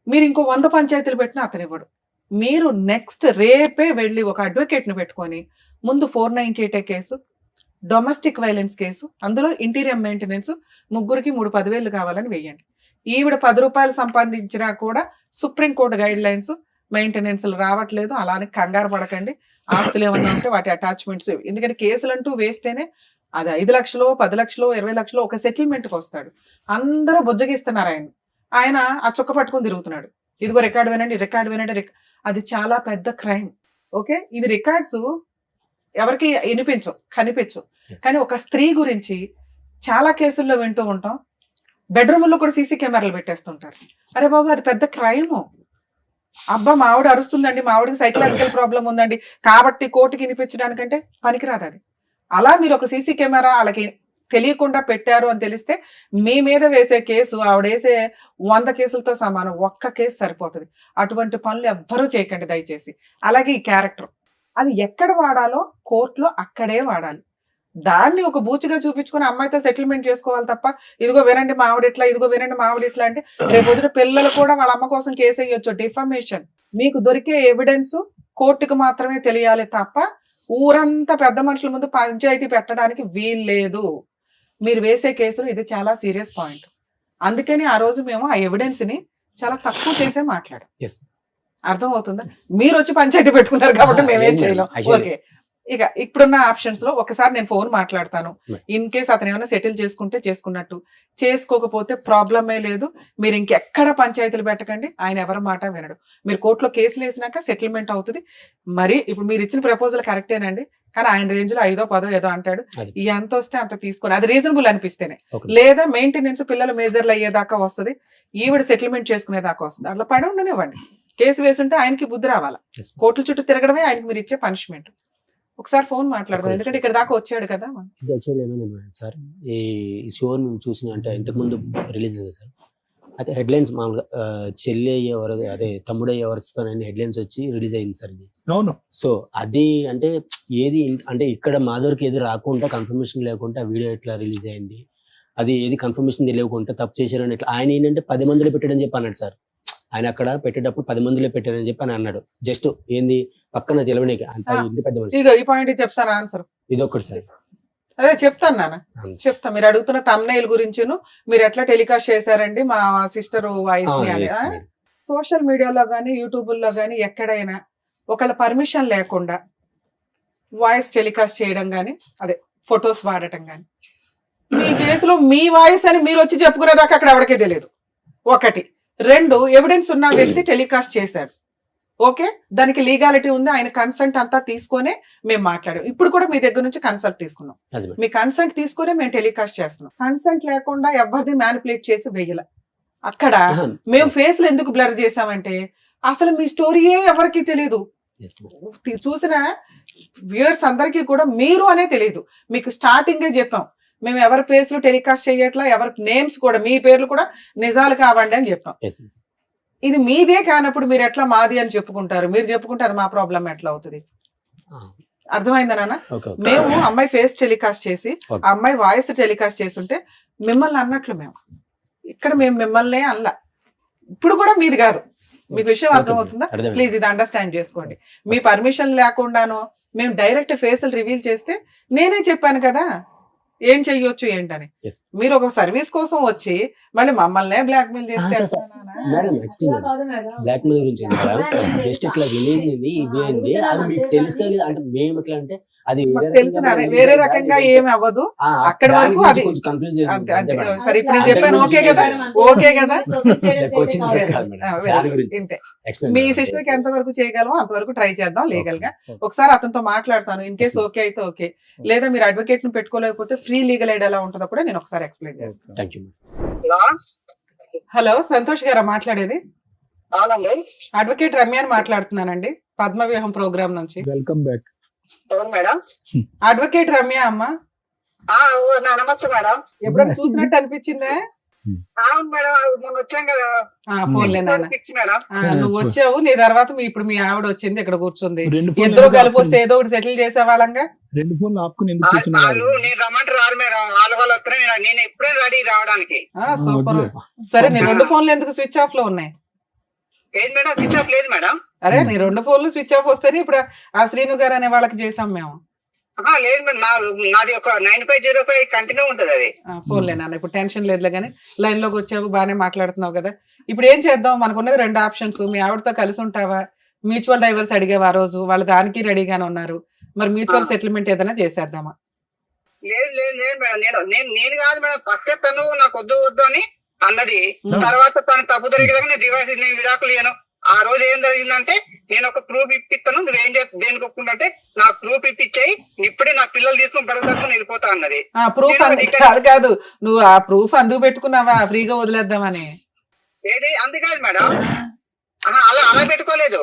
మీరు ఇంకో 100 పంచాయతీలు పెట్టినా అతను ఇవ్వడు. మీరు నెక్స్ట్ రేపే వెళ్ళి ఒక అడ్వకేట్ని పెట్టుకొని ముందు 498 కేసు, డొమెస్టిక్ వైలెన్స్ కేసు, అందులో ఇంటీరియర్ మెయింటెనెన్స్, ముగ్గురికి 3-10,000 కావాలని వేయండి. ఈవిడ 10 రూపాయలు సంపాదించినా కూడా సుప్రీంకోర్టు గైడ్ లైన్స్, మెయింటెనెన్స్లు రావట్లేదు, అలానే కంగారు పడకండి. ఆస్తులు ఏమన్నా ఉంటే వాటి అటాచ్మెంట్స్, ఎందుకంటే కేసులు అంటూ వేస్తేనే అది 5 లక్షలు, 10 లక్షలు, 20 లక్షలు ఒక సెటిల్మెంట్కి వస్తాడు. అందరూ బుజ్జగిస్తున్నారు ఆయన ఆ చుక్క పట్టుకొని తిరుగుతున్నాడు. ఇదిగో రికార్డు వినండి. అది చాలా పెద్ద క్రైమ్. ఓకే, ఇవి రికార్డ్స్ ఎవరికి కనిపించవు, కానీ ఒక స్త్రీ గురించి చాలా కేసుల్లో వింటూ ఉంటాం. బెడ్రూమ్లో కూడా సీసీ కెమెరాలు పెట్టేస్తుంటారు. అరే బాబు, అది పెద్ద క్రైమ్. అబ్బా మా ఆవిడ అరుస్తుందండి, మా ఆవిడకి సైకలాజికల్ ప్రాబ్లం ఉందండి కాబట్టి కోర్టుకి వినిపించడానికంటే పనికిరాదు అది. అలా మీరు ఒక సీసీ కెమెరా వాళ్ళకి తెలియకుండా పెట్టారు అని తెలిస్తే మీ మీద వేసే కేసు ఆవిడ వేసే 100 కేసులతో సమానం. ఒక్క కేసు సరిపోతుంది. అటువంటి పనులు ఎవ్వరూ చేయకండి దయచేసి. అలాగే ఈ క్యారెక్టర్, అది ఎక్కడ వాడాలో కోర్టులో అక్కడే వాడాలి. దాన్ని ఒక బూచిగా చూపించుకుని అమ్మాయితో సెటిల్మెంట్ చేసుకోవాలి తప్ప, ఇదిగో వినండి మా ఆవిడ ఇట్లా, ఇదిగో వినండి మా ఆవిడ ఇట్లా అంటే రేపు వదిన పిల్లలు కూడా వాళ్ళ అమ్మ కోసం కేసు వేయొచ్చు. డిఫమేషన్. మీకు దొరికే ఎవిడెన్స్ కోర్టుకు మాత్రమే తెలియాలి తప్ప ఊరంతా పెద్ద మనుషుల ముందు పంచాయతీ పెట్టడానికి వీల్లేదు. మీరు వేసే కేసులు ఇది చాలా సీరియస్ పాయింట్. అందుకని ఆ రోజు మేము ఆ ఎవిడెన్స్ ని చాలా తక్కువ చేసే మాట్లాడాం. అర్థం అవుతుందా? మీరు వచ్చి పంచాయతీ పెట్టుకున్నారు కాబట్టి మేమేం చేయలేం. ఓకే, ఇక ఇప్పుడున్న ఆప్షన్స్ లో ఒకసారి నేను ఫోన్ మాట్లాడతాను. ఇన్ కేస్ అతను ఏమైనా సెటిల్ చేసుకుంటే చేసుకున్నట్టు, చేసుకోకపోతే ప్రాబ్లమే లేదు. మీరు ఇంకెక్కడ పంచాయతీలు పెట్టకండి. ఆయన ఎవరి మాట వినడు. మీరు కోర్టులో కేసులు వేసినాక సెటిల్మెంట్ అవుతుంది. మరి ఇప్పుడు మీరు ఇచ్చిన ప్రపోజల్ కరెక్టేనండి, కానీ ఆయన రేంజ్ లో 5దో 10దో ఏదో అంటాడు. ఎంత వస్తే అంత తీసుకొని, అది రీజనబుల్ అనిపిస్తేనే, లేదా మెయింటెనెన్స్ పిల్లలు మేజర్లు అయ్యేదాకా వస్తుంది, ఈవిడ సెటిల్మెంట్ చేసుకునేదాకా వస్తుంది. అట్లా పడి ఉండనివ్వండి. కేసు వేసుంటే ఆయనకి బుద్ధి రావాలా. కోర్టుల చుట్టూ తిరగడమే ఆయనకి మీరు ఇచ్చే పనిష్మెంట్. ఒకసారి ఫోన్ మాట్లాడదాం, ఎందుకంటే ఇక్కడ దాకా వచ్చాడు కదా. ఇది యాక్చువల్లీ ఏమైంది సార్, ఈ షో మేము చూసిన అంటే ఇంతకుముందు రిలీజ్ అయింది సార్. అయితే హెడ్లైన్స్ మామూలుగా చెల్లి అయ్యేవారు, అదే తమ్ముడు అయ్యేవారు హెడ్లైన్స్ వచ్చి రిలీజ్ అయింది సార్ ఇది. అవును. సో అది అంటే ఏది అంటే ఇక్కడ మాధురికి ఏది రాకుండా, కన్ఫర్మేషన్ లేకుండా వీడియో ఎట్లా రిలీజ్ అయింది, అది ఏది కన్ఫర్మేషన్ తెలియకుండా తప్పు చేశారని ఎట్లా, ఆయన ఏంటంటే 10 మందిలో పెట్టాడని చెప్పి అన్నాడు సార్. ఆయన అక్కడ పెట్టేటప్పుడు 10 మందిలో పెట్టారని చెప్పి అని అన్నాడు. జస్ట్ ఏంది పక్కన తెలవనీకి అంత ఇంటి పెద్ద మనిషి. ఈ పాయింట్ చెప్తాను ఆన్సర్. ఇది ఒక్కటి సార్. అదే చెప్తాను నాన్న, చెప్తా. మీరు అడుగుతున్న తమ్నైల్ గురించిను మీరు ఎట్లా టెలికాస్ట్ చేశారండి మా సిస్టర్ వాయిస్ ని అని. సోషల్ మీడియాలో గానీ యూట్యూబ్లో గానీ ఎక్కడైనా ఒకళ్ళ పర్మిషన్ లేకుండా వాయిస్ టెలికాస్ట్ చేయడం గానీ, అదే ఫొటోస్ వాడటం కానీ. మీ కేసులో మీ వాయిస్ అని మీరు వచ్చి చెప్పుకునేదాకా అక్కడ ఎవరికే తెలియదు. 1 2 ఎవిడెన్స్ ఉన్న వ్యక్తి టెలికాస్ట్ చేశాడు. ఓకే, దానికి లీగాలిటీ ఉంది, ఆయన కన్సెంట్ అంతా తీసుకొనే మేము మాట్లాడాం. ఇప్పుడు కూడా మీ దగ్గర నుంచి కన్సల్ట్ తీసుకున్నాం. మీ కన్సెంట్ తీసుకునే మేము టెలికాస్ట్ చేస్తున్నాం. కన్సెంట్ లేకుండా ఎవరిది మ్యానిపులేట్ చేసి వెయ్యల. అక్కడ మేము ఫేస్లు ఎందుకు బ్లర్ చేసామంటే అసలు మీ స్టోరీయే ఎవరికి తెలియదు. చూసిన వ్యూయర్స్ అందరికీ కూడా మీరు అనే తెలియదు. మీకు స్టార్టింగే చెప్పాం, మేము ఎవరి ఫేస్లు టెలికాస్ట్ చేయట్లా, ఎవరి నేమ్స్ కూడా మీ పేర్లు కూడా నిజాలు కావండి అని చెప్పాం. ఇది మీదే కానప్పుడు మీరు ఎట్లా మాది అని చెప్పుకుంటారు? మీరు చెప్పుకుంటే అది మా ప్రాబ్లం ఎట్లా అవుతుంది? అర్థమైందా నాన్న? మేము అమ్మాయి ఫేస్ టెలికాస్ట్ చేసి ఆ అమ్మాయి వాయిస్ టెలికాస్ట్ చేస్తుంటే మిమ్మల్ని అన్నట్లు మేము ఇక్కడ మేము మిమ్మల్ని అల్లా. ఇప్పుడు కూడా మీది కాదు. మీకు విషయం అర్థమవుతుందా? ప్లీజ్ ఇది అండర్స్టాండ్ చేసుకోండి. మీ పర్మిషన్ లేకుండాను మేము డైరెక్ట్ ఫేసులు రివీల్ చేస్తే నేనే చెప్పాను కదా ఏం చెయ్యొచ్చు ఏంటని. మీరు ఒక సర్వీస్ కోసం వచ్చి మళ్ళీ మమ్మల్ని బ్లాక్ మెయిల్ చేస్తే మేడం బ్లాక్ మెయిల్ గురించి జస్ట్ ఇట్లా వినేది ఇవేంది అది మీకు తెలుసు అంటే మేము ఎట్లా అంటే అది వేరే రకంగా ఏమి అవ్వదు. అక్కడ వరకు అది సరే ఇప్పుడు నేను చెప్పాను. ఓకే కదా? ఓకే కదా? మీ సిస్టర్ కి ఎంత వరకు చేయగలమో అంతవరకు ట్రై చేద్దాం లీగల్ గా. ఒకసారి అతనితో మాట్లాడతాను. ఇన్ కేసు ఓకే అయితే ఓకే, లేదా మీరు అడ్వకేట్ ని పెట్టుకోలేకపోతే ఫ్రీ లీగల్ ఎయిడ్ ఎలా ఉంటుందో కూడా నేను ఒకసారి ఎక్స్ప్లెయిన్ చేస్తాను. హలో, సంతోష్ గారా మాట్లాడేది? అడ్వకేట్ రమ్య అని మాట్లాడుతున్నానండి, పద్మవ్యూహం ప్రోగ్రామ్ నుంచి. Welcome back. అడ్వకేట్ రమ్య అమ్మా. నమస్తే మేడం. ఎప్పుడైనా చూసినట్టు అనిపించిందా? అవును మేడం, మొన్న వచ్చాం కదా. ఫోన్లే నాన్న, మేడం నువ్వు వచ్చావు, నీ తర్వాత ఇప్పుడు మీ ఆవిడ వచ్చింది, ఇక్కడ కూర్చుంది. ఇద్దరు కలిపి వస్తే ఏదో ఒకటి సెటిల్ చేసేవాళ్ళంగా. 2 ఫోన్లు ఆపుకుని నేను రమ్మంటారు రారు మేడం, వాళ్ళు వస్తున్నాయి. నేను ఎప్పుడే రెడీ రావడానికి. సూపర్. సరే, నీ 2 ఫోన్లు ఎందుకు స్విచ్ ఆఫ్ లో ఉన్నాయి? ఏది మేడం స్విచ్ ఆఫ్ లేదు మేడం. అరే నీ 2 ఫోన్లు స్విచ్ ఆఫ్ వస్తేనే ఇప్పుడు ఆ శ్రీను గారు అనే వాళ్ళకి చేసాం మేము. లేదు మేడం, నాది ఒక 9505 కంటిన్యూ ఉంటది అది. ఫోన్లే నాన్న, ఇప్పుడు టెన్షన్ లేదులే కానీ లైన్ లోకి వచ్చావు, బాగానే మాట్లాడుతున్నావు కదా. ఇప్పుడు ఏం చేద్దాం? మనకున్నవి 2 ఆప్షన్స్. మీ ఆవిడతో కలిసి ఉంటావా? మ్యూచువల్ డైవర్స్ అడిగేవా ఆ రోజు? వాళ్ళు దానికి రెడీగానే ఉన్నారు. మరి మ్యూచువల్ సెటిల్మెంట్ ఏదైనా చేసేద్దామా? లేదు లేదు లేదు మేడం, నేను కాదు మేడం, ఫస్ట్ తను నాకు వద్దు అని అన్నది. తర్వాత తను తప్పు దొరికేదాకా నేను డివైస్ విడాకులు ఇయ్యను. ఆ రోజు ఏం జరిగిందంటే నేను ఒక ప్రూఫ్ ఇప్పిస్తాను, నువ్వేం దేనికి ఒప్పుకుంటే నాకు ప్రూఫ్ ఇప్పించాయి, ఇప్పుడే నా పిల్లలు తీసుకుని పెరుగుతాను వెళ్ళిపోతా అన్నది. ప్రూఫ్ అది కాదు, నువ్వు ఆ ప్రూఫ్ అందుకు పెట్టుకున్నావా ఫ్రీగా వదిలేద్దామని? ఏది అందుకాదు మేడం, అలా పెట్టుకోలేదు.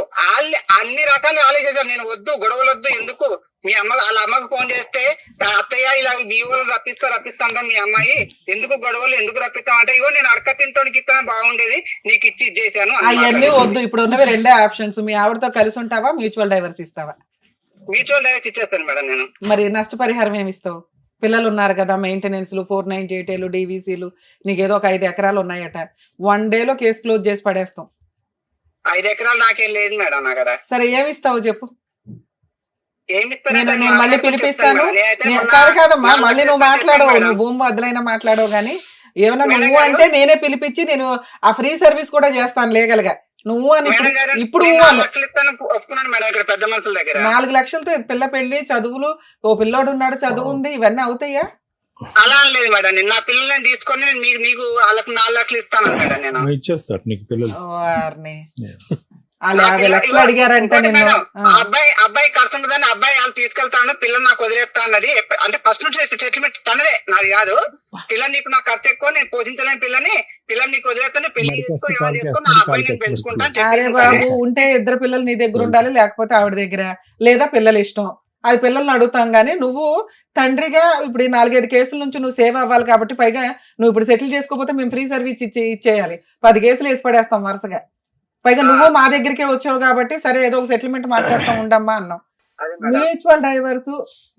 అన్ని రకాలు ఆలోచించారు. నేను వద్దు, గొడవలు వద్దు, ఎందుకు మీ వాళ్ళ అమ్మకి ఫోన్ చేస్తే అత్తయ్య ఇలా మీ ఊరు రప్పిస్తాను మీ అమ్మాయి, ఎందుకు గొడవలు ఎందుకు రప్పిస్తాం అంటే, ఇగో నేను అడక తింటానికి ఇస్తాను బాగుండేది, నీకు ఇచ్చి ఇచ్చేసాను. అవన్నీ వద్దు. ఇప్పుడు ఉన్నవి 2 ఆప్షన్స్. మీ ఆవిడతో కలిసి ఉంటావా, మ్యూచువల్ డైవర్స్ ఇస్తావా? మ్యూచువల్ డైవర్స్ ఇచ్చేస్తాను మేడం నేను. మరి నష్టపరిహారం ఏమి ఇస్తావు? పిల్లలు ఉన్నారు కదా, మెయింటెనెన్స్ లు, 498 డీవీసీలు, నీకేదో ఒక 5 ఎకరాలు ఉన్నాయట. 1 డేలో కేసు క్లోజ్ చేసి పడేస్తాం. 5 ఎకరాలు నాకేం లేదు మేడం నా కదా. సరే, ఏమి ఇస్తావు చెప్పు? నేను మళ్ళీ పిలిపిస్తాను. కాదమ్మా, మళ్ళీ నువ్వు మాట్లాడవు, నువ్వు భూమి వద్దలైనా మాట్లాడవు కానీ ఏమన్నా నువ్వు అంటే నేనే పిలిపించి నేను ఆ ఫ్రీ సర్వీస్ కూడా చేస్తాను లీగల్ గా. నువ్వు అని ఇప్పుడు 4 లక్షలతో పిల్ల పెళ్లి, చదువులు, ఓ పిల్లోడు ఉన్నాడు, చదువు ఉంది, ఇవన్నీ అవుతాయా? అలా లేదు మేడం, నేను నా పిల్లల్ని తీసుకొని మీకు వాళ్ళకి 4 లక్షలు ఇస్తాను మేడం. నేను ఇచ్చేస్తారు నీకు పిల్లలు. వాళ్ళు 50 లక్షలు అడిగారంటే నేను అబ్బాయి ఖర్చు ఉండదని అబ్బాయి వాళ్ళు తీసుకెళ్తాను, పిల్లలు నాకు వదిలేస్తా అన్నది. అంటే ఫస్ట్ నుంచి సెటిల్మెంట్ తనదే, నాది కాదు. పిల్లలు నీకు నాకు ఖర్చు ఎక్కువ, నేను పోషించలేని పిల్లని నీకు వదిలేస్తాను, పెళ్లి చేసుకో, నా అబ్బాయి నేను పెంచుకుంటాను. అరే బాబు, ఉంటే 2 పిల్లలు నీ దగ్గర ఉండాలి, లేకపోతే ఆవిడ దగ్గర, లేదా పిల్లలు ఇష్టం, అది పిల్లల్ని అడుగుతాం. గానీ నువ్వు తండ్రిగా ఇప్పుడు 4-5 కేసుల నుంచి నువ్వు సేవ్ అవ్వాలి కాబట్టి, పైగా నువ్వు ఇప్పుడు సెటిల్ చేసుకోకపోతే మేము ఫ్రీ సర్వీస్ ఇచ్చేయాలి. 10 కేసులు వేసి పడేస్తాం వరుసగా. పైగా నువ్వు మా దగ్గరికే వచ్చావు కాబట్టి సరే ఏదో ఒక సెటిల్మెంట్ మాట్లాడుతూ ఉండమ్మా అన్నాం. మ్యూచువల్ డైవర్స్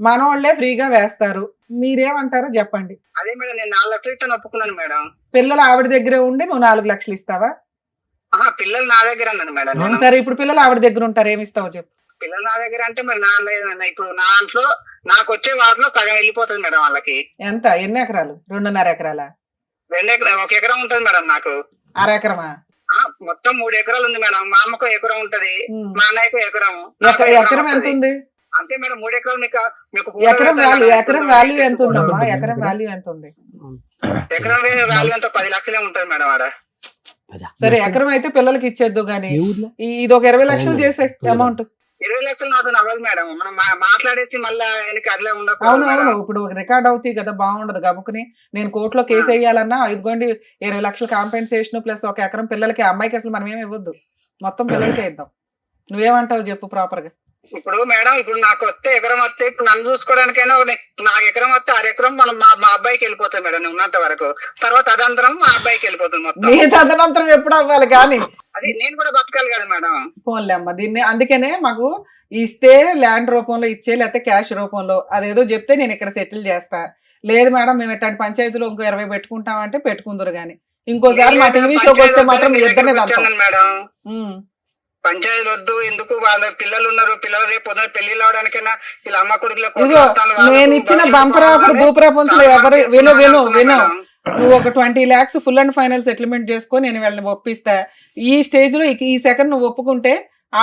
మనోళ్లే ఫ్రీగా వేస్తారు, మీరేమంటారో చెప్పండి. అదే మేడం, నేను 4 లక్షలు ఇస్తాను ఒప్పుకున్నాను మేడం. పిల్లలు ఆవిడ దగ్గరే ఉండి నువ్వు 4 లక్షలు ఇస్తావా? పిల్లలు నా దగ్గర అన్నాను మేడం. సరే, ఇప్పుడు పిల్లలు ఆవిడ దగ్గర ఉంటారు, ఏమి ఇస్తావో చెప్పు. పిల్లలు నా దగ్గర అంటే మరి నా లేదన్న, ఇప్పుడు నా దాంట్లో నాకు వచ్చే వాటిలో సగం వెళ్ళిపోతుంది మేడం వాళ్ళకి. ఎంత? ఎన్ని ఎకరాలు? 2.5 ఎకరాలా? 2 ఎకరాలు, 1 ఎకరం ఉంటుంది మేడం నాకు. 1/2 ఎకరమా? మొత్తం 3 ఎకరాలు ఉంది మేడం. మా అమ్మకు ఎకరం ఉంటది, మా అన్నయ్యకు ఎకరం. ఎకరం ఎంత ఉంది? అంతే మేడం 3 ఎకరాలు మీకు ఎకరం వాల్యూ ఎంత ఉందమ్మా? ఎకరం వాల్యూ ఎంత ఉంది? ఎకరం వాల్యూ ఎంత 10 లక్షలే ఉంటుంది మేడం ఆడ. సరే ఎకరం అయితే పిల్లలకి ఇచ్చేద్దు గానీ ఇది ఒక 20 లక్షలు చేసే అమౌంట్. 20 లక్షలు నాతో అవ్వదు మేడం, మనం మాట్లాడేసి మళ్ళీ అట్లే అవును ఇప్పుడు రికార్డ్ అవుతాయి కదా, బాగుండదు. గబుకుని నేను కోర్టులో కేసు వేయాలన్నా ఇదిగోండి 20 లక్షలు కాంపెన్సేషన్ ప్లస్ ఒక ఎకరం పిల్లలకి. అమ్మాయికి అసలు మనం ఏమి ఇవ్వద్దు, మొత్తం పిల్లలకే ఇద్దాం. నువ్వేమంటావు చెప్పు ప్రాపర్ గా. ఇప్పుడు మేడం ఇప్పుడు నాకు వస్తే ఎకరం వస్తే ఇప్పుడు నన్ను చూసుకోవడానికైనా నాకు ఎకరం వస్తే 6 ఎకరం మనం మా అబ్బాయికి వెళ్ళిపోతాయి మేడం ఉన్నంత వరకు. తర్వాత అదంతరం మా అబ్బాయికి వెళ్ళిపోతుంది మొత్తం. తదనంతరం ఎప్పుడు అవ్వాలి కానీ అది నేను కూడా బతకాలి కదా మేడం. పోన్లే అమ్మ, దీన్ని అందుకనే మాకు ఇస్తే ల్యాండ్ రూపంలో ఇచ్చే లేకపోతే క్యాష్ రూపంలో అదేదో చెప్తే నేను ఇక్కడ సెటిల్ చేస్తా. లేదు మేడం మేము ఇట్లాంటి పంచాయతీలో ఇంకో 20 పెట్టుకుంటామంటే పెట్టుకుందరు గానీ ఇంకోసారి మా టీవీ షోకి వస్తే మాత్రం మీ ఇద్దరినే మేడం. పంచాయతీలు వద్దు, ఎందుకు వాళ్ళ పిల్లలు ఉన్నారు, పిల్లలు రేపు పొద్దున పెళ్లిళ్ళు అవడానికైనా ఇలా అమ్మ కొడుకులకు. నేను ఇచ్చిన బంపర్ ఆఫర్ భూప్రపంచంలో ఎవరు విను నువ్వు ఒక 20 lakhs full and final settlement చేసుకో, నేను వీళ్ళని ఒప్పిస్తా. ఈ స్టేజ్ లో ఈ సెకండ్ నువ్వు ఒప్పుకుంటే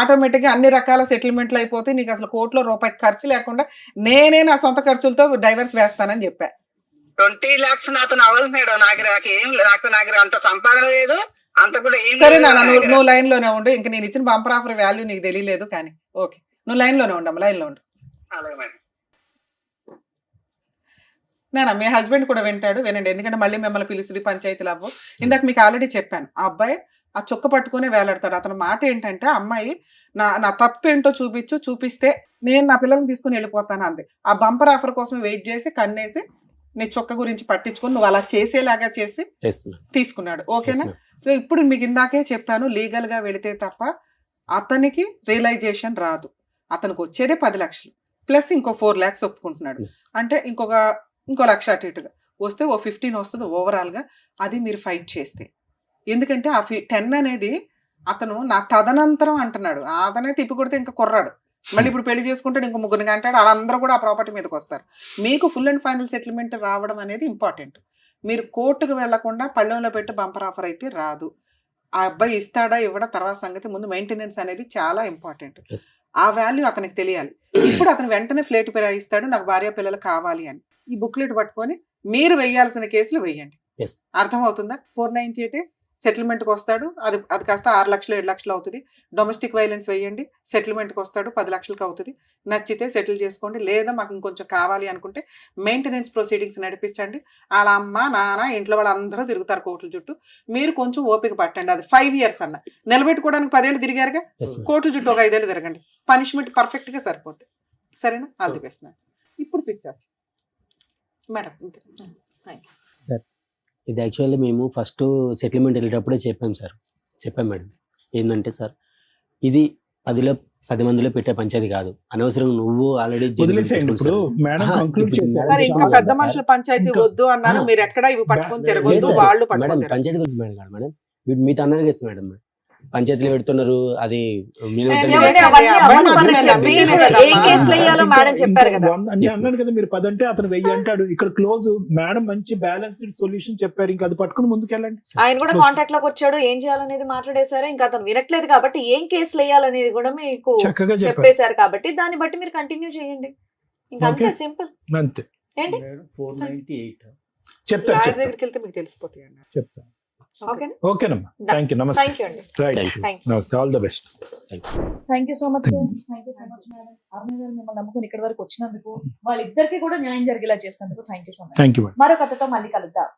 ఆటోమేటిక్ గా అన్ని రకాల సెటిల్మెంట్లు అయిపోతాయి. నీకు అసలు కోర్టులో రూపాయి ఖర్చు లేకుండా నేనే నా సొంత ఖర్చులతో డైవర్స్ వేస్తానని చెప్పా. 20 lakhs నాతో అవ్వదు మేడం, నాకు అంత సంపాదన లేదు, అంత కూడా ఏం. సరే నాన్న నువ్వు లైన్ లోనే ఉండు. ఇంకా నేను ఇచ్చిన బంపర్ ఆఫర్ వాల్యూ నీకు తెలియలేదు కానీ ఓకే, నువ్వు లైన్ లోనే ఉండమ్మా, లైన్ లో ఉండు. నాన్న మీ హస్బెండ్ కూడా వినండి, ఎందుకంటే మళ్ళీ మిమ్మల్ని పిలుస్తుంది పంచాయతీలు అవ్వు. ఇందాక మీకు ఆల్రెడీ చెప్పాను, ఆ అబ్బాయి ఆ చొక్క పట్టుకుని వేలాడతాడు. అతని మాట ఏంటంటే అమ్మాయి నా తప్పు ఏంటో చూపిస్తే నేను నా పిల్లల్ని తీసుకుని వెళ్ళిపోతాను అంది. ఆ బంపర్ ఆఫర్ కోసం వెయిట్ చేసి కన్నేసి నీ చొక్క గురించి పట్టించుకుని నువ్వు అలా చేసేలాగా చేసి తీసుకున్నాడు. ఓకేనా? సో ఇప్పుడు మీకు ఇందాకే చెప్పాను, లీగల్ గా వెళితే తప్ప అతనికి రియలైజేషన్ రాదు. అతనికి వచ్చేదే 10 లక్షలు ప్లస్ ఇంకో 4 lakhs ఒప్పుకుంటున్నాడు. అంటే ఇంకో 1 లక్ష అటు ఇటుగా వస్తే ఓ 15 వస్తుంది ఓవరాల్ గా. అది మీరు ఫైట్ చేస్తే, ఎందుకంటే ఆ 10 అనేది అతను నా తదనంతరం అంటున్నాడు. అతనే తిప్పి కొడితే ఇంకా కుర్రాడు, మళ్ళీ ఇప్పుడు పెళ్లి చేసుకుంటాడు, ఇంకో 3 అంటాడు. వాళ్ళందరూ కూడా ఆ ప్రాపర్టీ మీదకి వస్తారు. మీకు ఫుల్ అండ్ ఫైనల్ సెటిల్మెంట్ రావడం అనేది ఇంపార్టెంట్. మీరు కోర్టుకు వెళ్లకుండా పళ్ళెంలో పెట్టి బంపర్ ఆఫర్ అయితే రాదు. ఆ అబ్బాయి ఇస్తాడా ఇవ్వడా తర్వాత సంగతి, ముందు మెయింటెనెన్స్ అనేది చాలా ఇంపార్టెంట్. ఆ వాల్యూ అతనికి తెలియాలి. ఇప్పుడు అతను వెంటనే ఫ్లేట్ ఇస్తాడు, నాకు భార్య పిల్లలు కావాలి అని. ఈ బుక్లెట్ పట్టుకొని మీరు వేయాల్సిన కేసులు వేయండి. అర్థమవుతుందా? 498 సెటిల్మెంట్కి వస్తాడు, అది కాస్త 6 లక్షలు 7 లక్షలు అవుతుంది. డొమెస్టిక్ వైలెన్స్ వేయండి, సెటిల్మెంట్కి వస్తాడు 10 లక్షలకు అవుతుంది. నచ్చితే సెటిల్ చేసుకోండి, లేదా మాకు ఇంకొంచెం కావాలి అనుకుంటే మెయింటెనెన్స్ ప్రొసీడింగ్స్ నడిపించండి. వాళ్ళ అమ్మ నాన్న ఇంట్లో వాళ్ళందరూ తిరుగుతారు కోర్టుల చుట్టూ. మీరు కొంచెం ఓపిక పట్టండి. అది 5 years అన్న నిలబెట్టుకోవడానికి 10 ఏళ్ళు తిరిగారుగా, కోర్టుల చుట్టూ ఒక 5 ఏళ్ళు తిరగండి, పనిష్మెంట్ పర్ఫెక్ట్ గా సరిపోతుంది. సరేనా? All the best. ఇప్పుడు పిచ్చారు మేడం. ఇది యాక్చువల్లీ మేము ఫస్ట్ సెటిల్మెంట్ వెళ్ళేటప్పుడే చెప్పాం మేడం. ఏంటంటే సార్, ఇది 10 మందిలో పెట్టే పంచాయతీ కాదు, అనవసరం నువ్వు ఆల్రెడీ ఇంకా పెద్ద మనుషుల పంచాయతీ వద్దు అన్నారు. మీరు ఎక్కడ ఇవి పట్టుకొని తిరగొద్దు, వాళ్ళు మేడం పంచాయతీ గురించి మేడం మీతో అన్నారు కదా మేడం, పంచాయతీలు పెడుతున్నారు. అది అన్నాడు కదా మీరు 10 అంటే అతను 1000 అంటాడు. ఇక్కడ క్లోజ్ మేడం మంచి బ్యాలెన్స్డ్ సొల్యూషన్ చెప్పారు. ఇంకా అది పట్టుకుని ముందుకెళ్ళండి. ఆయన కూడా కాంటాక్ట్ లోకి వచ్చాడు, ఏం చేయాలనేది మాట్లాడేశారు. ఇంకా అతను వినట్లేదు కాబట్టి ఏం కేసులు వేయాలనేది కూడా మీకు చక్కగా చెప్పేశారు. కాబట్టి దాన్ని బట్టి మీరు కంటిన్యూ చేయండి. ఇంకా అంతే, సింపుల్. అంతే. ఏంటి చెప్తారు దగ్గరికి వెళ్తే మీకు తెలిసిపోతాయి అన్నారు. చెప్తాను. ఓకేనమ్మా, థ్యాంక్ యూ. నమస్తే. Right, all the best. Thank you so much. Thank you so much madam. Aruna garu మిమ్మల్ని నమ్ముకుని ఇక్కడి వరకు వచ్చినందుకు, వాళ్ళిద్దరికి కూడా న్యాయం జరిగేలా చేసినందుకు thank you so much. Thank you. మరో కథతో మళ్ళీ కలుద్దాం.